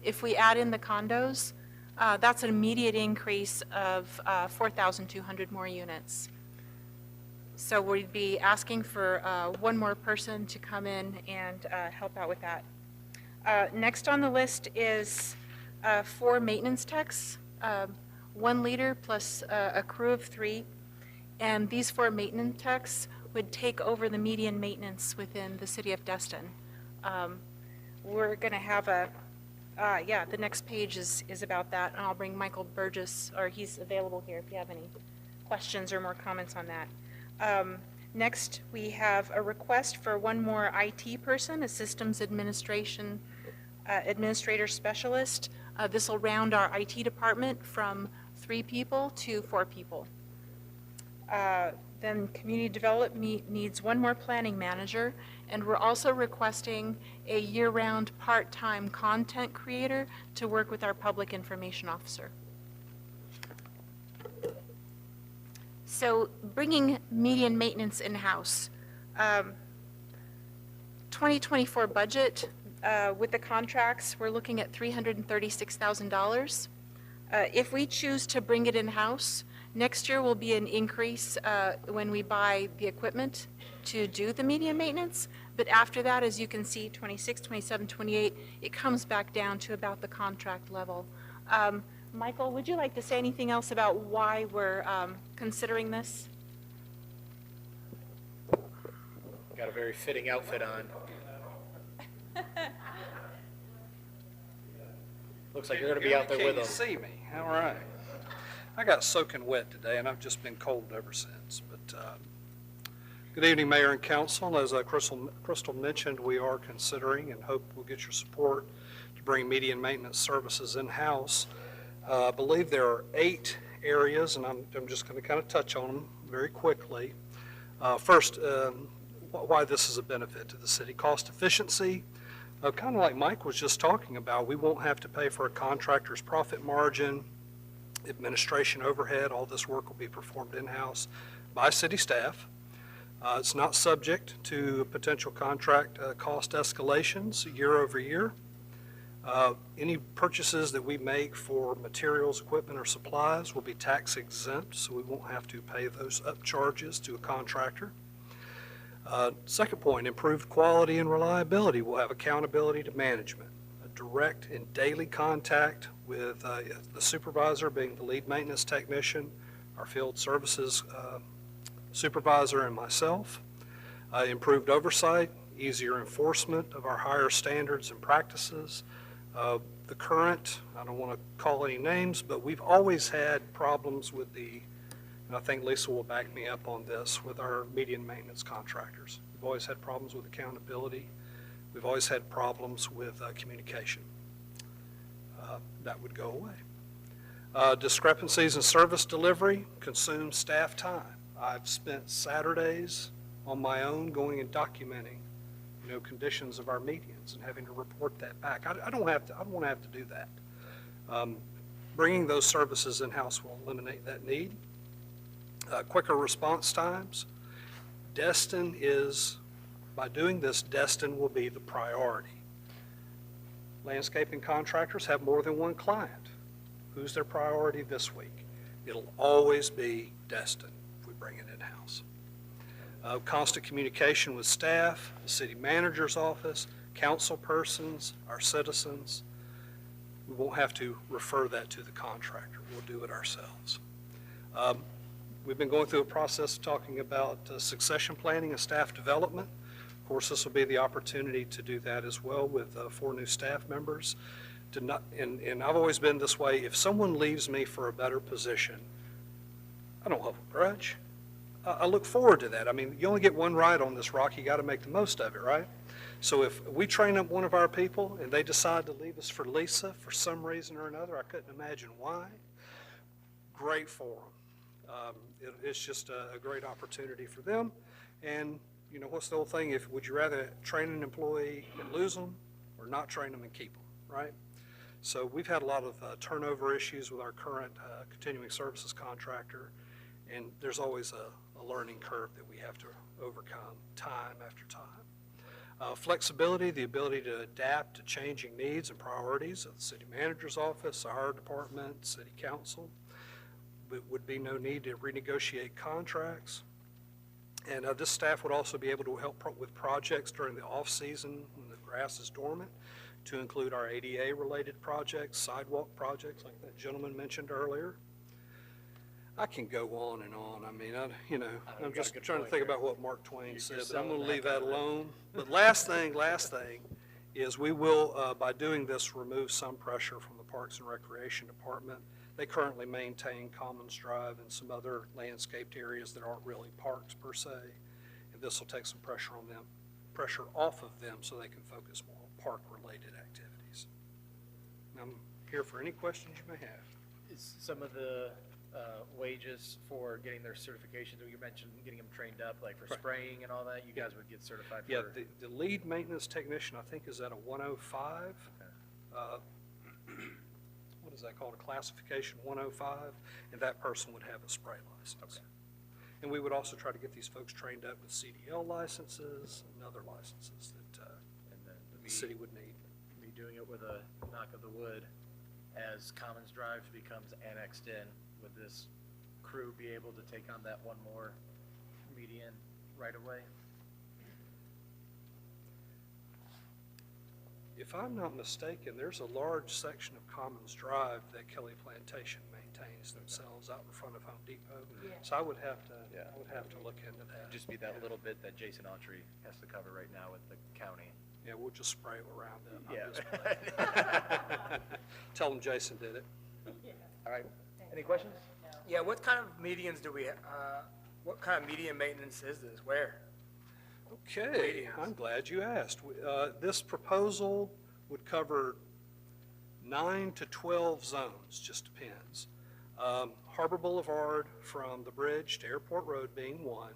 If we add in the condos, that's an immediate increase of 4,200 more units. So we'd be asking for 1 more person to come in and help out with that. Next on the list is 4 maintenance techs, 1 leader plus a crew of 3. And these 4 maintenance techs would take over the median maintenance within the city of Destin. We're going to have the next page is about that, and I'll bring Michael Burgess, or he's available here if you have any questions or more comments on that. Next, we have a request for 1 more IT person, a systems administrator specialist. This will round our IT department from 3 people to 4 people. Then community development needs 1 more planning manager, and we're also requesting a year-round part-time content creator to work with our public information officer. So bringing median maintenance in-house. 2024 budget, With the contracts, we're looking at $336,000. If we choose to bring it in-house, next year will be an increase when we buy the equipment to do the median maintenance. But after that, as you can see, 26, 27, 28, it comes back down to about the contract level. Michael, would you like to say anything else about why we're considering this? Got a very fitting outfit on. Looks like you're going to be out there with them. Can't see me, all right. I got soaking wet today, and I've just been cold ever since. But good evening, Mayor and Council. As Crystal mentioned, we are considering and hope we'll get your support to bring median maintenance services in-house. I believe there are 8 areas, and I'm just going to kind of touch on them very quickly. First, why this is a benefit to the city. Cost efficiency. Kind of like Mike was just talking about, we won't have to pay for a contractor's profit margin, administration overhead. All this work will be performed in-house by city staff. It's not subject to potential contract cost escalations year over year. Any purchases that we make for materials, equipment, or supplies will be tax exempt, so we won't have to pay those upcharges to a contractor. Second point, improved quality and reliability. We'll have accountability to management, a direct and daily contact with the supervisor being the lead maintenance technician, our field services supervisor, and myself. Improved oversight, easier enforcement of our higher standards and practices. The current, I don't want to call any names, but we've always had problems with and I think Lisa will back me up on this, with our median maintenance contractors. We've always had problems with accountability. We've always had problems with communication. That would go away. Discrepancies in service delivery consume staff time. I've spent Saturdays on my own going and documenting, conditions of our medians and having to report that back. I don't want to have to do that. Bringing those services in-house will eliminate that need. Quicker response times. Destin by doing this, Destin will be the priority. Landscaping contractors have more than one client. Who's their priority this week? It'll always be Destin if we bring it in-house. Constant communication with staff, the city manager's office, council persons, our citizens. We won't have to refer that to the contractor. We'll do it ourselves. We've been going through a process of talking about succession planning and staff development. Of course, this will be the opportunity to do that as well with 4 new staff members. And I've always been this way. If someone leaves me for a better position, I don't have a grudge. I look forward to that. I mean, you only get one ride on this rock. You got to make the most of it, right? So if we train up one of our people and they decide to leave us for Lisa for some reason or another, I couldn't imagine why, great for them. It's just a great opportunity for them. And, what's the whole thing? Would you rather train an employee and lose them or not train them and keep them, right? So we've had a lot of turnover issues with our current continuing services contractor, and there's always a learning curve that we have to overcome time after time. Flexibility, the ability to adapt to changing needs and priorities of the city manager's office, our department, city council. Would be no need to renegotiate contracts. And this staff would also be able to help with projects during the off-season when the grass is dormant, to include our ADA-related projects, sidewalk projects like that gentleman mentioned earlier. I can go on and on. I mean, I'm just trying to think about what Mark Twain said, but I'm going to leave that alone. But last thing is we will, by doing this, remove some pressure from the Parks and Recreation Department. They currently maintain Commons Drive and some other landscaped areas that aren't really parks per se. And this will take some pressure off of them so they can focus more on park-related activities. And I'm here for any questions you may have. Is some of the wages for getting their certifications, you mentioned getting them trained up, like for spraying and all that, you guys would get certified for? Yeah, the lead maintenance technician, I think, is at a 105. Okay. What is that called? A classification 105, and that person would have a spray license. Okay. And we would also try to get these folks trained up with CDL licenses and other licenses that the city would need. doing it with a knock of the wood as Commons Drive becomes annexed in? Would this crew be able to take on that one more median right away? If I'm not mistaken, there's a large section of Commons Drive that Kelly Plantation maintains themselves out in front of Home Depot. Yeah. So I would have to look into that. Just be that little bit that Jason Autry has to cover right now with the county. Yeah, we'll just spray around it. Yeah. Tell them Jason did it. All right. Any questions? Yeah, what kind of medians do we, what kind of median maintenance is this? Where? Okay, I'm glad you asked. This proposal would cover 9 to 12 zones, just depends. Harbor Boulevard from the bridge to Airport Road being one,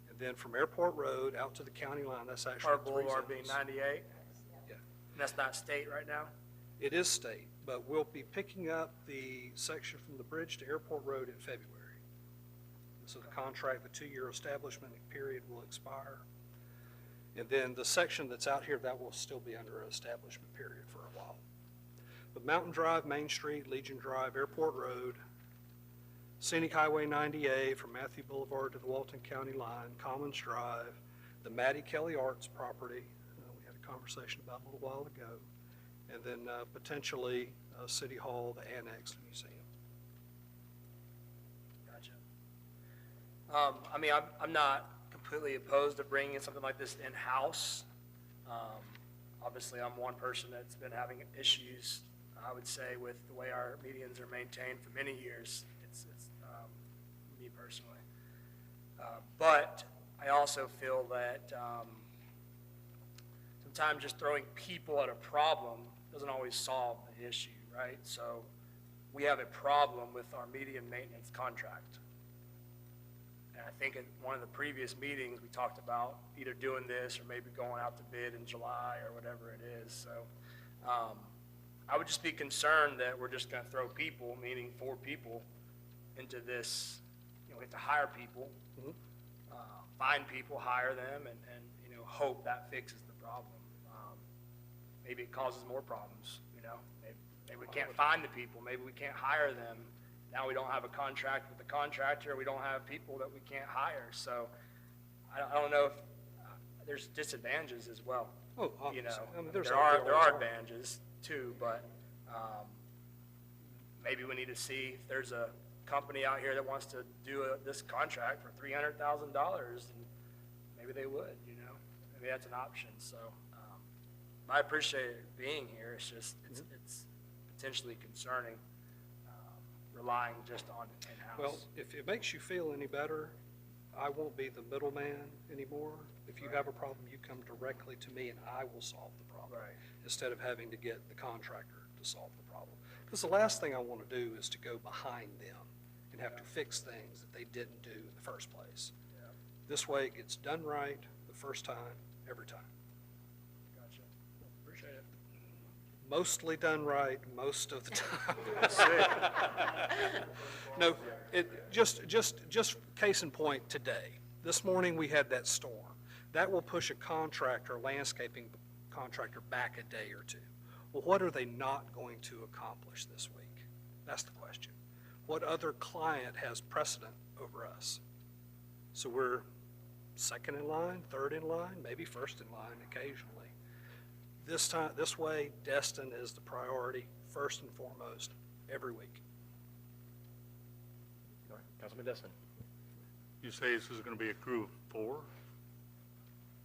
and then from Airport Road out to the county line, that's actually Harbor 3 Boulevard being zones. 98? Yeah. And that's not state right now? It is state, but we'll be picking up the section from the bridge to Airport Road in February. So the contract, the 2-year establishment period will expire. And then the section that's out here, that will still be under an establishment period for a while. But Mountain Drive, Main Street, Legion Drive, Airport Road, Scenic Highway 90A from Matthew Boulevard to the Walton County line, Commons Drive, the Maddie Kelly Arts property, we had a conversation about a little while ago, and then potentially City Hall, the annex, the museum. Gotcha. I mean, I'm not completely opposed to bringing something like this in-house. Obviously, I'm one person that's been having issues, I would say, with the way our medians are maintained for many years. It's me personally. But I also feel that sometimes just throwing people at a problem doesn't always solve the issue, right? So we have a problem with our median maintenance contract. And I think at one of the previous meetings, we talked about either doing this or maybe going out to bid in July or whatever it is. So I would just be concerned that we're just going to throw people, meaning 4 people, into this. You know, we have to hire people, find people, hire them, and hope that fixes the problem. Maybe it causes more problems, Maybe we can't find the people. Maybe we can't hire them. Now we don't have a contract with the contractor. We don't have people that we can't hire. So I don't know if there's disadvantages as well. Oh, obviously. I mean, there are advantages too, but maybe we need to see if there's a company out here that wants to do this contract for $300,000, and maybe they would, maybe that's an option. So I appreciate it being here. It's just, it's potentially concerning, relying just on in-house. Well, if it makes you feel any better, I won't be the middleman anymore. If you have a problem, you come directly to me and I will solve the problem. Right. Instead of having to get the contractor to solve the problem. Because the last thing I want to do is to go behind them and have to fix things that they didn't do in the first place. Yeah. This way it gets done right the first time, every time. Gotcha. Appreciate it. Mostly done right most of the time. No, just case in point today. This morning we had that storm. That will push a contractor, landscaping contractor, back a day or two. Well, what are they not going to accomplish this week? That's the question. What other client has precedent over us? So we're second in line, third in line, maybe first in line occasionally. This way, Destin is the priority, first and foremost, every week. Councilman Destin. You say this is going to be a crew of 4?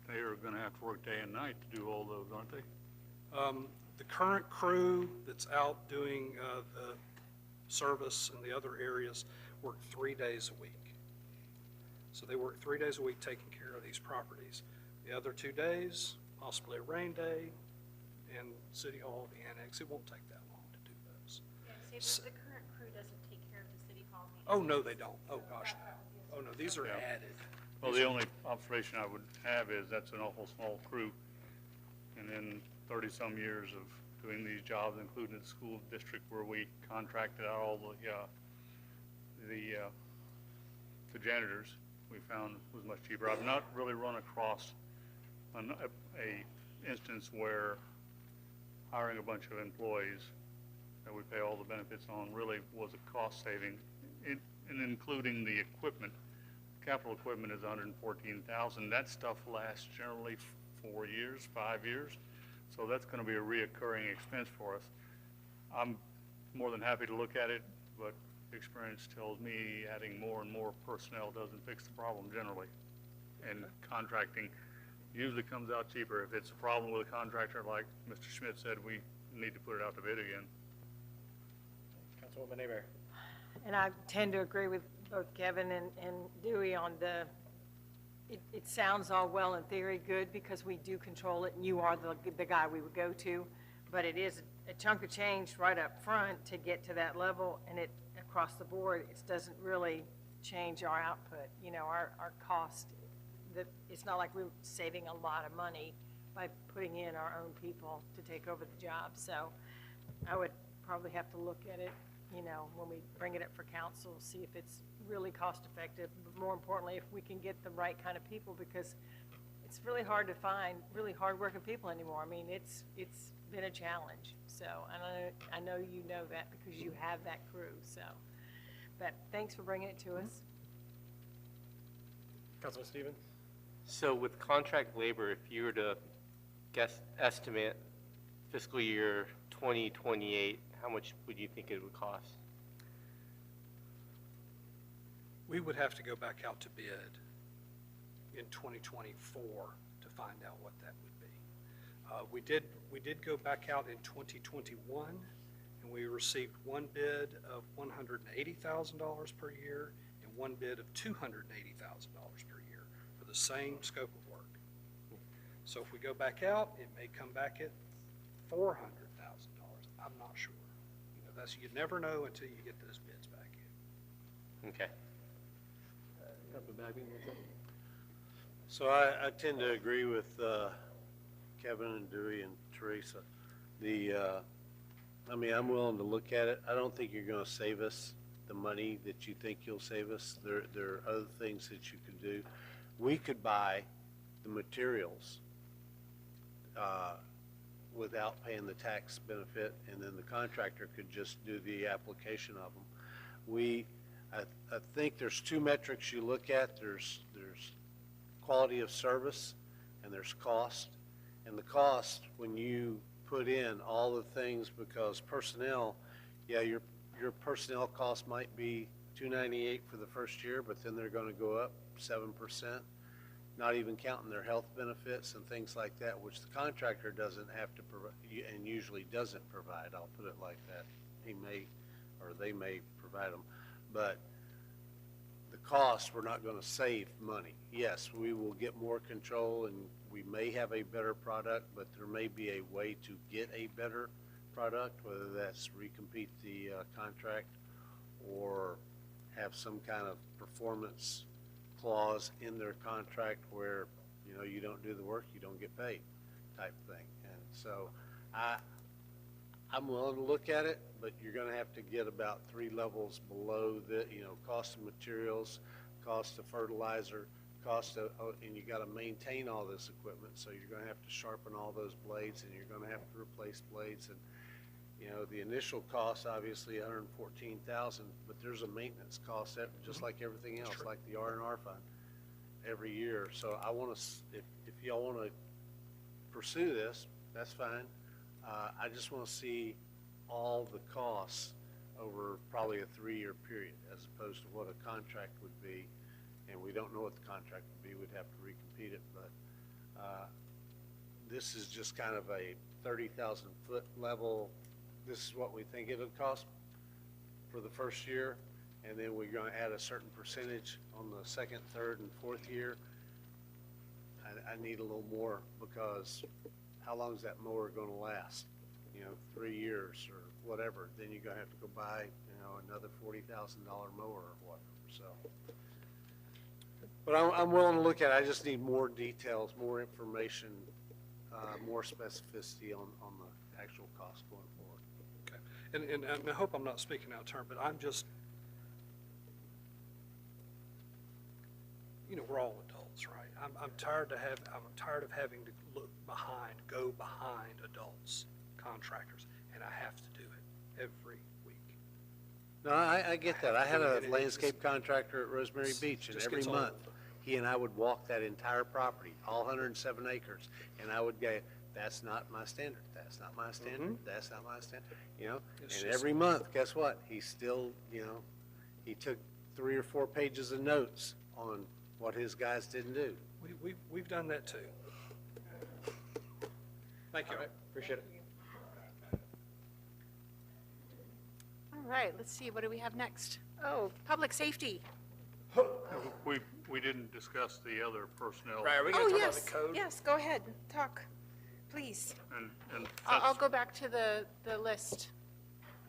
They are going to have to work day and night to do all those, aren't they? The current crew that's out doing the service in the other areas work 3 days a week. So they work 3 days a week taking care of these properties. The other 2 days, possibly a rain day, and City Hall, the annex, it won't take that long to do those. Yeah, so the current crew doesn't take care of the City Hall meeting? Oh, no, they don't. Oh, gosh. Oh, no, these are Yeah. added. Well, the only observation I would have is that's an awful small crew. And in 30-some years of doing these jobs, including the school district where we contracted out all the janitors, we found was much cheaper. I've not really run across a instance where hiring a bunch of employees that we pay all the benefits on really was a cost saving, and including the equipment. Capital equipment is $114,000. That stuff lasts generally 4 years, 5 years. So that's going to be a reoccurring expense for us. I'm more than happy to look at it, but experience tells me adding more and more personnel doesn't fix the problem generally. And contracting usually comes out cheaper. If it's a problem with a contractor, like Mr. Schmidt said, we need to put it out to bid again. Councilwoman Aber. And I tend to agree with both Kevin and Dewey on it sounds all well in theory good because we do control it and you are the guy we would go to, but it is a chunk of change right up front to get to that level, and it across the board, it doesn't really change our output, our cost. It's not like we're saving a lot of money by putting in our own people to take over the job. So I would probably have to look at it, when we bring it up for council, see if it's really cost effective, but more importantly, if we can get the right kind of people, because it's really hard to find really hard-working people anymore. I mean, it's been a challenge. So I know you know that because you have that crew. So, but thanks for bringing it to us. Councilman Stevens? So with contract labor, if you were to estimate fiscal year 2028, how much would you think it would cost? We would have to go back out to bid in 2024 to find out what that would be. We did go back out in 2021, and we received one bid of $180,000 per year and one bid of $280,000 per year for the same scope of work. So if we go back out, it may come back at $400,000. I'm not sure. You never know until you get those bids back in. Okay. So I tend to agree with Kevin and Dewey and Teresa. I'm willing to look at it. I don't think you're going to save us the money that you think you'll save us. There are other things that you can do. We could buy the materials without paying the tax benefit, and then the contractor could just do the application of them. I think there's two metrics you look at. There's quality of service and there's cost. And the cost, when you put in all the things, because personnel, your personnel cost might be $298 for the first year, but then they're going to go up 7%. Not even counting their health benefits and things like that, which the contractor doesn't have to provide, and usually doesn't provide. I'll put it like that. He may, or they may provide them. But the cost, we're not going to save money. Yes, we will get more control and we may have a better product, but there may be a way to get a better product, whether that's recompete the contract or have some kind of performance clause in their contract where, you don't do the work, you don't get paid type thing. And so I'm willing to look at it, but you're going to have to get about 3 levels below the, cost of materials, cost of fertilizer, and you got to maintain all this equipment. So you're going to have to sharpen all those blades, and you're going to have to replace blades. And, the initial cost, obviously $114,000, but there's a maintenance cost, just like everything else, like the R&R fund every year. So I want to, if y'all want to pursue this, that's fine. I just want to see all the costs over probably a 3-year period, as opposed to what a contract would be. And we don't know what the contract would be. We'd have to recompete it. But this is just kind of a 30,000 foot level. This is what we think it would cost for the first year. And then we're going to add a certain percentage on the second, third, and fourth year. I need a little more, because how long is that mower going to last? 3 years or whatever. Then you're going to have to go buy, another $40,000 mower or whatever. So, but I'm willing to look at it. I just need more details, more information, more specificity on the actual cost going forward. Okay. And I hope I'm not speaking out of turn, but I'm just, we're all adults, right? I'm tired of having to go behind adults contractors, and I have to do it every week. No, I get that. I had And a it landscape contractor at Rosemary Beach, and just every gets old. month, he and I would walk that entire property, all 107 acres, and I would go, that's not my standard, that's not my standard, that's not my standard, you know? It's And just- every month, guess what? He still, you know, he took 3 or 4 pages of notes on what his guys didn't do. We've done that too. Thank you. Appreciate it. All right, let's see, what do we have next? Oh, public safety. We didn't discuss the other personnel. Right, are we Oh, gonna talk about yes, the code? yes, go ahead, talk, please. And I'll go back to the list.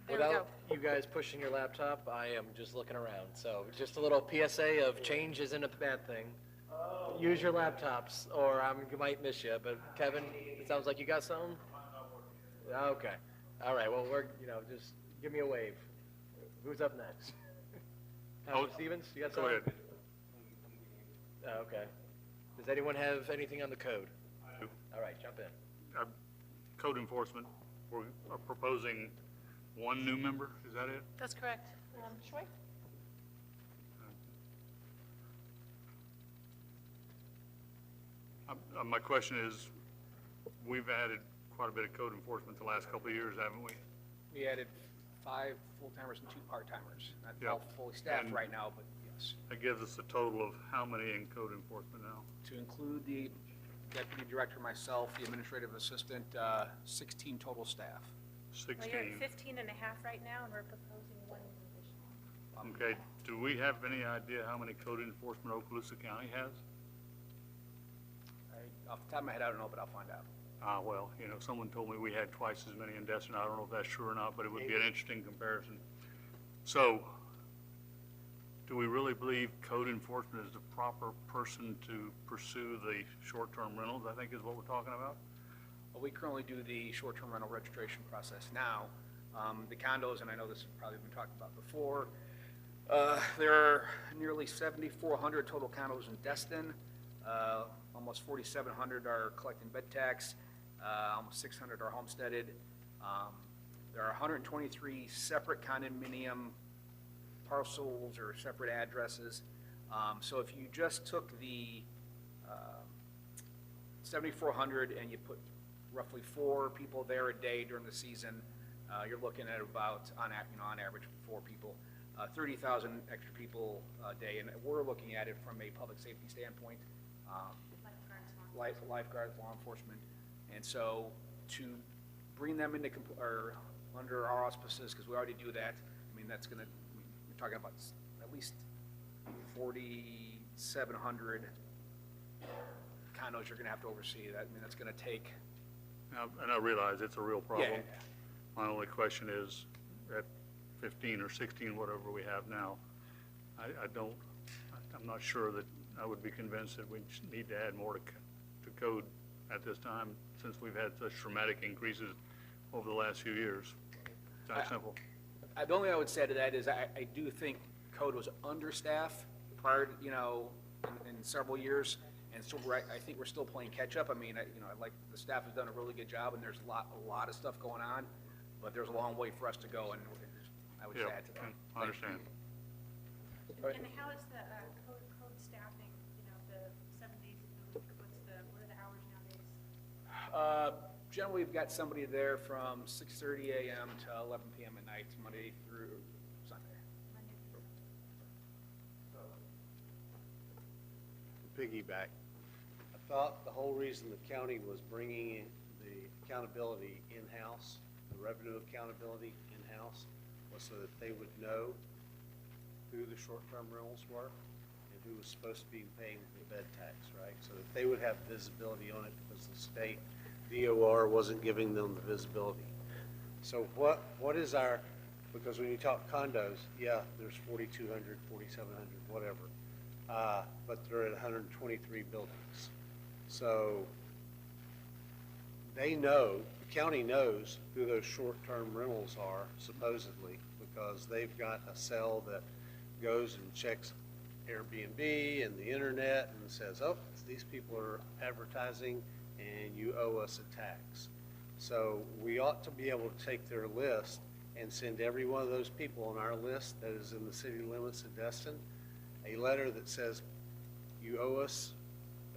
There we go. Without you guys pushing your laptop, I am just looking around. So just a little PSA of change isn't a bad thing. Use your laptops, or I might miss you. But Kevin, it sounds like you got something? Okay. All right, well, just give me a wave. Who's up next? Counselor Stevens, you got Go something? ahead. Oh, okay. Does anyone have anything on the code? All right, jump in. Code enforcement, we're proposing 1 new member, is that it? That's correct. Troy? My question is, we've added quite a bit of code enforcement the last couple of years, haven't we? We added 5 full-timers and 2 part-timers. Not Yeah. all fully staffed And- right now, but yes. That gives us a total of how many in code enforcement now? To include the deputy director, myself, the administrative assistant, 16 total staff. Well, you're at 16. 15 and a half right now, and we're proposing 1 additional. Okay, do we have any idea how many code enforcement Okaloosa County has? Off the top of my head, I don't know, but I'll find out. Well, someone told me we had twice as many in Destin. I don't know if that's true or not, but it would be an interesting comparison. So, do we really believe code enforcement is the proper person to pursue the short-term rentals, I think is what we're talking about? Well, we currently do the short-term rental registration process now. The condos, and I know this has probably been talked about before, there are nearly 7,400 total condos in Destin. Almost 4,700 are collecting bed tax. Almost 600 are homesteaded. There are 123 separate condominium parcels or separate addresses. So if you just took the 7,400 and you put roughly 4 people there a day during the season, you're looking at about, on average, 4 people, 30,000 extra people a day. And we're looking at it from a public safety standpoint, lifeguards, law enforcement. And so to bring them into, or under our auspices, because we already do that, I mean, that's gonna, we're talking about at least 4,700 condos you're gonna have to oversee. That, I mean, that's gonna take. Now, and I realize it's a real problem. Yeah. My only question is, at 15 or 16, whatever we have now, I'm not sure that I would be convinced that we need to add more to code at this time, since we've had such dramatic increases over the last few years. It's that simple. The only thing I would say to that is I do think code was understaffed prior, to, in several years. And so I think we're still playing catch up. I mean, the staff has done a really good job, and there's a lot of stuff going on, but there's a long way for us to go, and I would just add to that. I understand. And how is the code staffing, the 7 days a week? What are the hours nowadays? Generally, we've got somebody there from 6:30 a.m. to 11 p.m. at night, Monday through Sunday. Piggyback. I thought the whole reason the county was bringing in the accountability in-house, the revenue accountability in-house, was so that they would know who the short-term rentals were and who was supposed to be paying the bed tax, right? So that they would have visibility on it, because the state DOR wasn't giving them the visibility. So what is our, because when you talk condos, yeah, there's 4,200, 4,700, whatever. But they're at 123 buildings. So they know, the county knows who those short-term rentals are, supposedly, because they've got a cell that goes and checks Airbnb and the internet and says, oh, these people are advertising and you owe us a tax. So we ought to be able to take their list and send every one of those people on our list that is in the city limits of Destin a letter that says, you owe us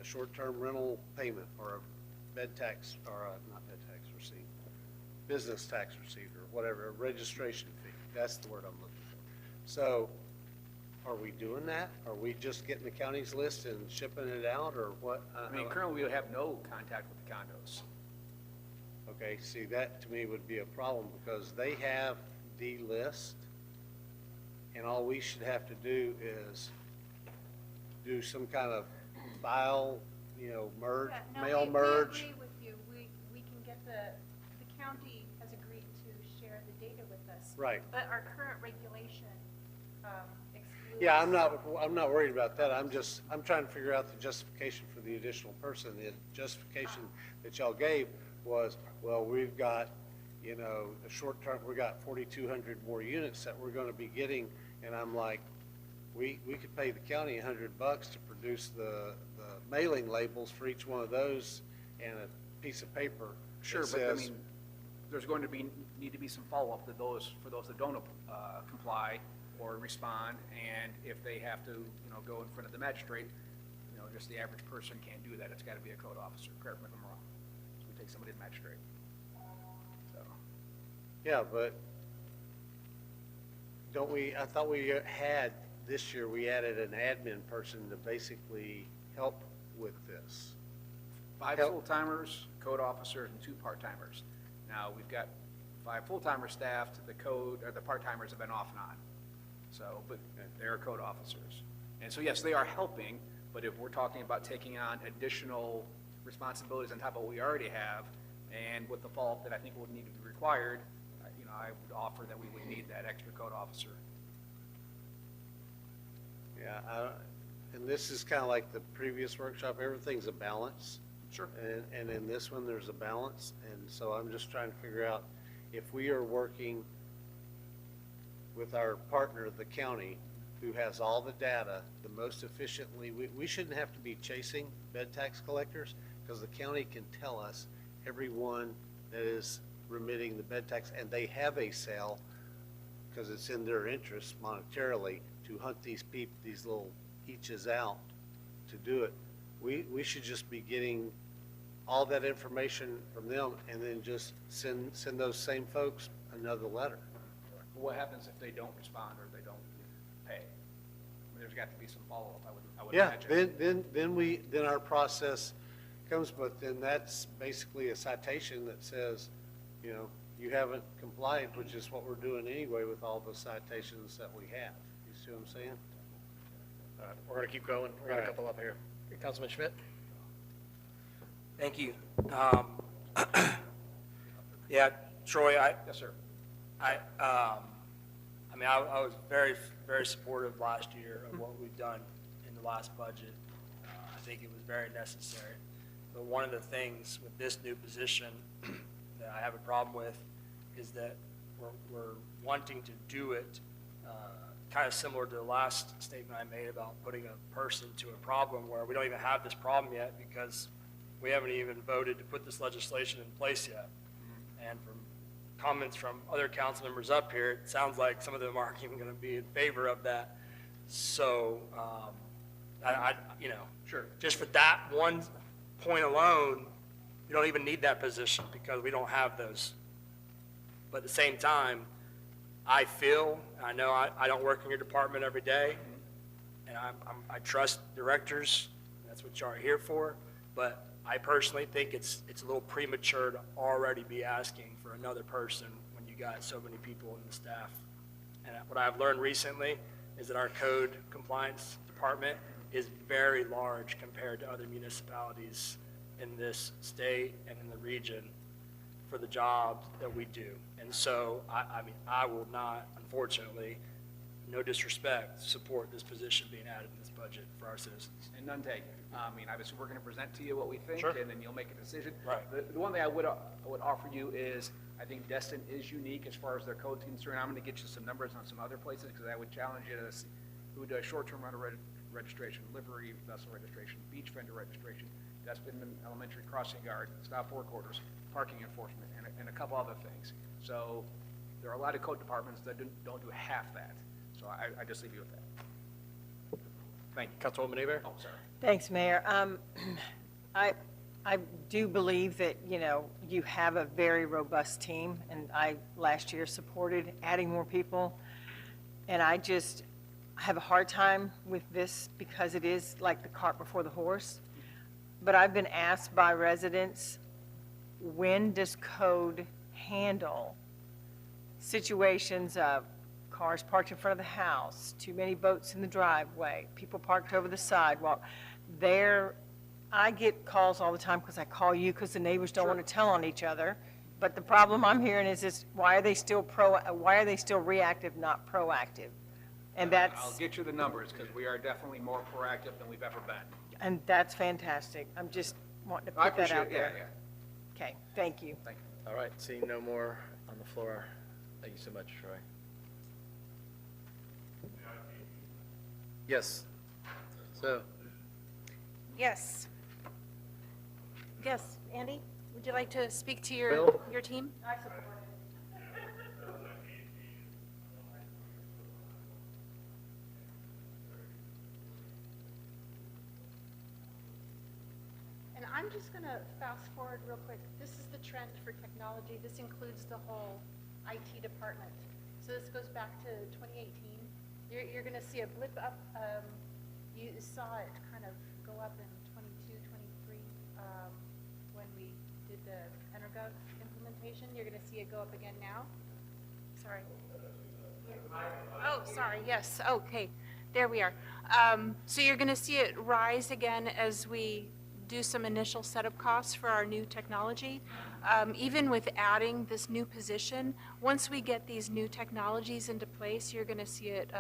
a short-term rental payment or a bed tax, or not bed tax receipt, business tax receipt or whatever, a registration fee. That's the word I'm looking for. So are we doing that? Are we just getting the county's list and shipping it out, or what? I mean, currently we have no contact with the condos. Okay, see, that to me would be a problem because they have the list, and all we should have to do is do some kind of file, merge, mail merge. We agree with you. We can get the county has agreed to share the data with us. Right. But our current regulation excludes. Yeah, I'm not worried about that. I'm trying to figure out the justification for the additional person. The justification that y'all gave was, well, we've got, a short term, we got 4,200 more units that we're gonna be getting, and I'm like, we could pay the county $100 to produce the mailing labels for each one of those and a piece of paper. Sure, that but I says- mean, there's going to need to be some follow-up for those that don't comply or respond, and if they have to, go in front of the magistrate, just the average person can't do that. It's got to be a code officer. Correct me if I'm wrong. So we take somebody to the magistrate. So. Yeah, but I thought we had, this year, we added an admin person to basically help with this. 5 full-timers, code officers, and 2 part-timers. Now, we've got 5 full-timer staff, the part-timers have been off and on. So, but they're code officers. And so, yes, they are helping, but if we're talking about taking on additional responsibilities on top of what we already have, and with the follow-up that I think would need to be required, I would offer that we would need that extra code officer. Yeah, and this is kind of like the previous workshop, everything's a balance. Sure. And in this one, there's a balance, and so I'm just trying to figure out if we are working with our partner, the county, who has all the data, the most efficiently, we shouldn't have to be chasing bed tax collectors, because the county can tell us everyone that is remitting the bed tax, and they have a sale, because it's in their interest monetarily to hunt these little eaches out to do it. We should just be getting all that information from them and then just send those same folks another letter. What happens if they don't respond or they don't pay? I mean, there's got to be some follow-up, I would imagine. Yeah, then our process comes, but then that's basically a citation that says, you haven't complied, which is what we're doing anyway with all the citations that we have. You see what I'm saying? All right, we're gonna keep going. We got a couple up here. Councilman Schmidt? Thank you. Yeah, Troy, Yes, sir. I was very, very supportive last year of what we've done in the last budget. I think it was very necessary. But one of the things with this new position that I have a problem with is that we're wanting to do it kind of similar to the last statement I made about putting a person to a problem where we don't even have this problem yet because we haven't even voted to put this legislation in place yet. And from comments from other council members up here, it sounds like some of them aren't even going to be in favor of that. So, Sure. just for that one point alone, you don't even need that position because we don't have those. But at the same time, I know I don't work in your department every day, and I trust directors. That's what you are here for. But I personally think it's a little premature to already be asking for another person when you got so many people in the staff. And what I've learned recently is that our code compliance department is very large compared to other municipalities in this state and in the region for the job that we do. And so, I will not, unfortunately, no disrespect, support this position being added in this budget for our citizens. And none taken. Obviously, we're going to present to you what we think, Sure. and then you'll make a decision. Right. The one thing I would offer you is, I think Destin is unique as far as their code's concerned. I'm going to get you some numbers on some other places, because I would challenge you to see who would do a short-term rental registration, livery, vessel registration, beach vendor registration, Destin Elementary crossing guard, stop work orders, parking enforcement, and a couple other things. So there are a lot of code departments that don't do half that. So I just leave you with that. Thank you. Councilwoman Aber? Oh, sorry. Thanks, Mayor. I do believe that, you know, you have a very robust team, and I last year supported adding more people. And I have a hard time with this because it is like the cart before the horse. But I've been asked by residents, when does code handle situations of cars parked in front of the house, too many boats in the driveway, people parked over the sidewalk? I get calls all the time because I call you because the neighbors don't want to tell on each other. But the problem I'm hearing is why are they still reactive, not proactive? And I'll get you the numbers because we are definitely more proactive than we've ever been. And that's fantastic. I'm just wanting to I put that out appreciate it. there. Okay, thank you. Thank you. All right, seeing no more on the floor. Thank you so much, Troy. Yes. So, Yes. Yes, Andy, would you like to speak to Bill? your team? And I'm just going to fast forward real quick. This is the trend for technology. This includes the whole IT department. So this goes back to 2018. You're going to see a blip up. You saw it kind of go up in 22, 23 when we did the EnerGov implementation. You're going to see it go up again now. Sorry. Oh, sorry. Yes. Okay. There we are. So you're going to see it rise again as we do some initial setup costs for our new technology. Even with adding this new position, once we get these new technologies into place, you're going to see it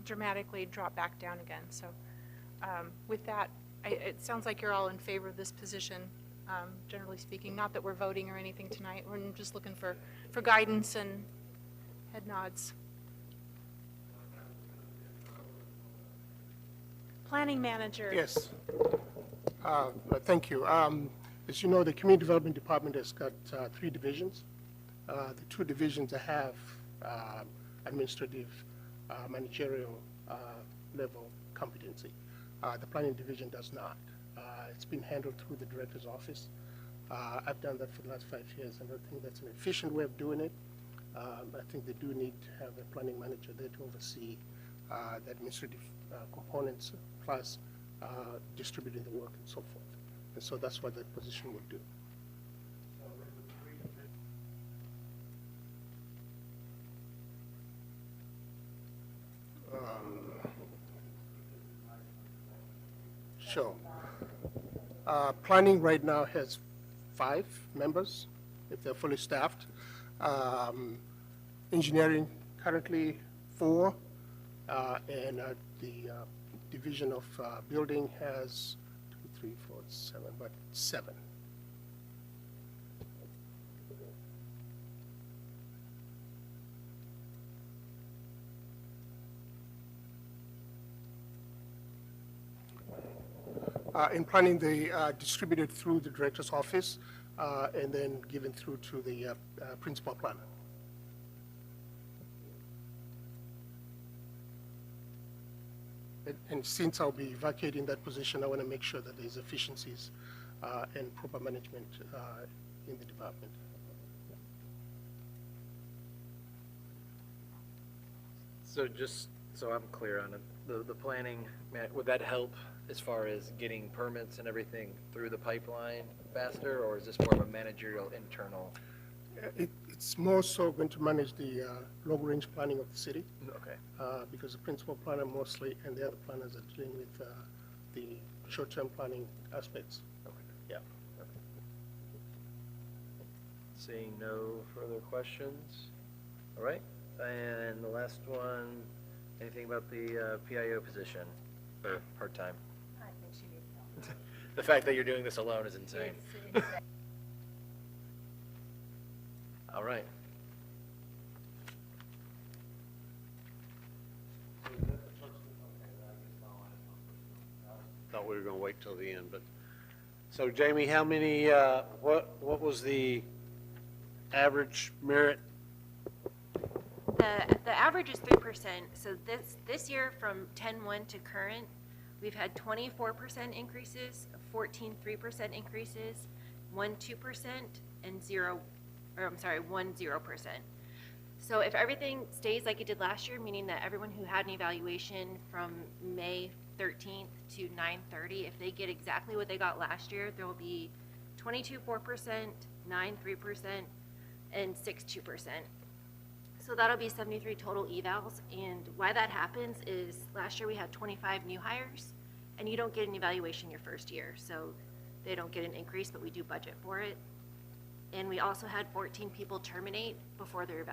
dramatically drop back down again. So with that, it sounds like you're all in favor of this position, generally speaking. Not that we're voting or anything tonight. We're just looking for guidance and head nods. Planning manager. Yes. Thank you. As you know, the Community Development Department has got 3 divisions. The 2 divisions have administrative, managerial level competency. The Planning Division does not. It's been handled through the Director's Office. I've done that for the last 5 years, and I think that's an efficient way of doing it. I think they do need to have a planning manager there to oversee the administrative components plus distributing the work and so forth. And so that's what that position would do. Sure. Planning right now has 5 members, if they're fully staffed. Engineering currently 4, and the Division of Building has 2, 3, 4, 7, but 7. In planning, they are distributed through the Director's Office and then given through to the Principal Planner. And since I'll be vacating that position, I want to make sure that there's efficiencies and proper management in the department. so just so I'm clear on it, the planning, would that help as far as getting permits and everything through the pipeline faster, or is this more of a managerial internal? It's more so going to manage the long-range planning of the city. Okay. Because the principal planner mostly and the other planners are dealing with the short-term planning aspects. Okay. Yeah. Seeing no further questions. All right, and the last one, anything about the PIO position or part-time? I think she needs help. The fact that you're doing this alone is insane. All right. we were gonna wait till the end, but, so Jamie, how many, what was the average merit? The average is 3%. So this year from 10/1 to current, we've had 24% increases, 14 3% increases, 1 2%, and 1 0%. So if everything stays like it did last year, meaning that everyone who had an evaluation from May 13th to 9/30, if they get exactly what they got last year, there will be 22 4%, 9 3%, and 6 2%. So that'll be 73 total evals, and why that happens is last year we had 25 new hires, and you don't get an evaluation your first year, so they don't get an increase, but we do budget for it. And we also had 14 people terminate before their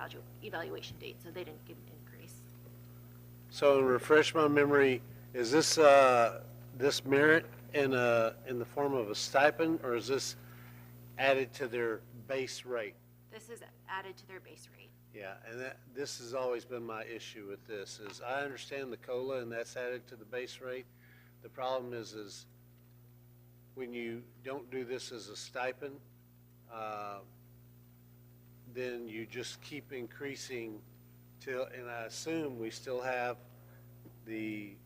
evaluation date, so they didn't get an increase. So refresh my memory, is this, this merit in the form of a stipend, or is this added to their base rate? This is added to their base rate. Yeah, and this has always been my issue with this, is I understand the COLA and that's added to the base rate. The problem is when you don't do this as a stipend, then you just keep increasing till, and I assume we still have the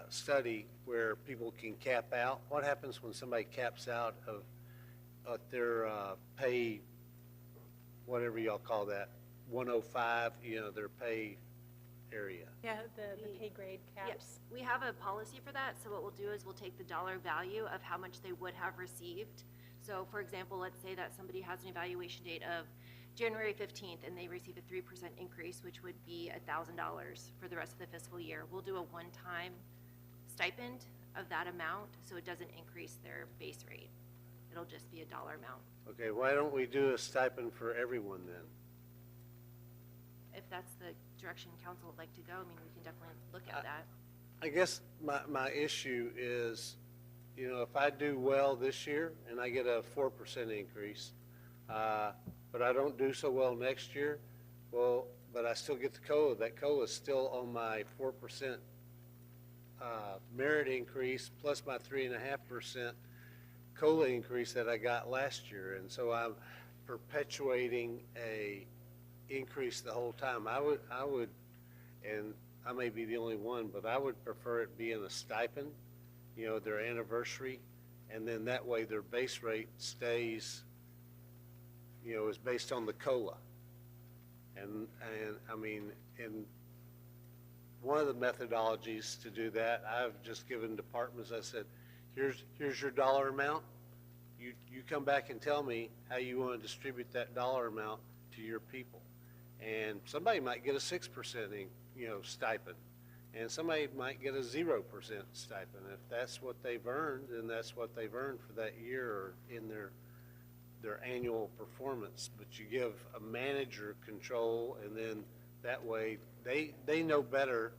study where people can cap out. What happens when somebody caps out of their pay, whatever y'all call that, 105, their pay area? Yeah, the pay grade caps. Yes, we have a policy for that, so what we'll do is we'll take the dollar value of how much they would have received. So for example, let's say that somebody has an evaluation date of January 15th and they receive a 3% increase, which would be $1,000 for the rest of the fiscal year. We'll do a one-time stipend of that amount, so it doesn't increase their base rate. It'll just be a dollar amount. Okay, why don't we do a stipend for everyone then? If that's the direction council would like to go, I mean, we can definitely look at that. I guess my issue is, if I do well this year and I get a 4% increase, but I don't do so well next year, well, but I still get the COLA. That COLA is still on my 4% merit increase plus my 3.5% COLA increase that I got last year. And so I'm perpetuating a increase the whole time. I would, and I may be the only one, but I would prefer it being a stipend, their anniversary, and then that way their base rate stays, is based on the COLA. And I mean, in one of the methodologies to do that, I've just given departments, I said, here's your dollar amount. You come back and tell me how you want to distribute that dollar amount to your people. And somebody might get a 6% stipend, and somebody might get a 0% stipend. If that's what they've earned, then that's what they've earned for that year or in their annual performance. But you give a manager control, and then that way they know better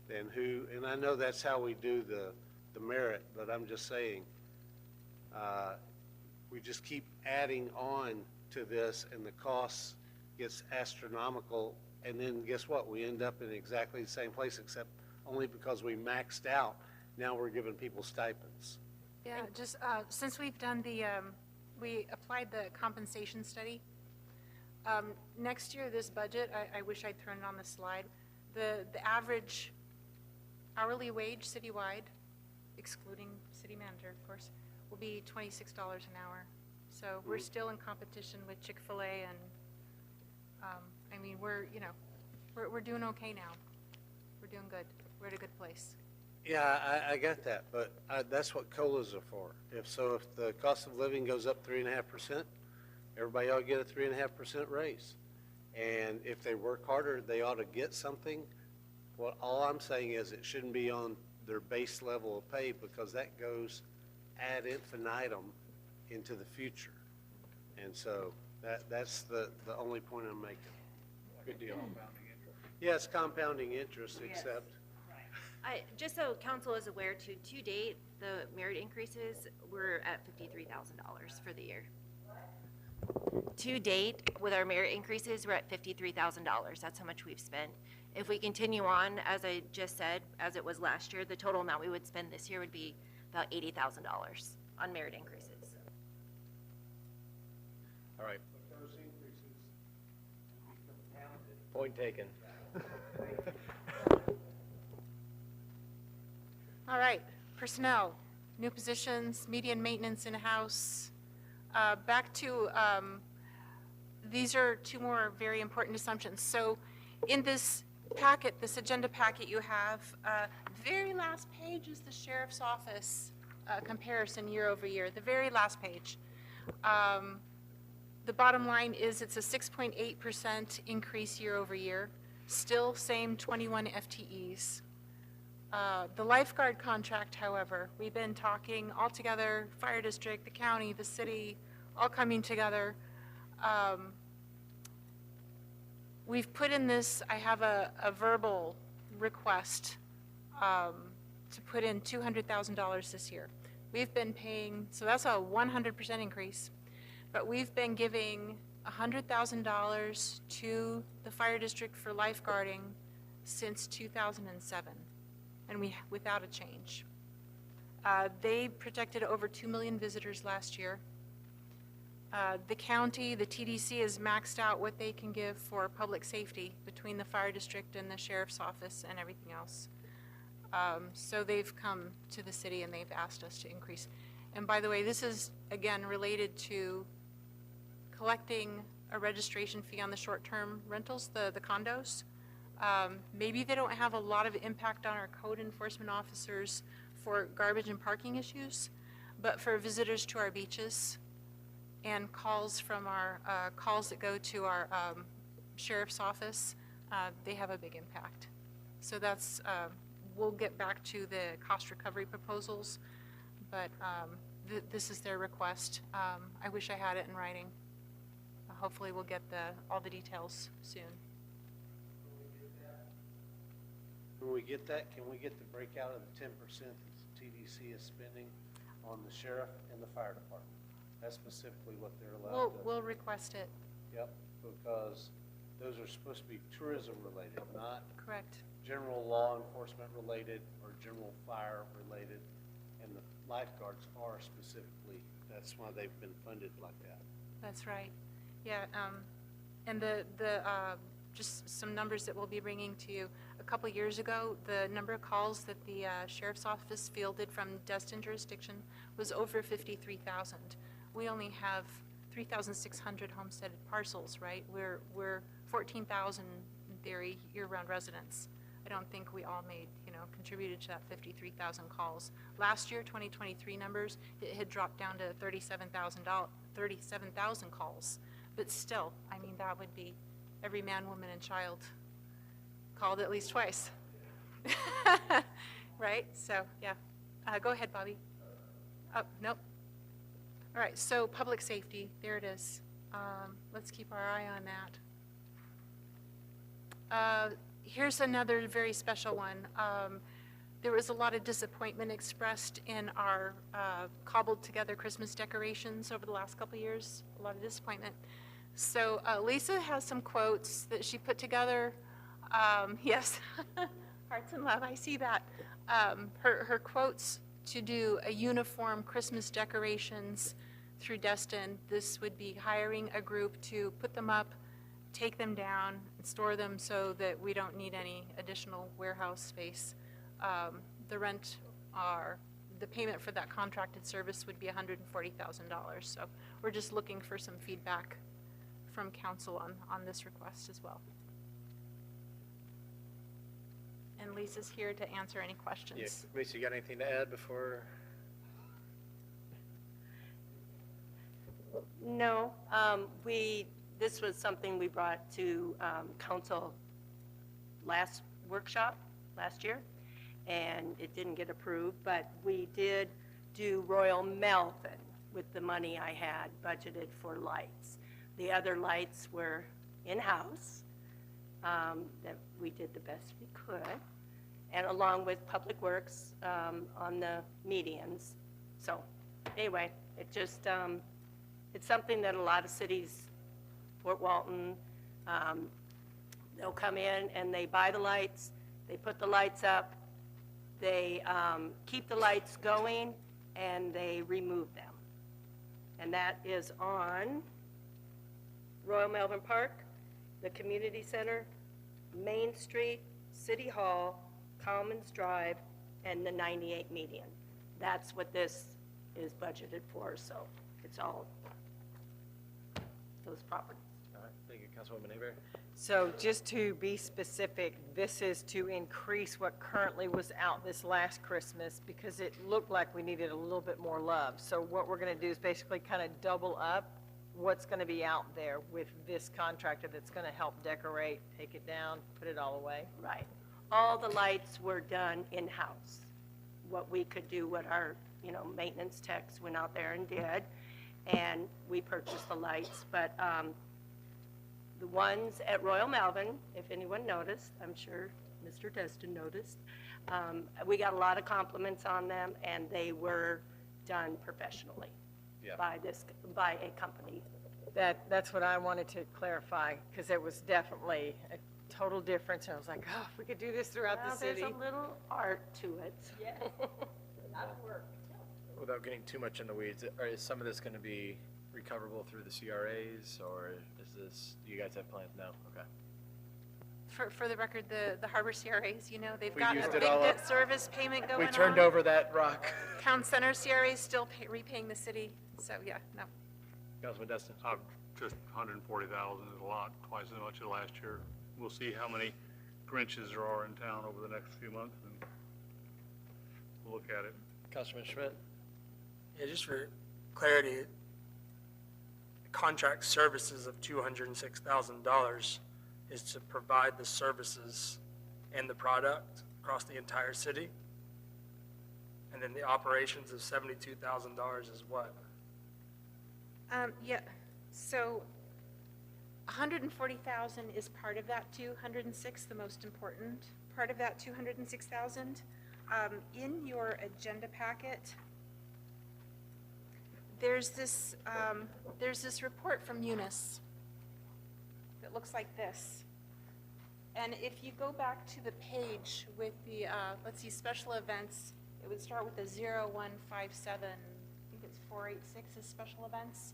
than who, and I know that's how we do the merit, but I'm just saying, we just keep adding on to this, and the costs gets astronomical, and then guess what? We end up in exactly the same place, except only because we maxed out. Now we're giving people stipends. Yeah, just since we've done we applied the compensation study. Next year, this budget, I wish I'd thrown it on the slide. The average hourly wage citywide, excluding city manager, of course, will be $26 an hour. So we're still in competition with Chick-fil-A, and I mean, we're doing okay now. We're doing good. We're at a good place. Yeah, I got that, but that's what COLAs are for. If the cost of living goes up 3.5%, everybody ought to get a 3.5% raise. And if they work harder, they ought to get something. Well, all I'm saying is it shouldn't be on their base level of pay, because that goes ad infinitum into the future. And so that's the only point I'm making. Good deal. Yeah, it's compounding interest, except. Just so council is aware, to date, the merit increases were at $53,000 for the year. To date, with our merit increases, we're at $53,000. That's how much we've spent. If we continue on, as I just said, as it was last year, the total amount we would spend this year would be about $80,000 on merit increases. All right. Point taken. All right, personnel, new positions, median maintenance in-house. Back to, these are two more very important assumptions. So in this packet, this agenda packet you have, very last page is the sheriff's office comparison year over year, the very last page. The bottom line is it's a 6.8% increase year over year, still same 21 FTEs. The lifeguard contract, however, we've been talking all together, fire district, the county, the city, all coming together. We've put in this, I have a verbal request to put in $200,000 this year. We've been paying, so that's a 100% increase, but we've been giving $100,000 to the fire district for lifeguarding since 2007, and without a change. They projected over 2 million visitors last year. The county, the TDC has maxed out what they can give for public safety between the fire district and the sheriff's office and everything else. So they've come to the city and they've asked us to increase. And by the way, this is, again, related to collecting a registration fee on the short-term rentals, the condos. Maybe they don't have a lot of impact on our code enforcement officers for garbage and parking issues, but for visitors to our beaches and calls from our, calls that go to our sheriff's office, they have a big impact. So that's, we'll get back to the cost recovery proposals, but this is their request. I wish I had it in writing. Hopefully we'll get all the details soon. When we get that, can we get the breakout of the 10% that the TDC is spending on the sheriff and the fire department? That's specifically what they're allowed to. We'll request it. Yep, because those are supposed to be tourism related, not Correct. general law enforcement related or general fire related. And the lifeguards are specifically, that's why they've been funded like that. That's right. Yeah, and just some numbers that we'll be bringing to you. A couple years ago, the number of calls that the sheriff's office fielded from Destin jurisdiction was over 53,000. We only have 3,600 homesteaded parcels, right? We're 14,000 in theory year-round residents. I don't think we all contributed to that 53,000 calls. Last year, 2023 numbers, it had dropped down to 37,000 calls. But still, I mean, that would be every man, woman, and child called at least twice. Right? So, yeah. Go ahead, Bobby. Oh, nope. All right, so public safety, there it is. Let's keep our eye on that. Here's another very special one. There was a lot of disappointment expressed in our cobbled together Christmas decorations over the last couple of years, a lot of disappointment. So Lisa has some quotes that she put together. Yes, hearts and love, I see that. Her quotes to do a uniform Christmas decorations through Destin. This would be hiring a group to put them up, take them down, and store them so that we don't need any additional warehouse space. The payment for that contracted service would be $140,000. So we're just looking for some feedback from council on this request as well. And Lisa's here to answer any questions. Yeah, Lisa, you got anything to add before? No, this was something we brought to council last workshop, last year, and it didn't get approved, but we did do Royal Melvin with the money I had budgeted for lights. The other lights were in-house, that we did the best we could, and along with Public Works on the medians. So anyway, it just, it's something that a lot of cities, Fort Walton, they'll come in and they buy the lights, they put the lights up, They keep the lights going, and they remove them. And that is on Royal Melbourne Park, the Community Center, Main Street, City Hall, Commons Drive, and the 98 median. That's what this is budgeted for, so it's all those properties. All right, thank you, Councilwoman Aber. So just to be specific, this is to increase what currently was out this last Christmas because it looked like we needed a little bit more love. So what we're going to do is basically kind of double up what's going to be out there with this contractor that's going to help decorate, take it down, put it all away. Right. All the lights were done in-house. What we could do, what our, maintenance techs went out there and did, and we purchased the lights. But the ones at Royal Melbourne, if anyone noticed, I'm sure Mr. Destin noticed, we got a lot of compliments on them, and they were done professionally by a company. That's what I wanted to clarify because it was definitely a total difference. And I was like, oh, if we could do this throughout the city. There's a little art to it. Yes. That'll work. Without getting too much in the weeds, is some of this going to be recoverable through the CRAs, or do you guys have plans? No? Okay. For the record, the Harbor CRAs, they've We got a used big it all debt up. service payment going on. We turned over that rock. Town Center CRAs still repaying the city, so yeah, no. Councilman Destin? Just 140,000 is a lot, twice as much as last year. We'll see how many Grinches there are in town over the next few months, and we'll look at it. Councilman Schmidt? Yeah, just for clarity, contract services of $206,000 is to provide the services and the product across the entire city. And then the operations of $72,000 is what? Yeah, so 140,000 is part of that 206, the most important part of that 206,000. In your agenda packet, there's this report from Munis that looks like this. And if you go back to the page with the, let's see, special events, it would start with the 0157, I think it's 486 is special events.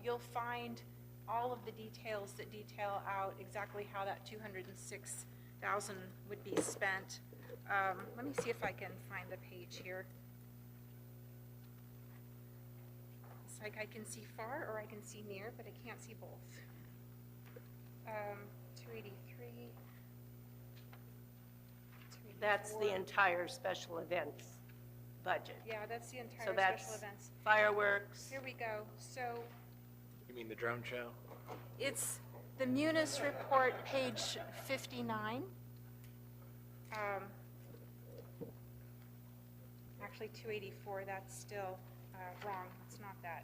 You'll find all of the details that detail out exactly how that 206,000 would be spent. Let me see if I can find the page here. It's like I can see far or I can see near, but I can't see both. 283. That's the entire special events budget. Yeah, that's the entire So that's special events. fireworks. Here we go. So You mean the drone show? it's the Munis report, page 59. Actually, 284, that's still wrong. It's not that.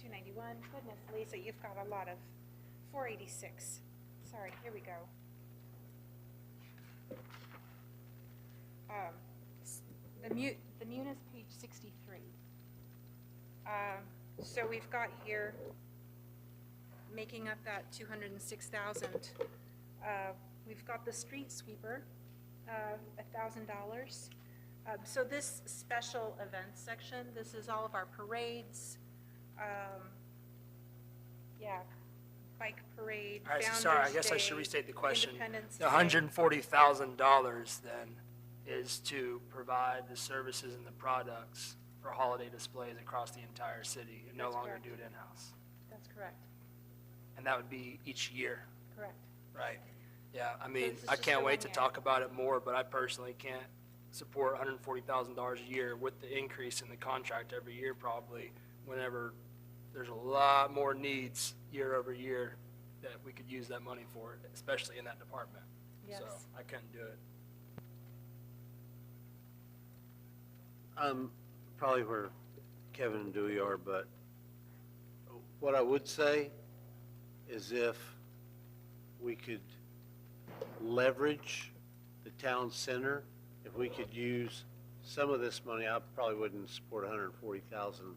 291. Goodness, Lisa, you've got a lot of 486. Sorry, here we go. The Munis, page 63. So we've got here, making up that 206,000. We've got the street sweeper, $1,000. So this special events section, this is all of our parades, bike parade, All right, so Founder's sorry, I guess I Day, should restate the question. Independence The Day. $140,000 then is to provide the services and the products for holiday displays across the entire city and no That's longer correct. do it in-house. That's correct, And that would be each year, correct. right? Yeah, I mean, this is I just can't for wait one to year. talk about it more, but I personally can't support $140,000 a year with the increase in the contract every year probably, whenever there's a lot more needs year over year that we could use that money for, especially in that department. So Yes. I couldn't do it. I'm probably where Kevin and Dewey are, but what I would say is if we could leverage the town center, if we could use some of this money, I probably wouldn't support 140,000.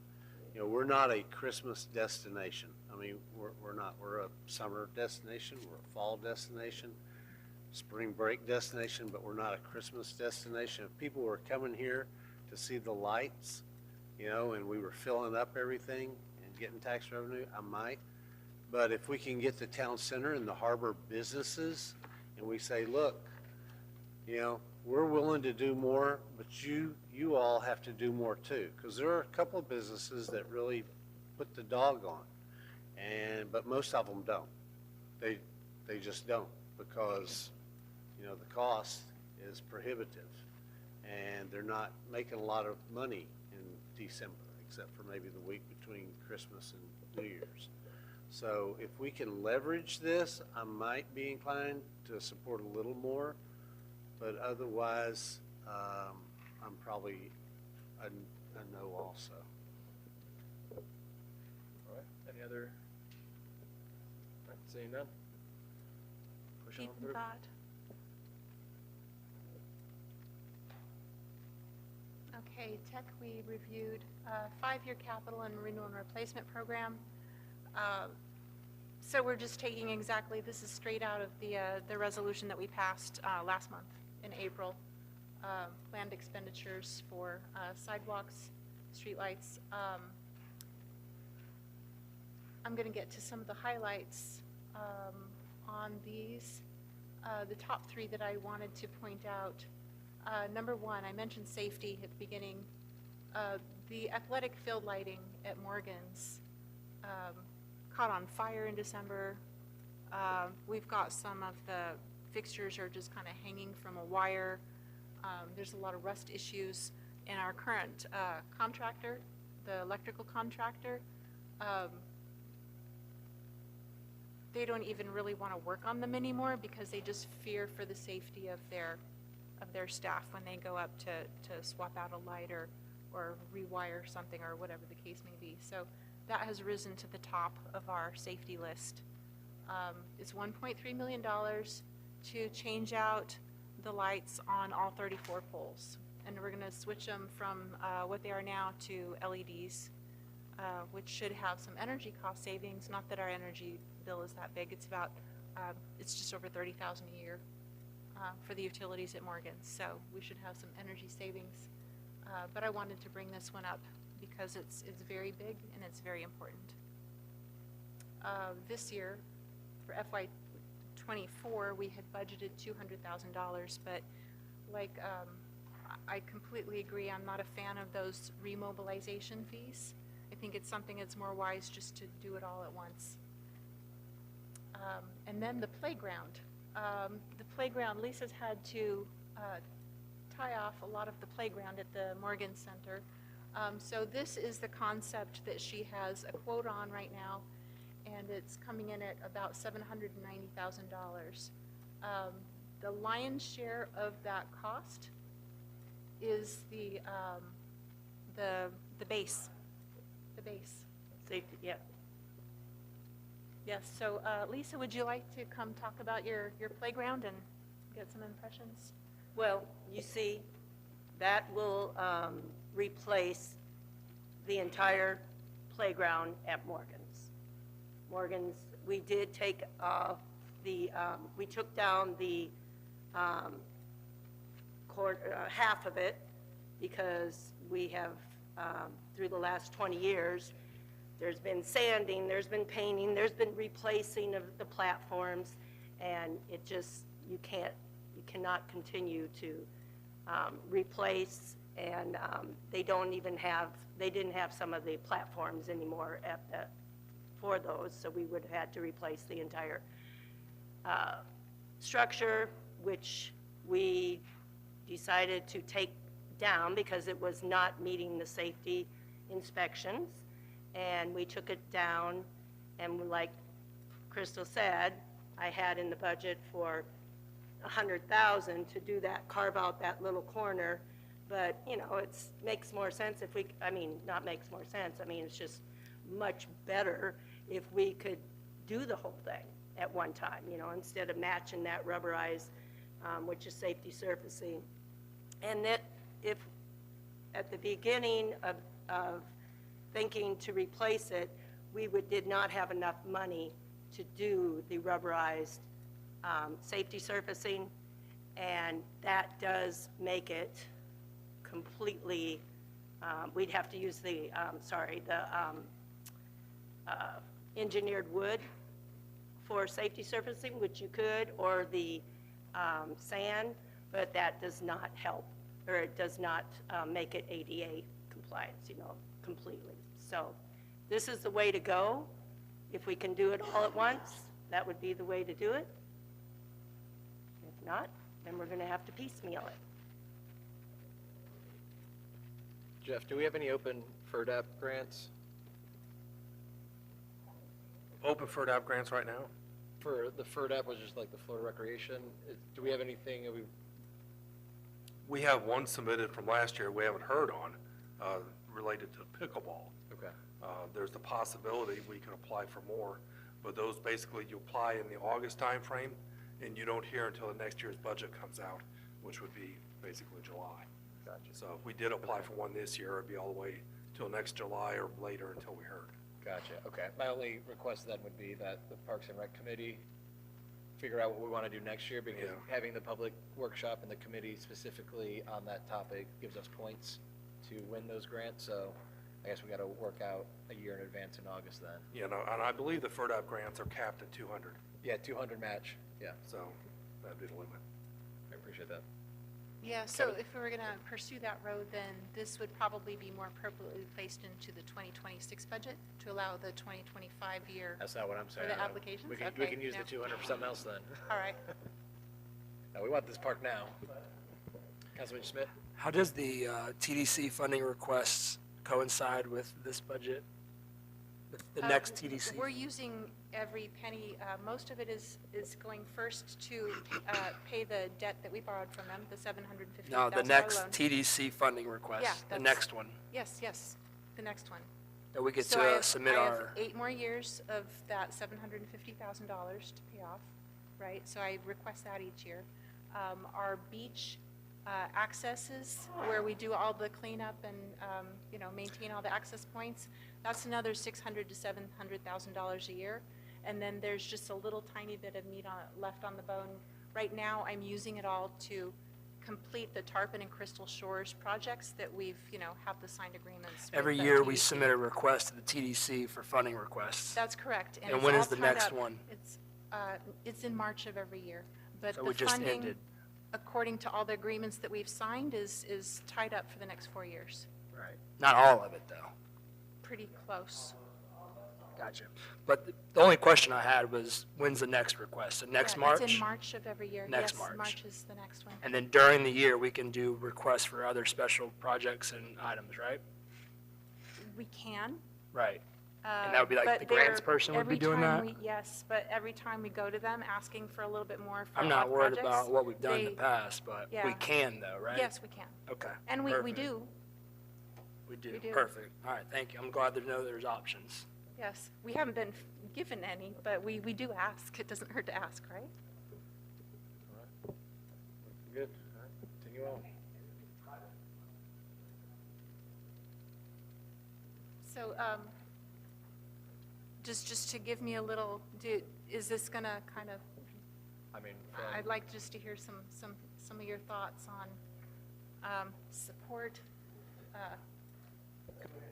You know, we're not a Christmas destination. I mean, we're not. We're a summer destination. We're a fall destination. spring break destination, but we're not a Christmas destination. If people were coming here to see the lights, you know, and we were filling up everything and getting tax revenue, I might. But if we can get the town center and the harbor businesses, and we say, look, you know, we're willing to do more, but you all have to do more too. Because there are a couple of businesses that really put the dog on, but most of them don't. They just don't, because, you know, the cost is prohibitive, and they're not making a lot of money in December, except for maybe the week between Christmas and New Year's. So if we can leverage this, I might be inclined to support a little more, but otherwise, I'm probably a no also. All right, any other? All right, seeing none? Push on Deep in through. thought. Okay, Tech, we reviewed a 5-year capital and renewal and replacement program. So we're just taking exactly, this is straight out of the resolution that we passed last month in April. Planned expenditures for sidewalks, streetlights. I'm going to get to some of the highlights on these. The top 3 that I wanted to point out. Number 1, I mentioned safety at the beginning. The athletic field lighting at Morgan's caught on fire in December. We've got some of the fixtures are just kind of hanging from a wire. There's a lot of rust issues. And our current contractor, the electrical contractor, they don't even really want to work on them anymore because they just fear for the safety of their staff when they go up to swap out a light or rewire something or whatever the case may be. So that has risen to the top of our safety list. It's $1.3 million to change out the lights on all 34 poles. And we're going to switch them from what they are now to LEDs, which should have some energy cost savings. Not that our energy bill is that big. It's just over $30,000 a year for the utilities at Morgan's. So we should have some energy savings. But I wanted to bring this one up because it's very big and it's very important. This year, for FY24, we had budgeted $200,000, but like I completely agree, I'm not a fan of those remobilization fees. I think it's something that's more wise just to do it all at once. And then the playground. Lisa's had to tie off a lot of the playground at the Morgan Center. So this is the concept that she has a quote on right now, and it's coming in at about $790,000. The lion's share of that cost is the base. The base. Safety, yeah. Yes, so Lisa, would you like to come talk about your playground and get some impressions? Well, you see, that will replace the entire playground at Morgan's. We did take we took down the half of it because we have, through the last 20 years, there's been sanding, there's been painting, there's been replacing of the platforms, and it just, you cannot continue to replace, and they didn't have some of the platforms anymore for those, so we would have had to replace the entire structure, which we decided to take down because it was not meeting the safety inspections. And we took it down, and like Crystal said, I had in the budget for $100,000 to do that, carve out that little corner. But, you know, it makes more sense if not makes more sense, it's just much better if we could do the whole thing at one time, instead of matching that rubberized, which is safety surfacing. And that if at the beginning of thinking to replace it, we did not have enough money to do the rubberized safety surfacing, and that does make it completely, we'd have to use the engineered wood for safety surfacing, which you could, or the sand, but that does not help, or it does not make it ADA compliance, completely. So this is the way to go. If we can do it all at once, that would be the way to do it. If not, then we're going to have to piecemeal it. Jeff, do we have any open FERDAP grants? Open FERDAP grants right now? For the FERDAP, which is like the Florida Recreation, do we have anything that We have one submitted from last year we haven't heard on, related to pickleball. Okay. There's the possibility we can apply for more, but those basically you apply in the August timeframe, and you don't hear until the next year's budget comes out, which would be basically July. Gotcha. So if we did apply for one this year, it'd be all the way till next July or later until we heard. Gotcha, okay. My only request then would be that the Parks and Rec Committee figure out what we want to do next year, because having the public workshop and the committee specifically on that topic gives us points to win those grants, so I guess we got to work out a year in advance in August then. You know, and I believe the FERDAP grants are capped at 200. Yeah, 200 match, yeah. So that'd be the limit. I appreciate that. Yeah, so if we were going to pursue that road, then this would probably be more appropriately placed into the 2026 budget to allow the 2025 year. That's not what I'm saying. For the No. applications? We can Okay, use no. the 200 for something else then. All right. No, we want this park now. Councilman Schmidt? How does the TDC funding requests coincide with this budget? With the next TDC? We're using every penny. Most of it is going first to pay the debt that we borrowed from them, the $750,000 No, the loan. next TDC funding request, Yeah, the that's- next one, Yes, the next one. that we get So I to have- submit I have our, 8 more years of that $750,000 to pay off, right? So I request that each year. Our beach accesses, where we do all the cleanup and, maintain all the access points, that's another $600,000 to $700,000 a year. And then there's just a little tiny bit of meat left on the bone. Right now, I'm using it all to complete the Tarpon and Crystal Shores projects that we've, have the signed agreements. with every the year we TDC. submit a request to the TDC for funding requests. That's correct. And it's when all is the tied next up. one? It's in March of every year. But So the we just funding, ended. according to all the agreements that we've signed, is tied up for the next 4 years. Right. Not all of it, though. Pretty close. Gotcha. But the only question I had was, when's the next request? So next Yeah, March? It's in March of every year. Next Yes, March. March is the next one. And then during the year, we can do requests for other special projects and items, right? We can. Right. And that would be like but the grants they're- person would be every doing time that? Yes, but every time we go to them asking for a little bit more for I'm not odd worried projects, about what we've done in the they- past, but we yeah. can though, right? Yes, we can. Okay. And we perfect. do, We do. we do. Perfect. All right, thank you. I'm glad to know there's options. yes. We haven't been given any, but we do ask. It doesn't hurt to ask, right? Good, all right, continue on. So, just to give me a little, is this gonna kind of, I mean, I'd like just to hear some of your thoughts on support.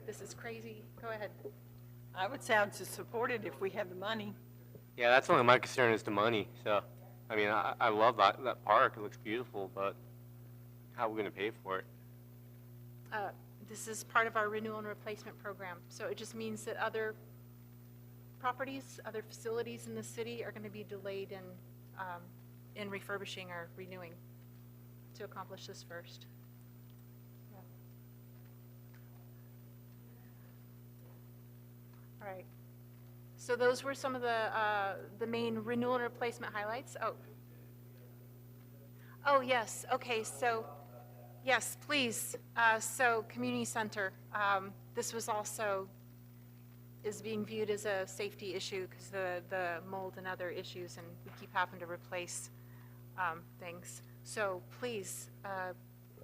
This is crazy. Go ahead. I would sound to support it if we have the money. Yeah, that's only my concern is the money, so, I mean, I love that park, it looks beautiful, but how are we gonna pay for it? This is part of our renewal and replacement program. So it just means that other properties, other facilities in the city are going to be delayed in refurbishing or renewing to accomplish this first. Yeah. All right. So those were some of the main renewal and replacement highlights. Oh, yes. Okay, so, yes, please. So community center, this was also, is being viewed as a safety issue because the mold and other issues, and we keep having to replace things. So please,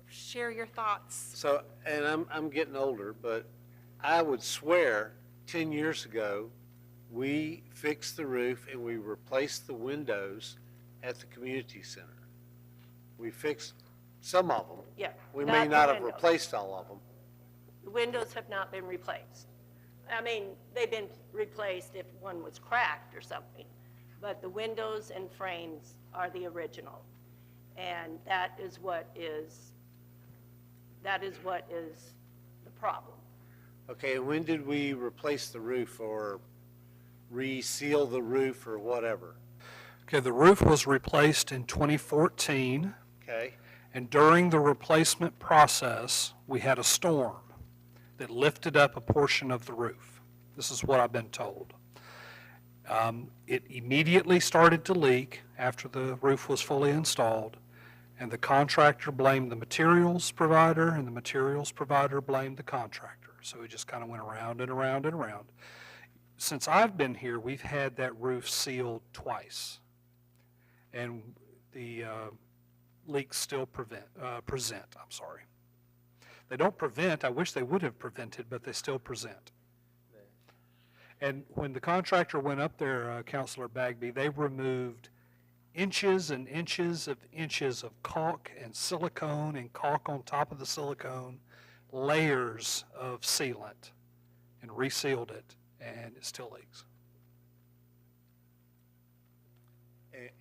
share your thoughts. So, and I'm getting older, but I would swear 10 years ago, we fixed the roof and we replaced the windows at the community center. We fixed some of them. Yeah, We not may the not have windows. replaced all of them. The windows have not been replaced. I mean, they've been replaced if one was cracked or something, but the windows and frames are the original. And that is what is the problem. Okay, and when did we replace the roof or reseal the roof or whatever? Okay, the roof was replaced in 2014, Okay, and during the replacement process, we had a storm that lifted up a portion of the roof. This is what I've been told. It immediately started to leak after the roof was fully installed, and the contractor blamed the materials provider, and the materials provider blamed the contractor. So it just kind of went around and around and around. Since I've been here, we've had that roof sealed twice, and the leaks still present. I'm sorry. They don't prevent. I wish they would have prevented, but they still present. And when the contractor went up there, Councilor Bagby, they removed inches and inches of caulk and silicone and caulk on top of the silicone, layers of sealant, and resealed it, and it still leaks.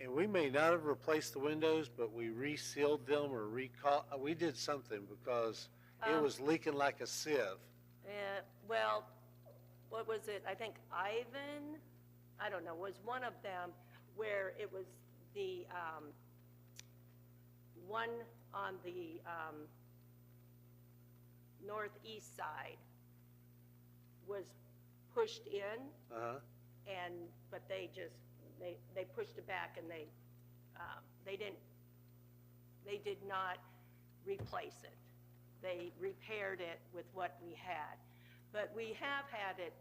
and we may not have replaced the windows, but we resealed them or we did something because it was leaking like a sieve. Well, what was it? I think Ivan, I don't know, was one of them where it was the one on the northeast side was pushed in, but they pushed it back, and they did not replace it. They repaired it with what we had. But we have had it,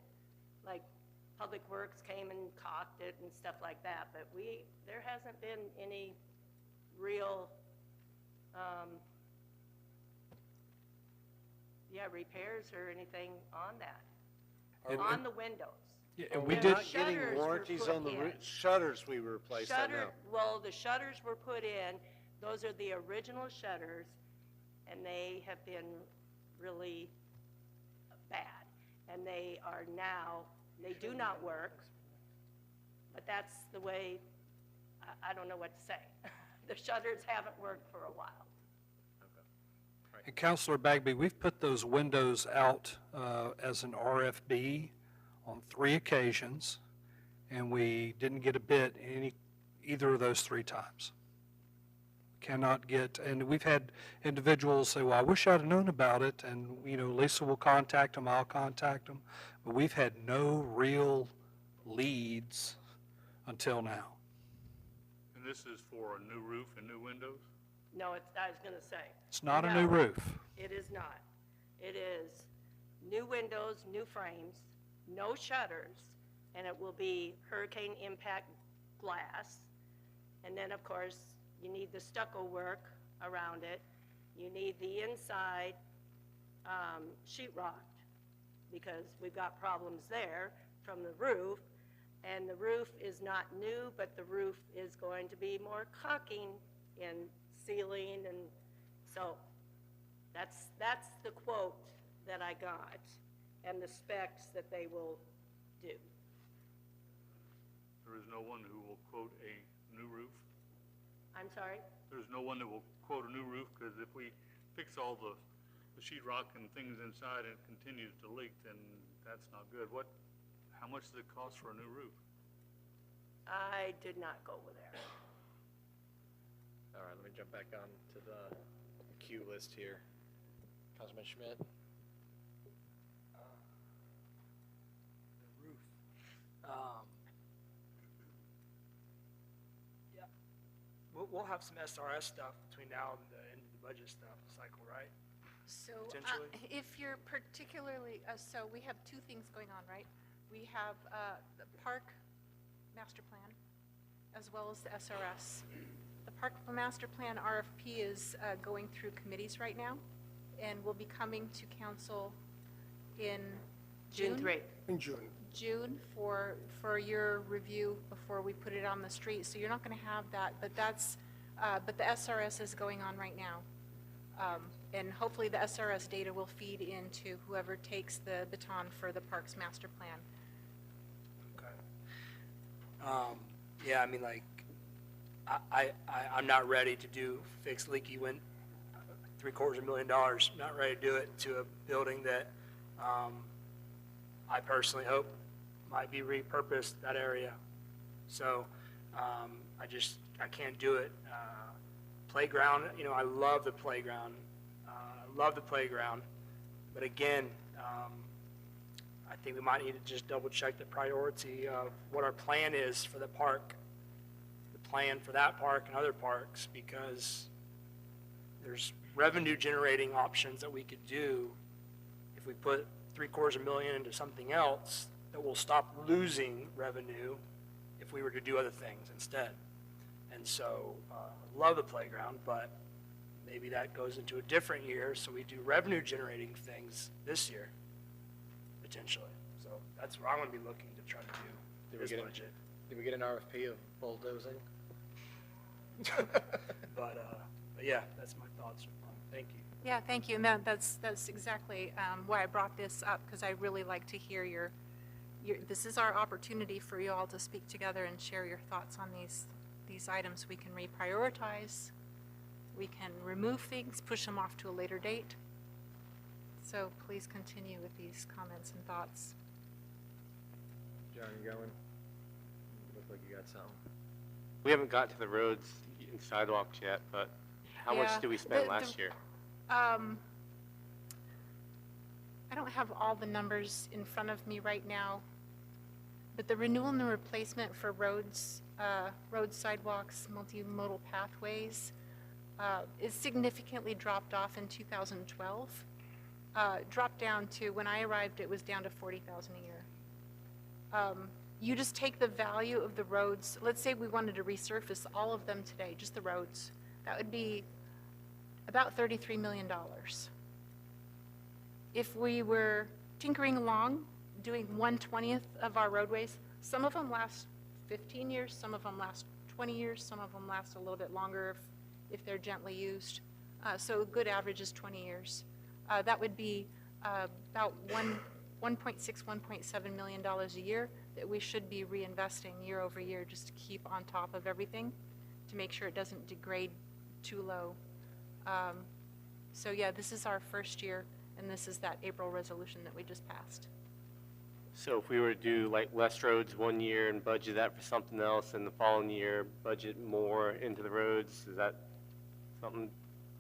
like Public Works came and caulked it and stuff like that, but there hasn't been any real, repairs or anything on that, on the windows. Yeah, and We're not getting warranties on the shutters we replaced, I know. Well, the shutters were put in, those are the original shutters, and they have been really bad. And they are now, they do not work, but that's the way, I don't know what to say. The shutters haven't worked for a while. And Councilor Bagby, we've put those windows out as an RFB on 3 occasions, and we didn't get a bid either of those 3 times. Cannot get, and we've had individuals say, well, I wish I'd have known about it, and, Lisa will contact them, I'll contact them, but we've had no real leads until now. And this is for a new roof and new windows? No, I was going to say. It's not a new roof. It is not. It is new windows, new frames, no shutters, and it will be hurricane impact glass. And then, of course, you need the stucco work around it. You need the inside sheetrock, because we've got problems there from the roof. And the roof is not new, but the roof is going to be more caulking and sealing, and so that's the quote that I got and the specs that they will do. There is no one who will quote a new roof? I'm sorry? There's no one that will quote a new roof, because if we fix all the sheetrock and things inside and it continues to leak, then that's not good. How much does it cost for a new roof? I did not go over there. All right, let me jump back on to the queue list here. Councilman Schmidt? The roof. Yeah. We'll have some SRS stuff between now and the end of the budget stuff cycle, right? So Potentially. if you're particularly, so we have 2 things going on, right? We have the park master plan as well as the SRS. The park master plan RFP is going through committees right now and will be coming to council in June 3. In June. June for your review before we put it on the street, so you're not going to have that, but but the SRS is going on right now. And hopefully the SRS data will feed into whoever takes the baton for the Parks Master Plan. Yeah, I mean, like, I'm not ready to fix leaky wind, $750,000, not ready to do it to a building that I personally hope might be repurposed, that area. So I can't do it. Playground, I love the playground. But again, I think we might need to just double check the priority of what our plan is for the park, the plan for that park and other parks, because there's revenue generating options that we could do if we put $750,000 into something else that will stop losing revenue if we were to do other things instead. And so, love the playground, but maybe that goes into a different year, so we do revenue generating things this year, potentially. So that's what I'm gonna be looking to try to do this budget. Did we get an RFP of bulldozing? But yeah, that's my thoughts. Thank you. Yeah, thank you. And that's exactly why I brought this up, because I really like to hear this is our opportunity for you all to speak together and share your thoughts on these items. We can reprioritize, we can remove things, push them off to a later date. So please continue with these comments and thoughts. John, you going? Look like you got something. We haven't got to the roads and sidewalks yet, but how much did we spend last year? I don't have all the numbers in front of me right now, but the renewal and the replacement for roads, sidewalks, multimodal pathways is significantly dropped off in 2012. Dropped down to, when I arrived, it was down to $40,000 a year. You just take the value of the roads. Let's say we wanted to resurface all of them today, just the roads. That would be about $33 million. If we were tinkering along, doing 1/20th of our roadways, some of them last 15 years, some of them last 20 years, some of them last a little bit longer if they're gently used. So a good average is 20 years. That would be about $1.6, $1.7 million a year that we should be reinvesting year over year, just to keep on top of everything, to make sure it doesn't degrade too low. So yeah, this is our first year, and this is that April resolution that we just passed. So if we were to do like less roads one year and budget that for something else, and the following year budget more into the roads, is that something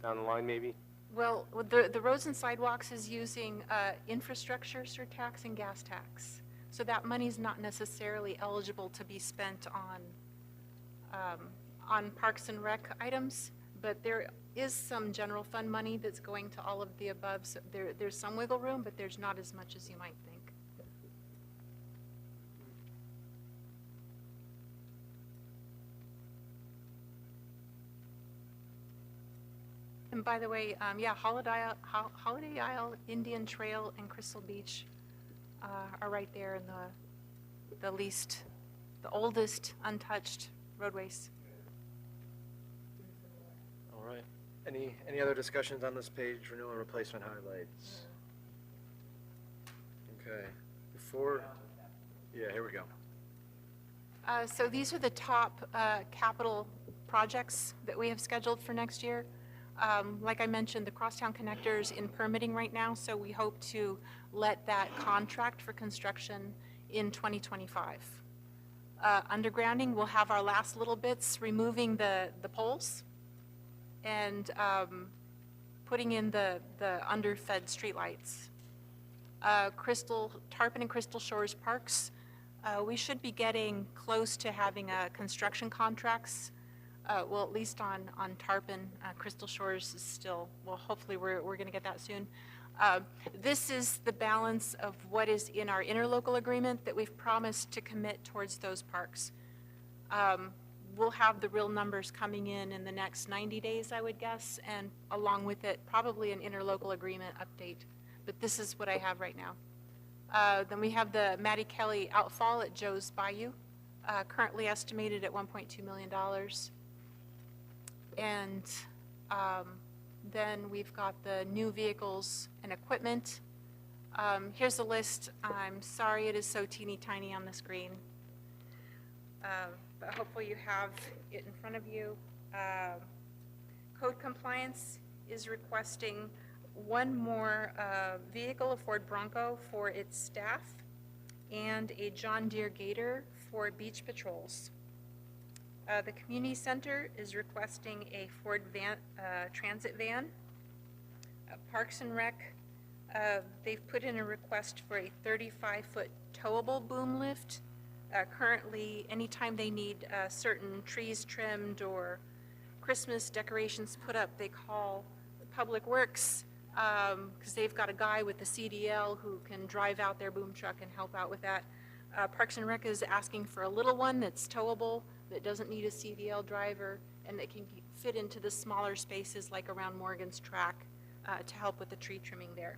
down the line maybe? Well, the roads and sidewalks is using infrastructure surtax and gas tax. So that money's not necessarily eligible to be spent on Parks and Rec items, but there is some general fund money that's going to all of the above. So there's some wiggle room, but there's not as much as you might think. And by the way, yeah, Holiday Isle, Indian Trail, and Crystal Beach are right there in the oldest untouched roadways. All right. Any other discussions on this page, renewal and replacement highlights? Okay. Yeah, here we go. So these are the top capital projects that we have scheduled for next year. Like I mentioned, the Crosstown Connector is in permitting right now, so we hope to let that contract for construction in 2025. Undergrounding, we'll have our last little bits, removing the poles and putting in the underfed streetlights. Tarpon and Crystal Shores Parks, we should be getting close to having construction contracts. Well, at least on Tarpon, Crystal Shores is still, well, hopefully we're going to get that soon. This is the balance of what is in our interlocal agreement that we've promised to commit towards those parks. We'll have the real numbers coming in the next 90 days, I would guess, and along with it, probably an interlocal agreement update. But this is what I have right now. Then we have the Mattie Kelly outfall at Joe's Bayou, currently estimated at $1.2 million. And then we've got the new vehicles and equipment. Here's the list. I'm sorry it is so teeny tiny on the screen. But hopefully you have it in front of you. Code compliance is requesting one more vehicle, a Ford Bronco, for its staff, and a John Deere Gator for beach patrols. The community center is requesting a Ford Transit van. Parks and Rec, they've put in a request for a 35-foot towable boom lift. Currently, anytime they need certain trees trimmed or Christmas decorations put up, they call Public Works, because they've got a guy with the CDL who can drive out their boom truck and help out with that. Parks and Rec is asking for a little one that's towable, that doesn't need a CDL driver, and that can fit into the smaller spaces like around Morgan's track to help with the tree trimming there.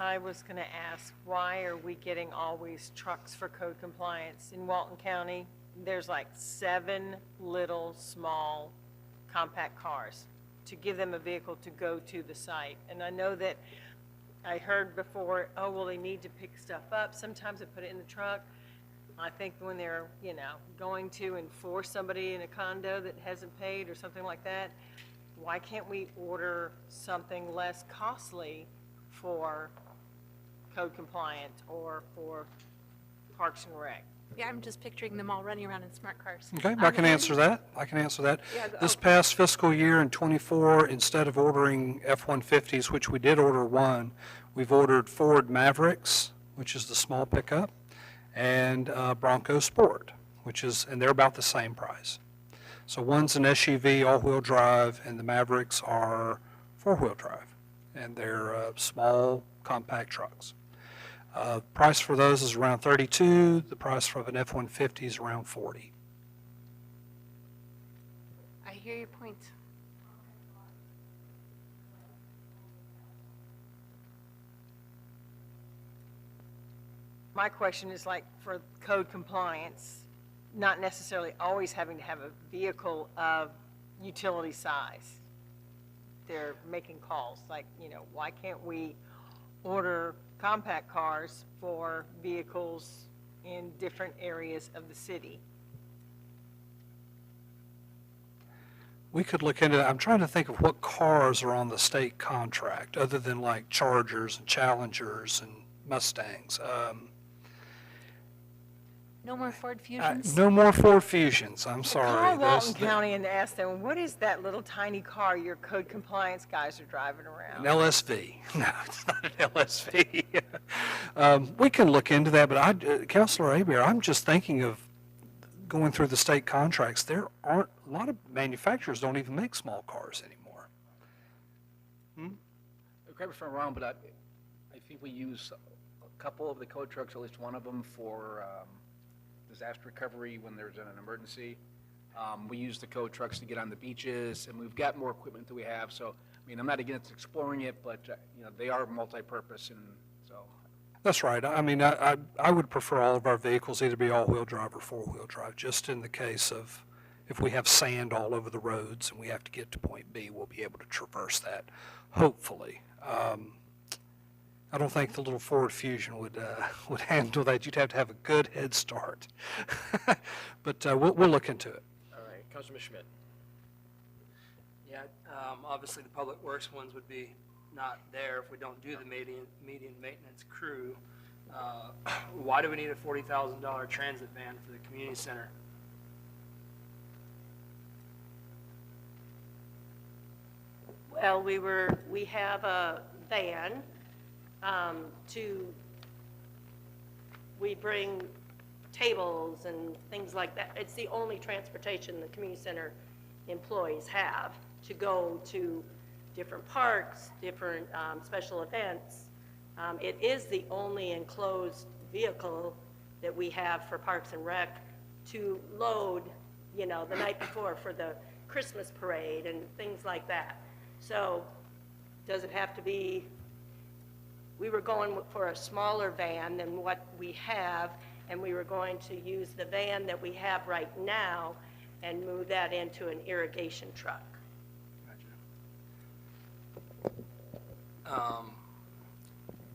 I was going to ask, why are we getting always trucks for code compliance? In Walton County, there's like 7 little, small, compact cars to give them a vehicle to go to the site. And I know that I heard before, oh, well, they need to pick stuff up. Sometimes they put it in the truck. I think when they're, going to enforce somebody in a condo that hasn't paid or something like that, why can't we order something less costly for code compliant or for Parks and Rec? Yeah, I'm just picturing them all running around in smart cars. Okay, I can answer that. Yeah, This past fiscal year in '24, instead of ordering F-150s, which we did order one, we've ordered Ford Mavericks, which is the small pickup, and Bronco Sport, and they're about the same price. So one's an SUV, all-wheel drive, and the Mavericks are four-wheel drive, and they're small, compact trucks. Price for those is around $32. The price for an F-150 is around $40. I hear your point. My question is like for code compliance, not necessarily always having to have a vehicle of utility size. They're making calls like, why can't we order compact cars for vehicles in different areas of the city? We could look into that. I'm trying to think of what cars are on the state contract, other than like Chargers and Challengers and Mustangs. No more Ford Fusions? No more Ford Fusions, I'm sorry. Call Walton County and ask them, what is that little tiny car your code compliance guys are driving around? An LSV. No, it's not an LSV. We can look into that, but Councilor Abear, I'm just thinking of going through the state contracts. There aren't, a lot of manufacturers don't even make small cars anymore. Correct me if I'm wrong, but I think we use a couple of the code trucks, at least one of them, for disaster recovery when there's an emergency. We use the code trucks to get on the beaches, and we've got more equipment than we have. So, I'm not against exploring it, but they are multi-purpose, and so. That's right. I would prefer all of our vehicles either be all-wheel drive or four-wheel drive, just in the case of if we have sand all over the roads and we have to get to point B, we'll be able to traverse that, hopefully. I don't think the little Ford Fusion would handle that. You'd have to have a good head start. But we'll look into it. All right, Councilman Schmidt. Yeah, obviously the public works ones would be not there if we don't do the median maintenance crew. Why do we need a $40,000 transit van for the community center? Well, we have a van we bring tables and things like that. It's the only transportation the community center employees have to go to different parks, different special events. It is the only enclosed vehicle that we have for Parks and Rec to load, the night before for the Christmas parade and things like that. So does it have to be, we were going for a smaller van than what we have, and we were going to use the van that we have right now and move that into an irrigation truck.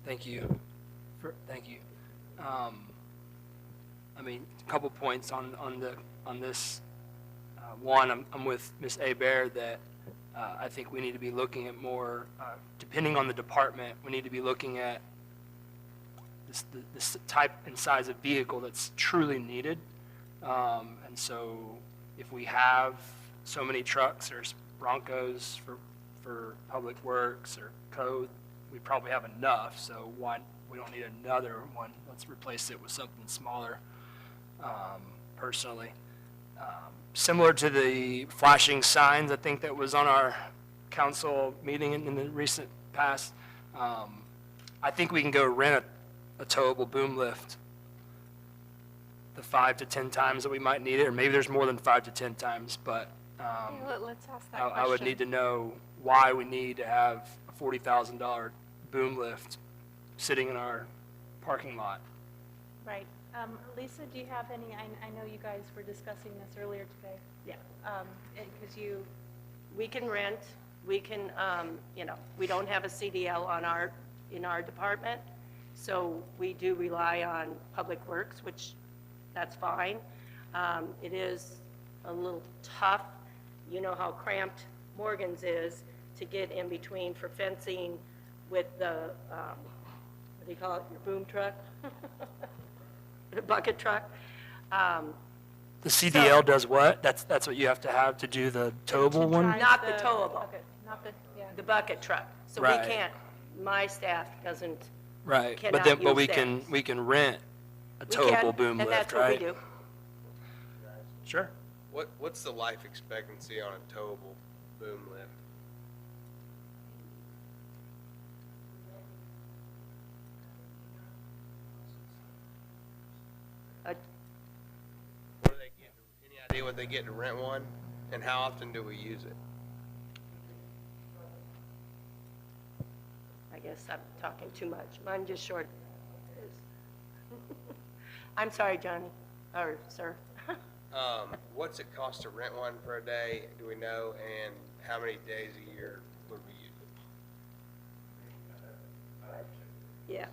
Thank you. Thank you. I mean, a couple points on this. One, I'm with Ms. Hebert that I think we need to be looking at more, depending on the department, we need to be looking at this type and size of vehicle that's truly needed. And so if we have so many trucks or Broncos for Public Works or code, we probably have enough, so why, we don't need another one. Let's replace it with something smaller, personally. Similar to the flashing signs, I think that was on our council meeting in the recent past. I think we can go rent a towable boom lift the 5 to 10 times that we might need it, or maybe there's more than 5 to 10 times, but Let's ask that I would need to know why we need to have a $40,000 boom lift sitting in our parking lot. Right. Lisa, do you have any, I know you guys were discussing this earlier today. Yeah. Because we can rent, we can, we don't have a CDL in our department, so we do rely on Public Works, which, that's fine. It is a little tough, you know how cramped Morgan's is, to get in between for fencing with the, what do you call it, your boom truck? The bucket truck. The CDL does what? That's what you have to have to do the towable one? Not the towable, not the, yeah. the bucket truck. So we Right. can't, my staff doesn't, Right, cannot but use we theirs. can rent a We can, towable boom and lift, that's what we right? do. Sure. What's the life expectancy on a towable boom lift? What do they get? Any idea what they get to rent one, and how often do we use it? I guess I'm talking too much. I'm just short. I'm sorry, Johnny, or sir. What's it cost to rent one for a day? Do we know? And how many days a year would we use it? Yeah.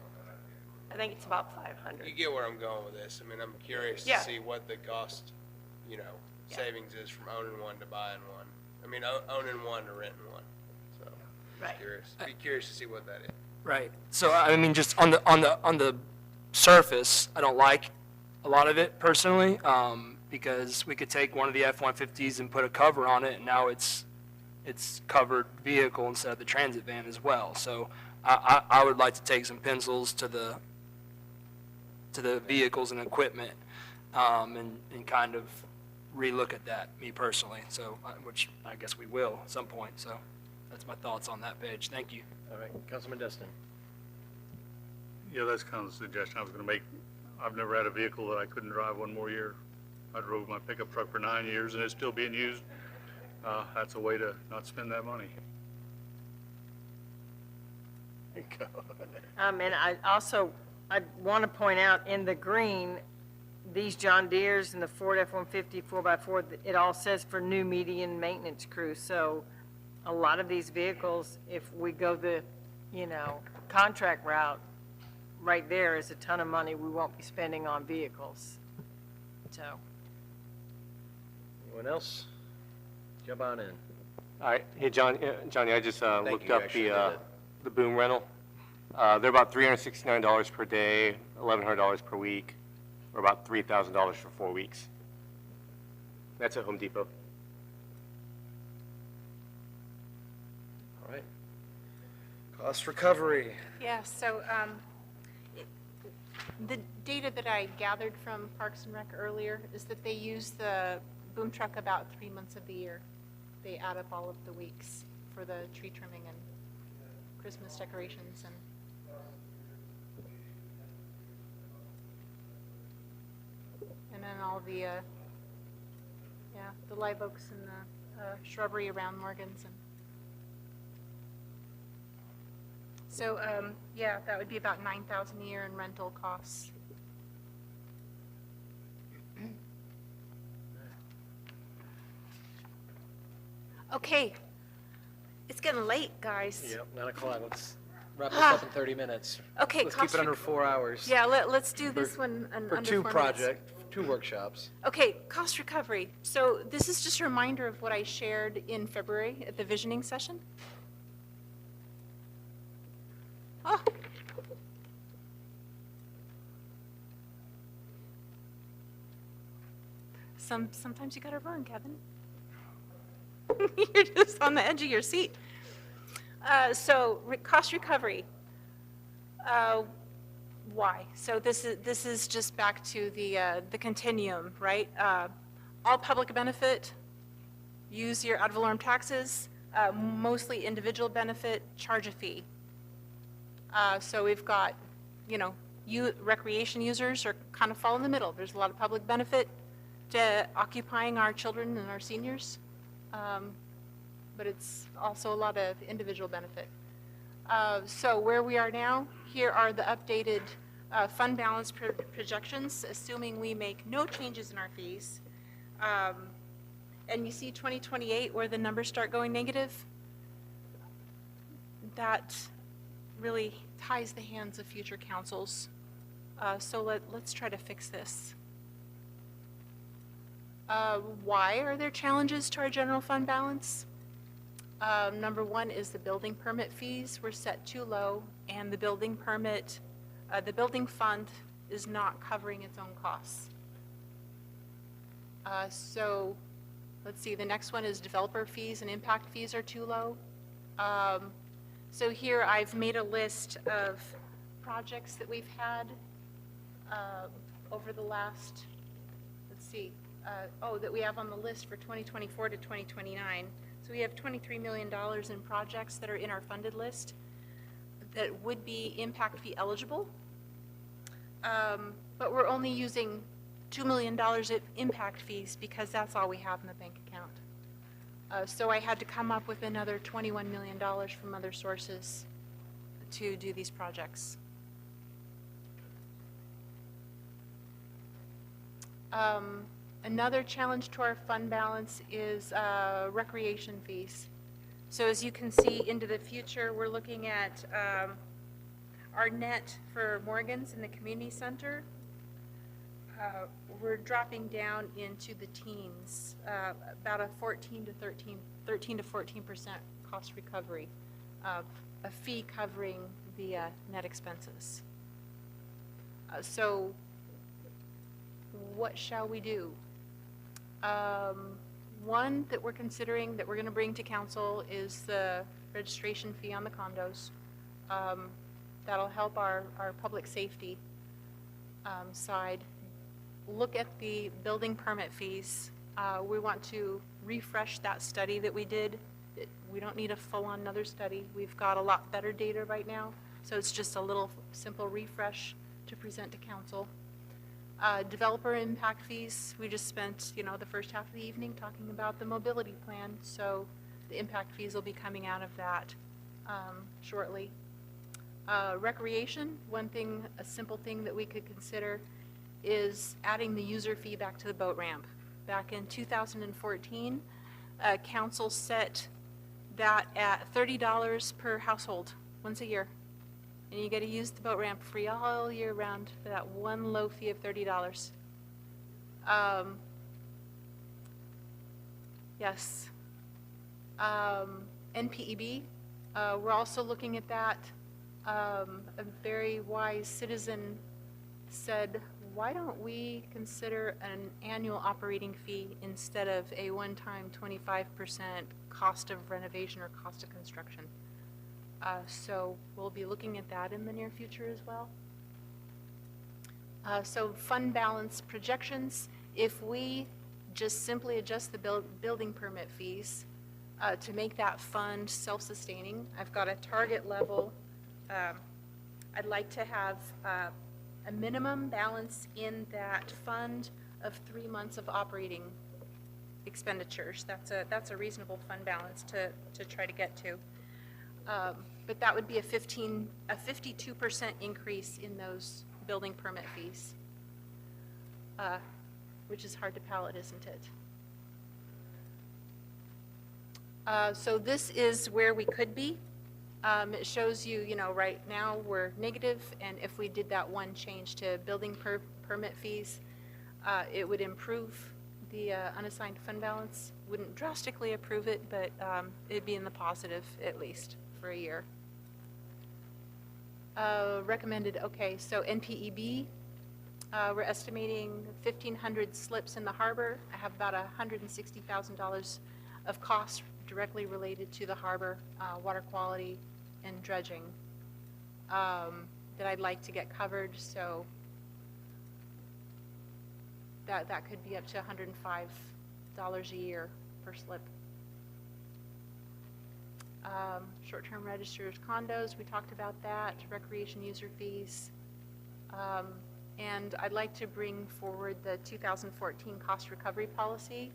I think it's about 500. You get where I'm going with this. I mean, I'm curious Yeah. to see what the cost, savings is from owning one to buying one. I mean, owning one to renting one. So, Right. Be curious to see what that is. Right. So I mean, just on the surface, I don't like a lot of it personally, because we could take one of the F-150s and put a cover on it, and now it's covered vehicle instead of the transit van as well. So I would like to take some pencils to the vehicles and equipment, and kind of relook at that, me personally. So, which I guess we will at some point. So that's my thoughts on that page. Thank you. All right, Councilman Destin. Yeah, that's kind of the suggestion I was going to make. I've never had a vehicle that I couldn't drive one more year. I drove my pickup truck for 9 years and it's still being used. That's a way to not spend that money. And I want to point out, in the green, these John Deeres and the Ford F-150 4x4, it all says for new median maintenance crew. So a lot of these vehicles, if we go the, contract route, right there is a ton of money we won't be spending on vehicles. So. Anyone else? Jump on in. All right, hey, Johnny, I just looked you, up actually did the boom rental. They're about $369 per day, $1,100 per week, or about $3,000 for 4 weeks. That's at Home Depot. All right. Cost recovery. Yeah, so the data that I gathered from Parks and Rec earlier is that they use the boom truck about 3 months of the year. They add up all of the weeks for the tree trimming and Christmas decorations and then all the the live oaks and the shrubbery around Morgan's, and So, yeah, that would be about 9,000 a year in rental costs. Okay, it's getting late, guys. Yep, 9 o'clock. Let's wrap this up in 30 minutes. Okay, Let's keep it under 4 hours. Yeah, let's do this one For under 2 4 minutes. projects, 2 workshops. Okay, cost recovery. So this is just a reminder of what I shared in February at the visioning session. Oh. Sometimes you gotta run, Kevin. You're just on the edge of your seat. So cost recovery. Why? So this is just back to the continuum, right? All public benefit, use your ad valorem taxes, mostly individual benefit, charge a fee. So we've got, recreation users are kind of fall in the middle. There's a lot of public benefit to occupying our children and our seniors, but it's also a lot of individual benefit. So where we are now, here are the updated fund balance projections, assuming we make no changes in our fees. And you see 2028 where the numbers start going negative. That really ties the hands of future councils. So let's try to fix this. Why are there challenges to our general fund balance? Number one is the building permit fees were set too low, and the building fund is not covering its own costs. So let's see, the next one is developer fees and impact fees are too low. So here I've made a list of projects that we've had over the last, that we have on the list for 2024 to 2029. So we have $23 million in projects that are in our funded list that would be impact fee eligible. But we're only using $2 million of impact fees because that's all we have in the bank account. So I had to come up with another $21 million from other sources to do these projects. Another challenge to our fund balance is recreation fees. So as you can see into the future, we're looking at our net for Morgan's in the community center. We're dropping down into the teens, about a 13 to 14% cost recovery, a fee covering the net expenses. So what shall we do? One that we're considering that we're going to bring to council is the registration fee on the condos. That'll help our public safety side. Look at the building permit fees. We want to refresh that study that we did. We don't need a full-on another study. We've got a lot better data right now, so it's just a little simple refresh to present to council. Developer impact fees, we just spent, the first half of the evening talking about the mobility plan, so the impact fees will be coming out of that shortly. Recreation, a simple thing that we could consider is adding the user fee back to the boat ramp. Back in 2014, council set that at $30 per household once a year. And you get to use the boat ramp free all year round for that one low fee of $30. Yes. NPEB, we're also looking at that. A very wise citizen said, why don't we consider an annual operating fee instead of a one-time 25% cost of renovation or cost of construction? So we'll be looking at that in the near future as well. So fund balance projections, if we just simply adjust the building permit fees to make that fund self-sustaining, I've got a target level. I'd like to have a minimum balance in that fund of 3 months of operating expenditures. That's a reasonable fund balance to try to get to. But that would be a 52% increase in those building permit fees, which is hard to palate, isn't it? So this is where we could be. It shows you, right now we're negative, and if we did that one change to building permit fees, it would improve the unassigned fund balance. Wouldn't drastically improve it, but it'd be in the positive at least for a year. Recommended, okay, so NPEB, we're estimating 1,500 slips in the harbor. I have about $160,000 of costs directly related to the harbor, water quality and dredging, that I'd like to get covered, so that could be up to $105 a year per slip. Short-term registers, condos, we talked about that, recreation user fees. And I'd like to bring forward the 2014 cost recovery policy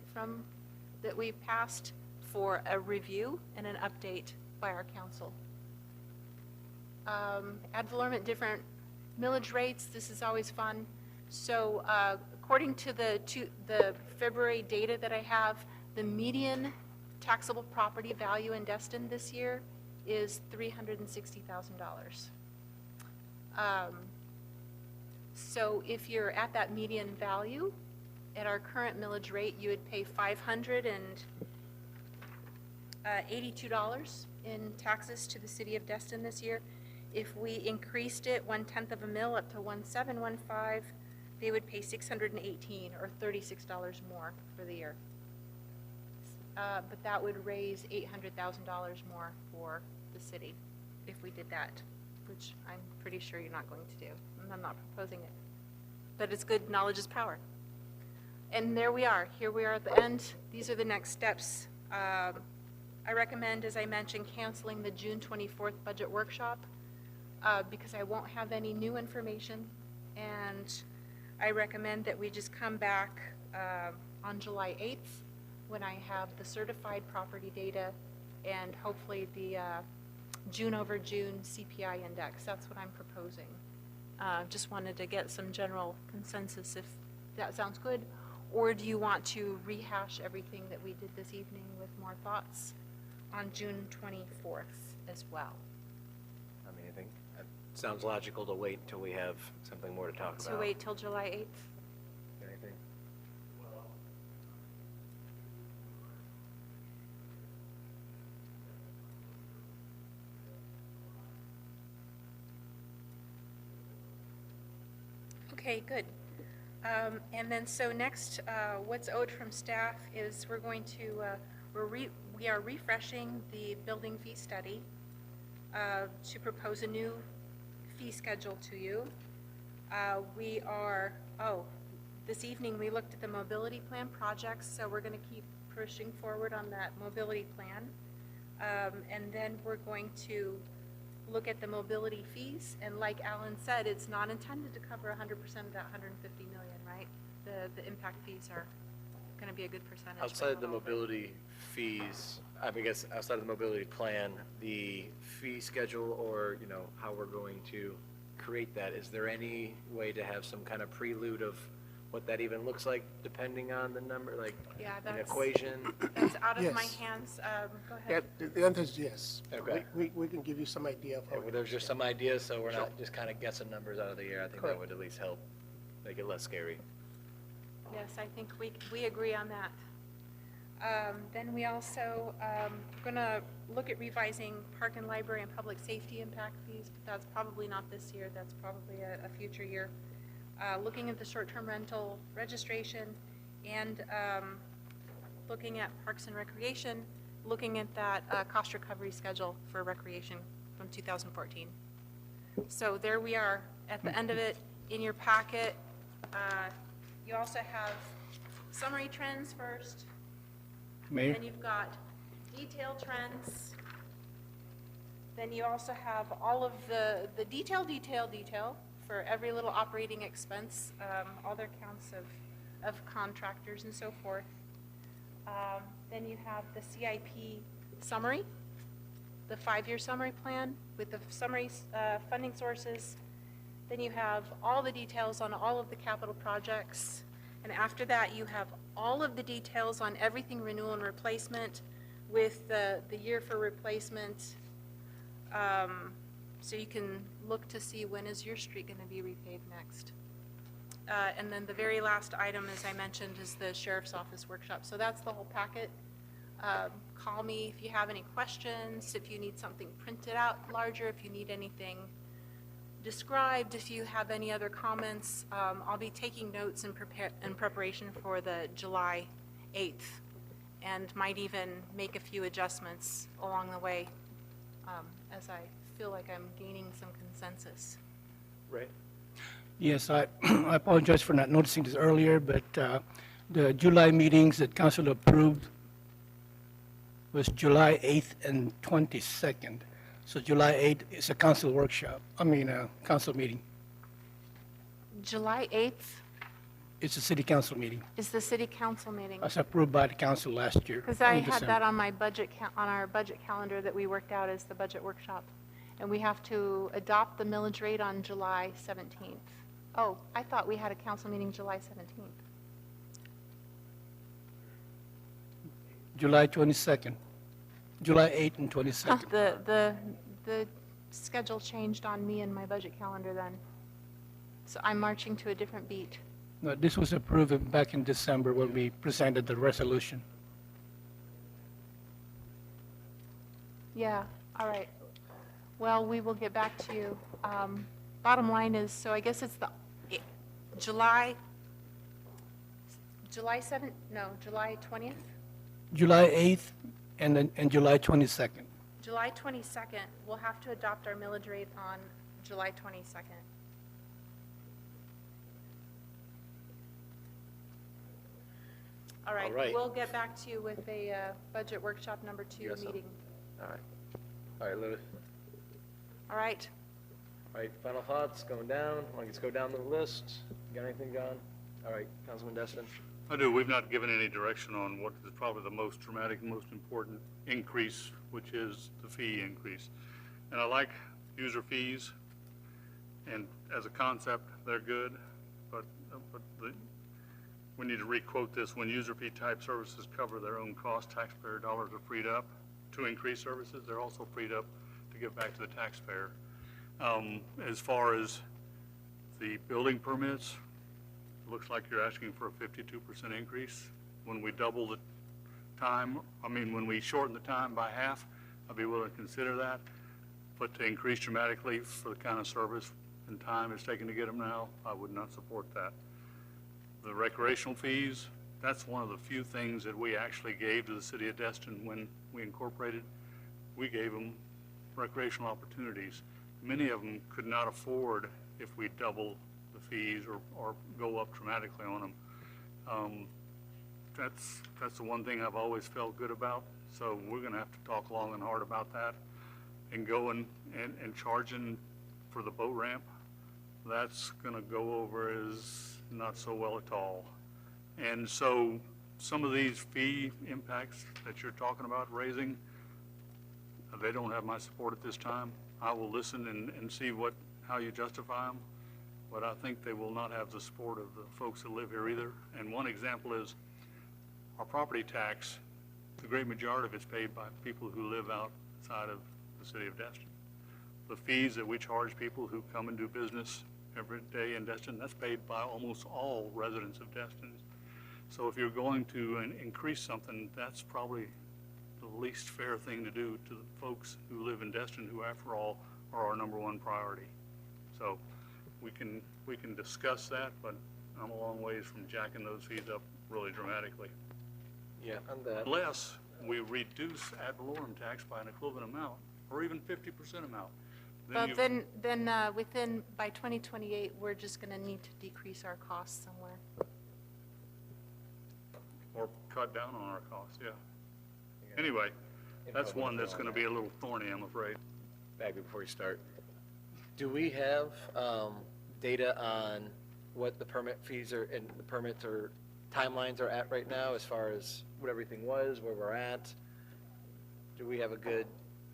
that we passed for a review and an update by our council. Ad valorem at different millage rates, this is always fun. So according to the February data that I have, the median taxable property value in Destin this year is $360,000. So if you're at that median value, at our current millage rate, you would pay $582 in taxes to the city of Destin this year. If we increased it 1/10 of a mil up to 1,715, they would pay $618 or $36 more for the year. But that would raise $800,000 more for the city if we did that, which I'm pretty sure you're not going to do. And I'm not proposing it. But it's good, knowledge is power. And there we are. Here we are at the end. These are the next steps. I recommend, as I mentioned, canceling the June 24th budget workshop because I won't have any new information. And I recommend that we just come back on July 8th when I have the certified property data and hopefully the June over June CPI index. That's what I'm proposing. Just wanted to get some general consensus if that sounds good. Or do you want to rehash everything that we did this evening with more thoughts on June 24th as well? I mean, I think it sounds logical to wait until we have something more to talk about. To wait till July 8th? Anything? Okay, good. And then so next, what's owed from staff is we're going to, we are refreshing the building fee study to propose a new fee schedule to you. This evening we looked at the mobility plan projects, so we're going to keep pushing forward on that mobility plan. And then we're going to look at the mobility fees, and like Alan said, it's not intended to cover 100% of that 150 million, right? The impact fees are going to be a good percentage. Outside the mobility fees, I guess outside of the mobility plan, the fee schedule or, how we're going to create that, is there any way to have some kind of prelude of what that even looks like depending on the number, like an equation? That's out of my Yes. hands. Go Yeah, ahead. the answer is yes. Okay. We can give you some idea of how. Well, there's just some ideas, so we're not just kind of guessing numbers out of the air. I think that Correct. would at least help make it less scary. Yes, I think we agree on that. Then we also going to look at revising park and library and public safety impact fees, but that's probably not this year. That's probably a future year. Looking at the short-term rental registration and looking at parks and recreation, looking at that cost recovery schedule for recreation from 2014. So there we are at the end of it. In your packet, you also have summary trends first. Mayor? Then you've got detailed trends. Then you also have all of the detail for every little operating expense, all their counts of contractors and so forth. Then you have the CIP summary. the 5-year summary plan with the summary funding sources. Then you have all the details on all of the capital projects. And after that, you have all of the details on everything renewal and replacement with the year for replacement. So you can look to see when is your street going to be repaved next. And then the very last item, as I mentioned, is the sheriff's office workshop. So that's the whole packet. Call me if you have any questions, if you need something printed out larger, if you need anything described, if you have any other comments. I'll be taking notes in preparation for the July 8th and might even make a few adjustments along the way as I feel like I'm gaining some consensus. Right. Yes, I apologize for not noticing this earlier, but the July meetings that council approved was July 8th and 22nd. So July 8th is a council workshop, council meeting. July 8th It's a city council meeting, is the city council meeting. as approved by the council last year. Because I in had December. that on my budget, on our budget calendar that we worked out as the budget workshop. And we have to adopt the millage rate on July 17th. Oh, I thought we had a council meeting July 17th. July 22nd, July 8th and 22nd. The schedule changed on me and my budget calendar then. So I'm marching to a different beat. No, this was approved back in December when we presented the resolution. Yeah, all right. Well, we will get back to you. Bottom line is, so I guess it's the July 7th, no, July 20th? July 8th and July 22nd. July 22nd, we'll have to adopt our millage rate on July 22nd. All right, All right. we'll get back to you with a budget workshop number 2 Yes, sir. meeting. All right. All right, Louis. All right. All right, final thoughts, going down. Let's go down the list. Got anything, John? All right, Councilman Destin. I do. We've not given any direction on what is probably the most dramatic and most important increase, which is the fee increase. And I like user fees, and as a concept, they're good, but we need to re-quote this. When user fee type services cover their own cost, taxpayer dollars are freed up to increase services. They're also freed up to give back to the taxpayer. As far as the building permits, it looks like you're asking for a 52% increase. When we double the time, when we shorten the time by half, I'd be willing to consider that. But to increase dramatically for the kind of service and time it's taken to get them now, I would not support that. The recreational fees, that's one of the few things that we actually gave to the city of Destin when we incorporated. We gave them recreational opportunities. Many of them could not afford if we double the fees or go up dramatically on them. That's the one thing I've always felt good about. So we're going to have to talk long and hard about that. And going and charging for the boat ramp, that's going to go over as not so well at all. And so some of these fee impacts that you're talking about raising, they don't have my support at this time. I will listen and see how you justify them, but I think they will not have the support of the folks that live here either. And one example is our property tax. The great majority of it's paid by people who live outside of the city of Destin. The fees that we charge people who come and do business every day in Destin, that's paid by almost all residents of Destin. So if you're going to increase something, that's probably the least fair thing to do to the folks who live in Destin, who after all are our number one priority. So we can discuss that, but I'm a long ways from jacking those fees up really dramatically. Yeah, on that. Unless we reduce ad valorem tax by an equivalent amount, or even 50% amount. But then within, by 2028, we're just going to need to decrease our costs somewhere. Or cut down on our costs, yeah. Anyway, that's one that's going to be a little thorny, I'm afraid. Back before you start. Do we have data on what the permit fees are and the permits or timelines are at right now as far as what everything was, where we're at? Do we have a good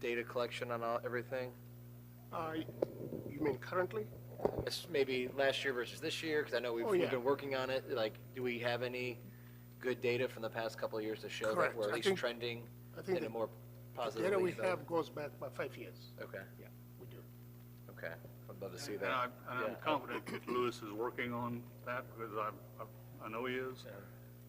data collection on everything? You mean currently? Maybe last year versus this year, because I know Oh, we've yeah. been working on it. Like, do we have any good data from the past couple of years to show that Correct. we're at I least think- trending I think in a the- more The positive data way? we have goes back about 5 years. Okay. Yeah, we do. Okay, I'd love to see And that. I'm Yeah. confident that Lewis is working on that, because I know he is,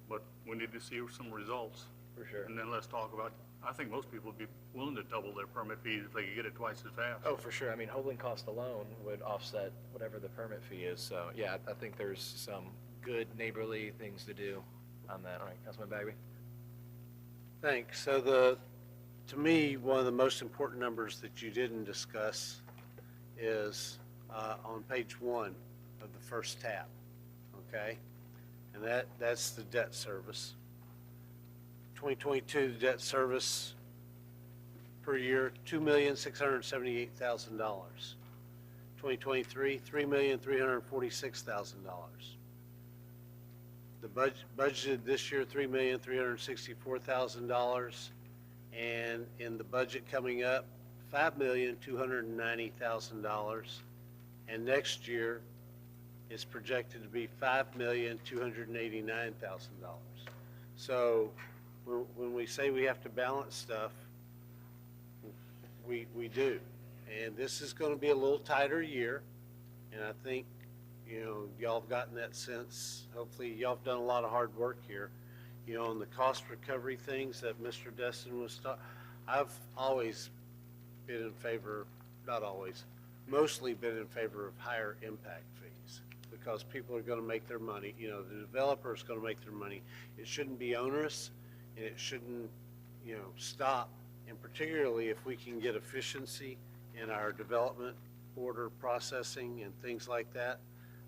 but we need to see some results. For sure. And then let's talk about, I think most people would be willing to double their permit fees if they could get it twice as fast. Oh, for sure. I mean, holding cost alone would offset whatever the permit fee is. So, yeah, I think there's some good neighborly things to do on that. All right, Councilman Bagby? Thanks. So to me, one of the most important numbers that you didn't discuss is on page 1 of the first tab, okay? And that's the debt service. 2022, the debt service per year, $2,678,000. 2023, $3,346,000. The budgeted this year, $3,364,000. And in the budget coming up, $5,290,000. And next year is projected to be $5,289,000. So when we say we have to balance stuff, we do. And this is going to be a little tighter year. And I think, y'all have gotten that sense. Hopefully, y'all have done a lot of hard work here. On the cost recovery things that Mr. Destin was talking, I've always been in favor, not always, mostly been in favor of higher impact fees, because people are going to make their money, the developer is going to make their money. It shouldn't be onerous, and it shouldn't, stop. And particularly if we can get efficiency in our development order processing and things like that,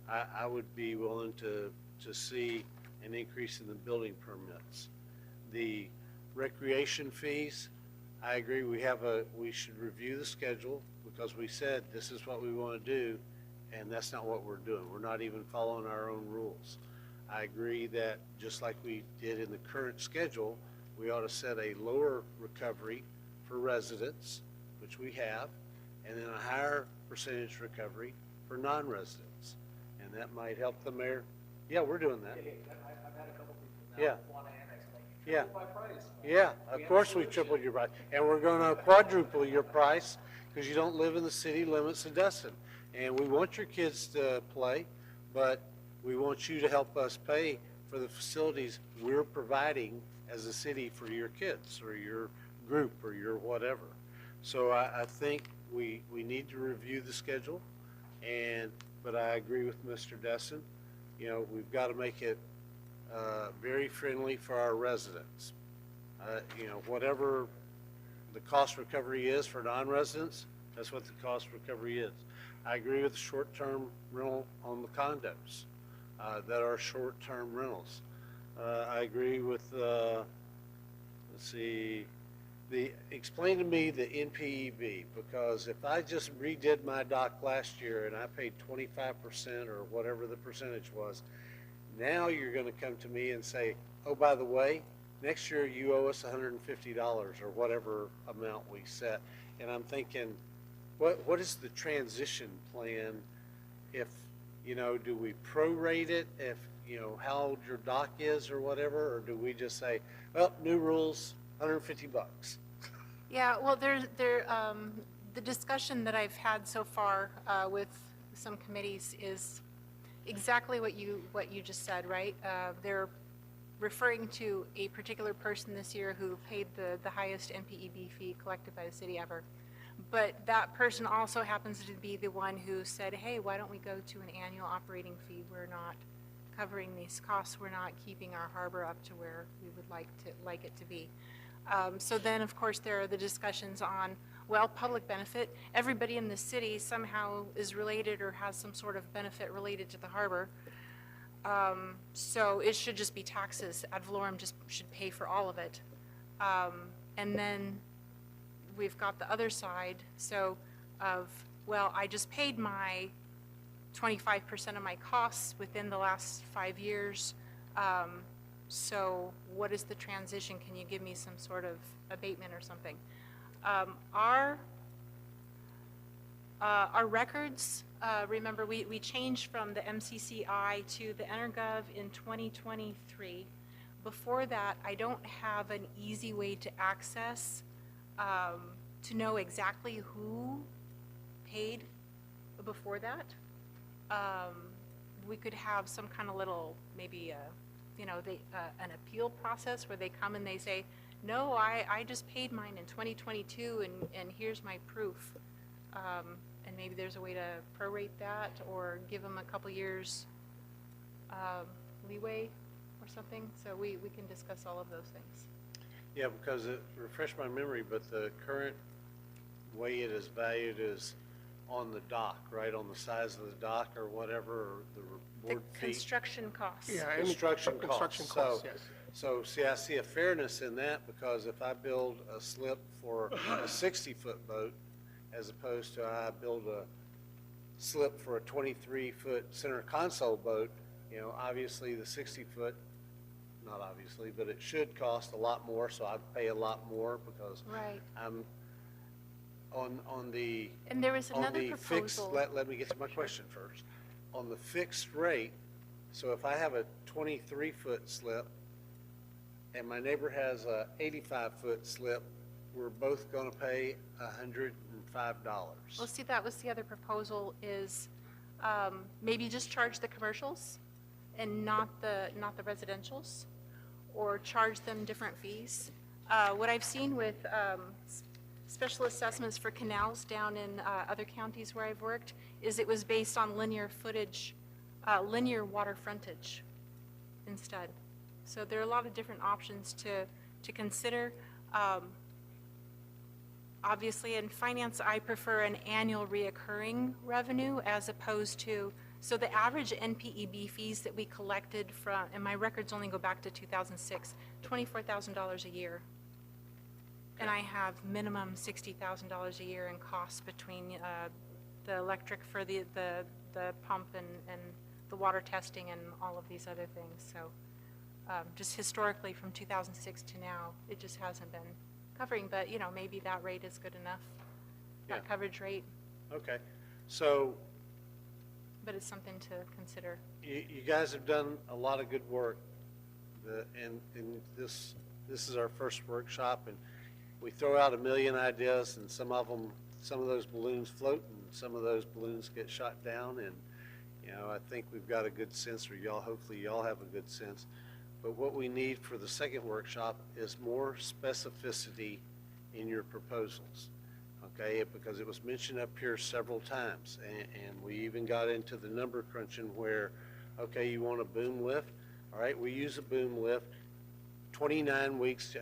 I would be willing to see an increase in the building permits. The recreation fees, I agree, we should review the schedule, because we said this is what we want to do, and that's not what we're doing. We're not even following our own rules. I agree that just like we did in the current schedule, we ought to set a lower recovery for residents, which we have, and then a higher percentage recovery for non-residents. And that might help the mayor. Yeah, we're doing that. I've had a couple people Yeah. now want to annex, like, you Yeah. tripled my price. Yeah, of course we tripled your price. And we're going to quadruple your price because you don't live in the city limits of Destin. And we want your kids to play, but we want you to help us pay for the facilities we're providing as a city for your kids or your group or your whatever. So I think we need to review the schedule, but I agree with Mr. Destin. We've got to make it very friendly for our residents. Whatever the cost recovery is for non-residents, that's what the cost recovery is. I agree with the short-term rental on the condos that are short-term rentals. I agree with, explain to me the NPEB, because if I just redid my dock last year and I paid 25% or whatever the percentage was, now you're going to come to me and say, oh, by the way, next year you owe us $150 or whatever amount we set. And I'm thinking, what is the transition plan if, do we prorate it if, how old your dock is or whatever, or do we just say, well, new rules, $150? Yeah, well, the discussion that I've had so far with some committees is exactly what you just said, right? They're referring to a particular person this year who paid the highest NPEB fee collected by the city ever. But that person also happens to be the one who said, hey, why don't we go to an annual operating fee? We're not covering these costs. We're not keeping our harbor up to where we would like it to be. So then, of course, there are the discussions on, well, public benefit. Everybody in the city somehow is related or has some sort of benefit related to the harbor. So it should just be taxes. Ad valorem just should pay for all of it. And then we've got the other side, well, I just paid my 25% of my costs within the last 5 years. So what is the transition? Can you give me some sort of abatement or something? Our records, remember, we changed from the MCCI to the EnerGov in 2023. Before that, I don't have an easy way to access, to know exactly who paid before that. We could have some kind of little, maybe, an appeal process where they come and they say, no, I just paid mine in 2022 and here's my proof. And maybe there's a way to prorate that or give them a couple years leeway or something. So we can discuss all of those things. Yeah, because it refreshed my memory, but the current way it is valued is on the dock, right, on the size of the dock or whatever, or the board feet. Construction costs. Yeah, Construction construction costs. costs, So- yes. So, see, I see a fairness in that, because if I build a slip for a 60-foot boat, as opposed to I build a slip for a 23-foot center console boat, obviously the 60-foot, not obviously, but it should cost a lot more, so I pay a lot more because Right. I'm on the. And there was another on the fixed, proposal. let me get to my question first. On the fixed rate, so if I have a 23-foot slip and my neighbor has a 85-foot slip, we're both going to pay $105. Well, see, that was the other proposal is maybe just charge the commercials and not the residentials, or charge them different fees. What I've seen with special assessments for canals down in other counties where I've worked is it was based on linear footage, linear water frontage instead. So there are a lot of different options to consider. Obviously, in finance, I prefer an annual reoccurring revenue as opposed to, so the average NPEB fees that we collected from, and my records only go back to 2006, $24,000 a year. And I have minimum $60,000 a year in costs between the electric for the pump and the water testing and all of these other things. So just historically from 2006 to now, it just hasn't been covering, but maybe that rate is good enough, that Yeah. coverage rate, Okay, so but it's something to consider. you guys have done a lot of good work, and this is our first workshop, and we throw out a million ideas, and some of those balloons float, and some of those balloons get shot down, and I think we've got a good sense, or hopefully y'all have a good sense. But what we need for the second workshop is more specificity in your proposals, okay? Because it was mentioned up here several times, and we even got into the number crunching where, okay, you want a boom lift? All right, we use a boom lift, 29 weeks,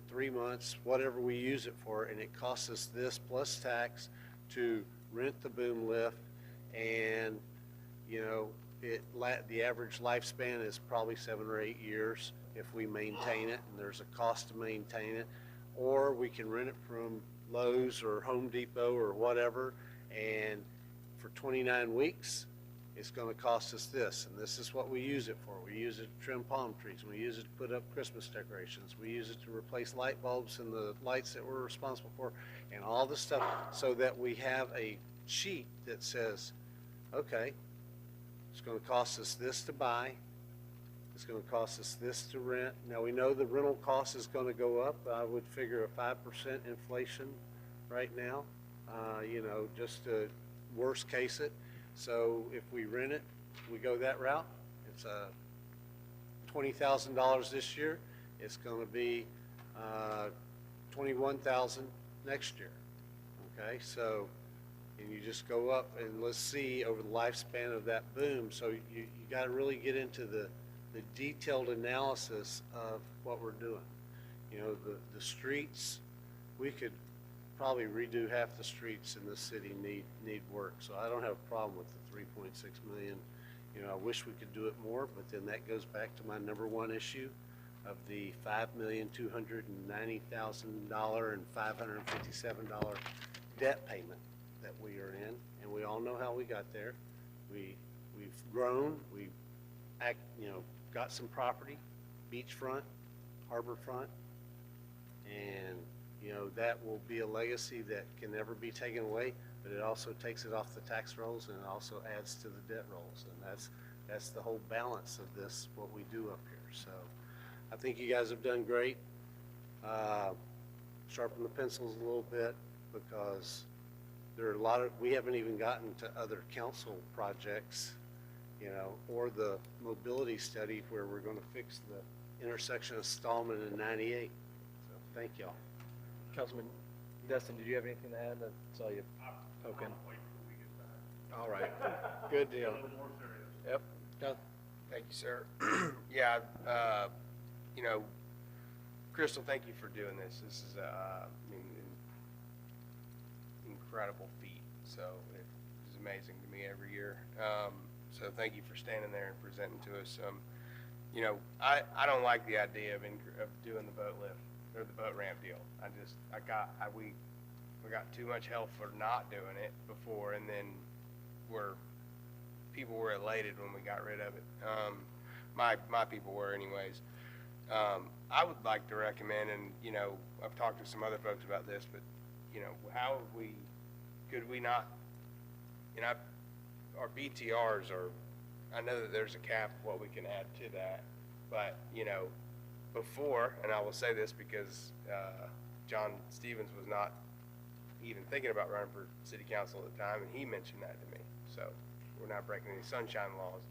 3 months, whatever we use it for, and it costs us this plus tax to rent the boom lift, and, the average lifespan is probably 7 or 8 years if we maintain it, and there's a cost to maintain it. Or we can rent it from Lowe's or Home Depot or whatever, and for 29 weeks, it's going to cost us this, and this is what we use it for. We use it to trim palm trees, we use it to put up Christmas decorations, we use it to replace light bulbs and the lights that we're responsible for, and all this stuff, so that we have a sheet that says, okay, it's going to cost us this to buy, it's going to cost us this to rent. Now, we know the rental cost is going to go up. I would figure a 5% inflation right now, just to worst case it. So if we rent it, we go that route. It's $20,000 this year. It's going to be $21,000 next year. Okay, so, and you just go up, and let's see over the lifespan of that boom. So you got to really get into the detailed analysis of what we're doing. The streets, we could probably redo half the streets in this city need work. So I don't have a problem with the 3.6 million. I wish we could do it more, but then that goes back to my number one issue of the $5,290,000 and $557 debt payment that we are in, and we all know how we got there. We've grown, we've got some property, beachfront, harbor front, and that will be a legacy that can never be taken away, but it also takes it off the tax rolls and it also adds to the debt rolls. And that's the whole balance of this, what we do up here. So I think you guys have done great. Sharpen the pencils a little bit because there are we haven't even gotten to other council projects, or the mobility study where we're going to fix the intersection of Stallman and 98. So thank y'all. Councilman Dustin, did you have anything to add? I saw you poking. All right, good deal. Yep. Done. Thank you, sir. Yeah, Crystal, thank you for doing this. This is, an incredible feat. So it is amazing to me every year. So thank you for standing there and presenting to us. I don't like the idea of doing the boat lift or the boat ramp deal. We got too much hell for not doing it before, and then people were elated when we got rid of it. My people were anyways. I would like to recommend, and I've talked to some other folks about this, but could we not, our BTRs I know that there's a cap of what we can add to that, but before, and I will say this because John Stevens was not even thinking about running for city council at the time, and he mentioned that to me. So we're not breaking any sunshine laws,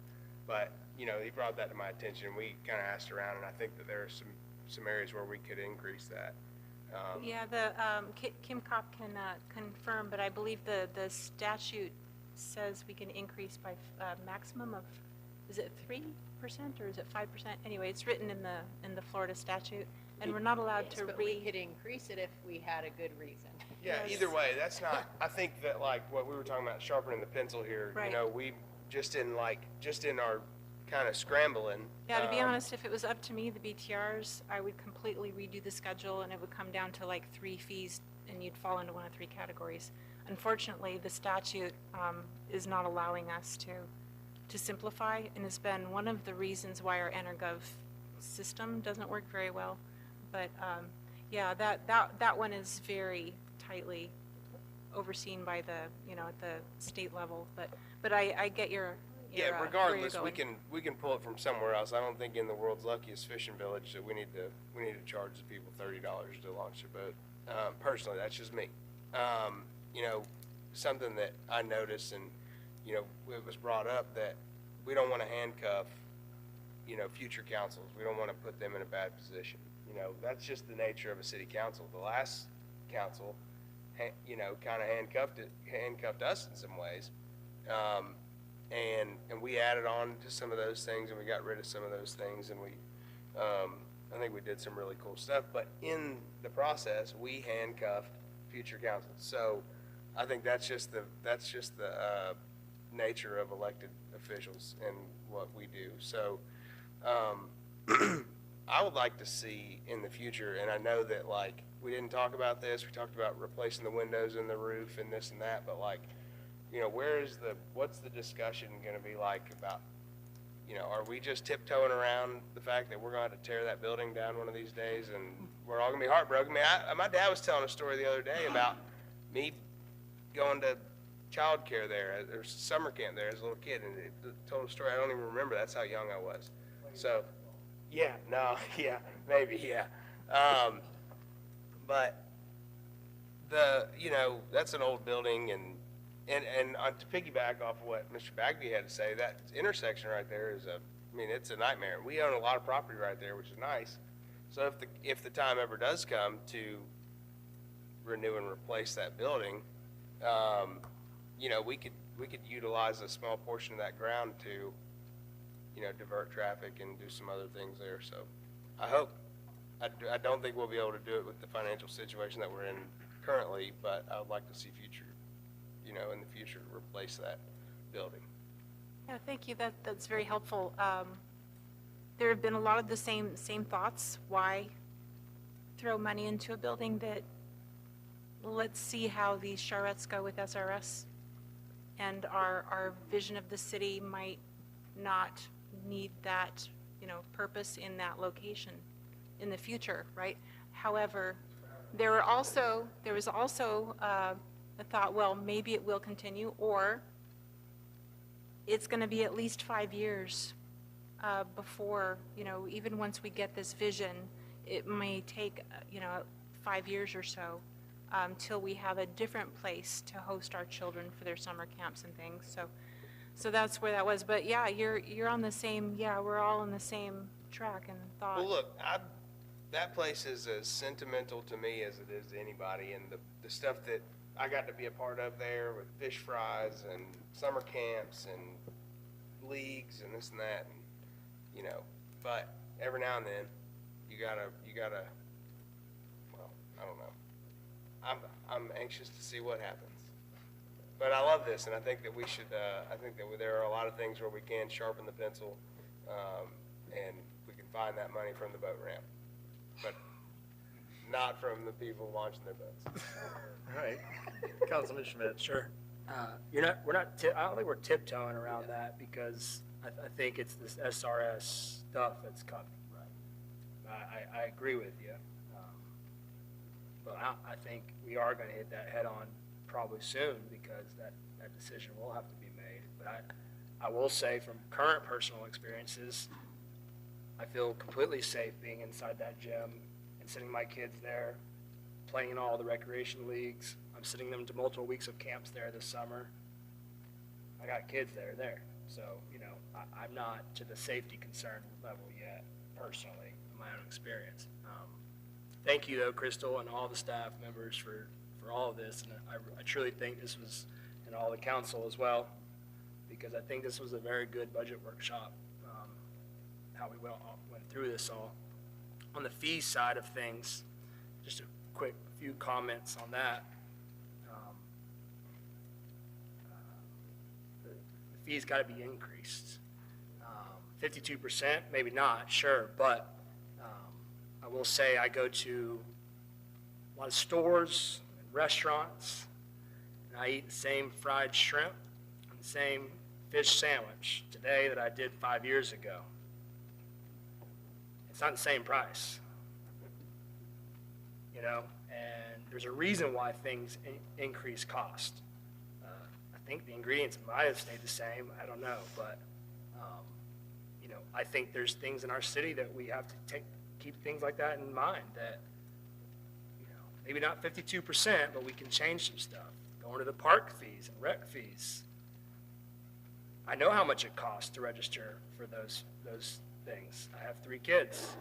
but he brought that to my attention. We kind of asked around, and I think that there are some areas where we could increase that. Yeah, Kim Kopp can confirm, but I believe the statute says we can increase by a maximum of, is it 3% or is it 5%? Anyway, it's written in the Florida statute, and we're not allowed to But we could increase it if we had a good reason. Yeah, either way, that's not, I think that what we were talking about, sharpening the pencil here, Right. We just in our kind of scrambling. Yeah, to be honest, if it was up to me, the BTRs, I would completely redo the schedule, and it would come down to 3 fees, and you'd fall into one of 3 categories. Unfortunately, the statute is not allowing us to simplify, and has been one of the reasons why our EnerGov system doesn't work very well. But yeah, that one is very tightly overseen by at the state level. But I get your Yeah, where regardless, you're we going. can pull it from somewhere else. I don't think in the world's luckiest fishing village that we need to charge the people $30 to launch a boat. Personally, that's just me. Something that I noticed, and it was brought up, that we don't want to handcuff future councils. We don't want to put them in a bad position. That's just the nature of a city council. The last council kind of handcuffed us in some ways. And we added on to some of those things, and we got rid of some of those things, and I think we did some really cool stuff. But in the process, we handcuffed future councils. So I think that's just the nature of elected officials and what we do. So I would like to see in the future, and I know that we didn't talk about this. We talked about replacing the windows in the roof and this and that, but what's the discussion going to be like about, are we just tiptoeing around the fact that we're going to have to tear that building down one of these days and we're all going to be heartbroken? My dad was telling a story the other day about me going to child care there, or summer camp there as a little kid, and it told a story. I don't even remember. That's how young I was. So, yeah, no, yeah, maybe, yeah. But that's an old building, and to piggyback off of what Mr. Bagby had to say, that intersection right there it's a nightmare. We own a lot of property right there, which is nice. So if the time ever does come to renew and replace that building, we could utilize a small portion of that ground to, divert traffic and do some other things there. So I don't think we'll be able to do it with the financial situation that we're in currently, but I would like to see in the future, replace that building. Yeah, thank you. That's very helpful. There have been a lot of the same thoughts. Why throw money into a building that, let's see how these charrettes go with SRS, and our vision of the city might not need that, purpose in that location in the future, right? However, There was also a thought, well, maybe it will continue, or it's going to be at least 5 years before, even once we get this vision, it may take, 5 years or so till we have a different place to host our children for their summer camps and things. So that's where that was. But yeah, you're on the same, we're all on the same track and thought. Well, look, that place is as sentimental to me as it is to anybody, and the stuff that I got to be a part of there with fish fries and summer camps and leagues and this and that, and, but every now and then, you gotta, well, I don't know. I'm anxious to see what happens. But I love this, and I think that we should, I think that there are a lot of things where we can sharpen the pencil, and we can find that money from the boat ramp, but not from the people launching their boats. All right. Councilman Schmidt. Sure. I don't think we're tiptoeing around that, because I think it's this SRS stuff that's coming. Right. I agree with you. But I think we are going to hit that head on probably soon, because that decision will have to be made. But I will say, from current personal experiences, I feel completely safe being inside that gym and sending my kids there, playing in all the recreation leagues. I'm sending them to multiple weeks of camps there this summer. I got kids there. So, I'm not to the safety concern level yet, personally, in my own experience. Thank you, though, Crystal, and all the staff members for all of this. And I truly think this was, and all the council as well, because I think this was a very good budget workshop, how we went through this all. On the fee side of things, just a quick few comments on that. The fee's got to be increased. 52%, maybe not, sure, but I will say I go to a lot of stores and restaurants, and I eat the same fried shrimp and the same fish sandwich today that I did 5 years ago. It's not the same price, and there's a reason why things increase cost. I think the ingredients might have stayed the same, I don't know, but I think there's things in our city that we have to keep things like that in mind, that maybe not 52%, but we can change some stuff. Going to the park fees and rec fees. I know how much it costs to register for those things. I have 3 kids.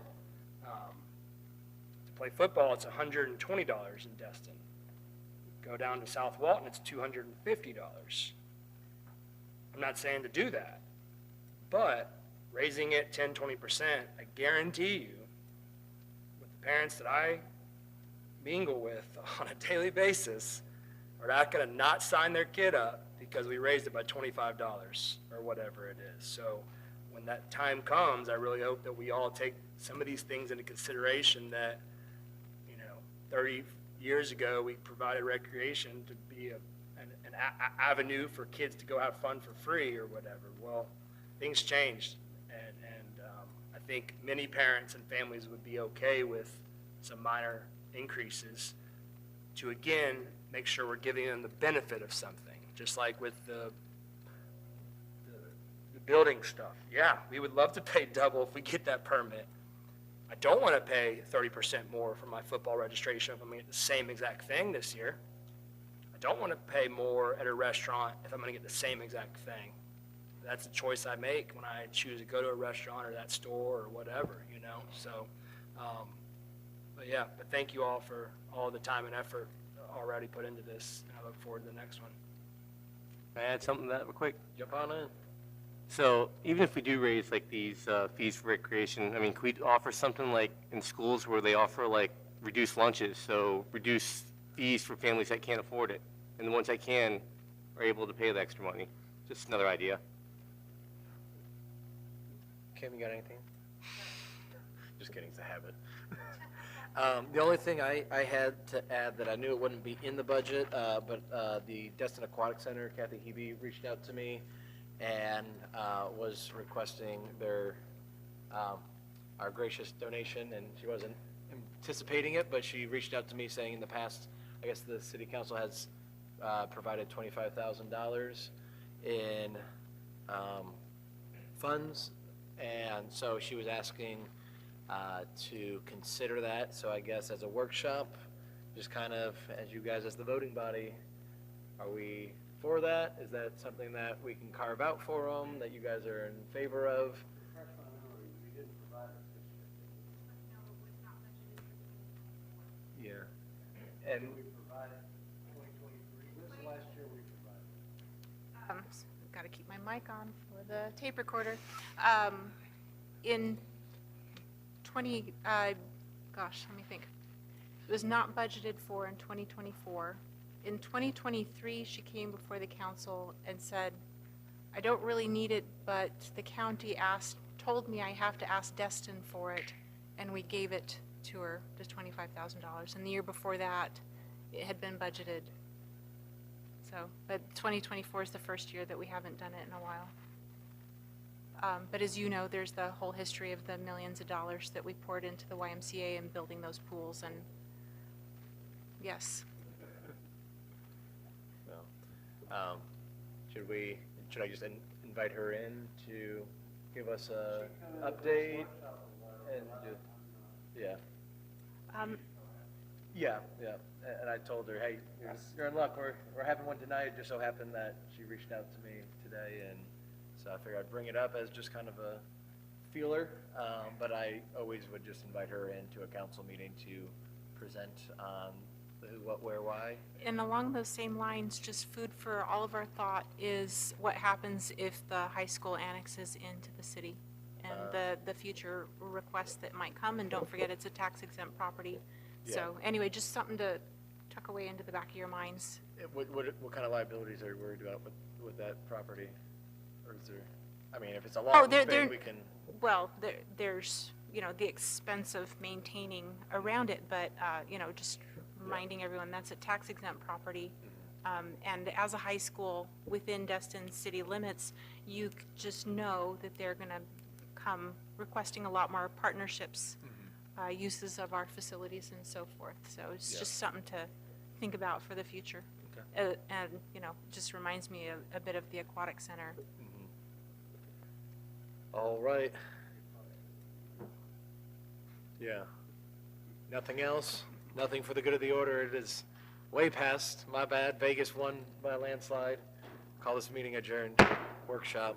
To play football, it's $120 in Destin. Go down to South Walton, it's $250. I'm not saying to do that, but raising it 10, 20%, I guarantee you, with the parents that I mingle with on a daily basis, are not going to not sign their kid up because we raised it by $25 or whatever it is. So when that time comes, I really hope that we all take some of these things into consideration, that 30 years ago we provided recreation to be an avenue for kids to go have fun for free or whatever. Well, things changed, and I think many parents and families would be okay with some minor increases to, again, make sure we're giving them the benefit of something, just like with the building stuff. Yeah, we would love to pay double if we get that permit. I don't want to pay 30% more for my football registration if I'm going to get the same exact thing this year. I don't want to pay more at a restaurant if I'm going to get the same exact thing. That's a choice I make when I choose to go to a restaurant or that store or whatever, So, but thank you all for all the time and effort already put into this, and I look forward to the next one. Can I add something to that real quick? Jump on in. So even if we do raise these fees for recreation, can we offer something like in schools where they offer reduced lunches, so reduce fees for families that can't afford it, and the ones that can are able to pay the extra money? Just another idea. Kim, you got anything? Just kidding, it's a habit. The only thing I had to add that I knew it wouldn't be in the budget, but the Destin Aquatic Center, Kathy Hebe reached out to me and was requesting our gracious donation, and she wasn't anticipating it, but she reached out to me saying in the past, I guess the city council has provided $25,000 in funds, and so she was asking to consider that. So I guess as a workshop, just kind of, as you guys as the voting body, are we for that? Is that something that we can carve out for them, that you guys are in favor of? Yeah. And Got to keep my mic on for the tape recorder. In 20, gosh, let me think. It was not budgeted for in 2024. In 2023, she came before the council and said, I don't really need it, but the county told me I have to ask Destin for it, and we gave it to her, just $25,000. And the year before that, it had been budgeted. So, but 2024 is the first year that we haven't done it in a while. But as you know, there's the whole history of the millions of dollars that we poured into the YMCA and building those pools, and yes. Well, should I just invite her in to give us a update? And yeah. Yeah. And I told her, hey, you're in luck. We're having one tonight. It just so happened that she reached out to me today, and so I figured I'd bring it up as just kind of a feeler. But I always would just invite her into a council meeting to present on the who, what, where, why. And along those same lines, just food for all of our thought is what happens if the high school annexes into the city and the future requests that might come. And don't forget, it's a tax exempt property. Yeah. So anyway, just something to tuck away into the back of your minds. What kind of liabilities are you worried about with that property? Or is there, I mean, if it's a long thing, we can. Well, there's, the expense of maintaining around it, but, just reminding everyone that's a tax exempt property. And as a high school within Destin city limits, you just know that they're going to come requesting a lot more partnerships, uses of our facilities and so forth. So it's just something to think about for the future. Okay. And, just reminds me a bit of the aquatic center. All right. Yeah. Nothing else? Nothing for the good of the order. It is way past. My bad. Vegas won by a landslide. Call this meeting adjourned. Workshop.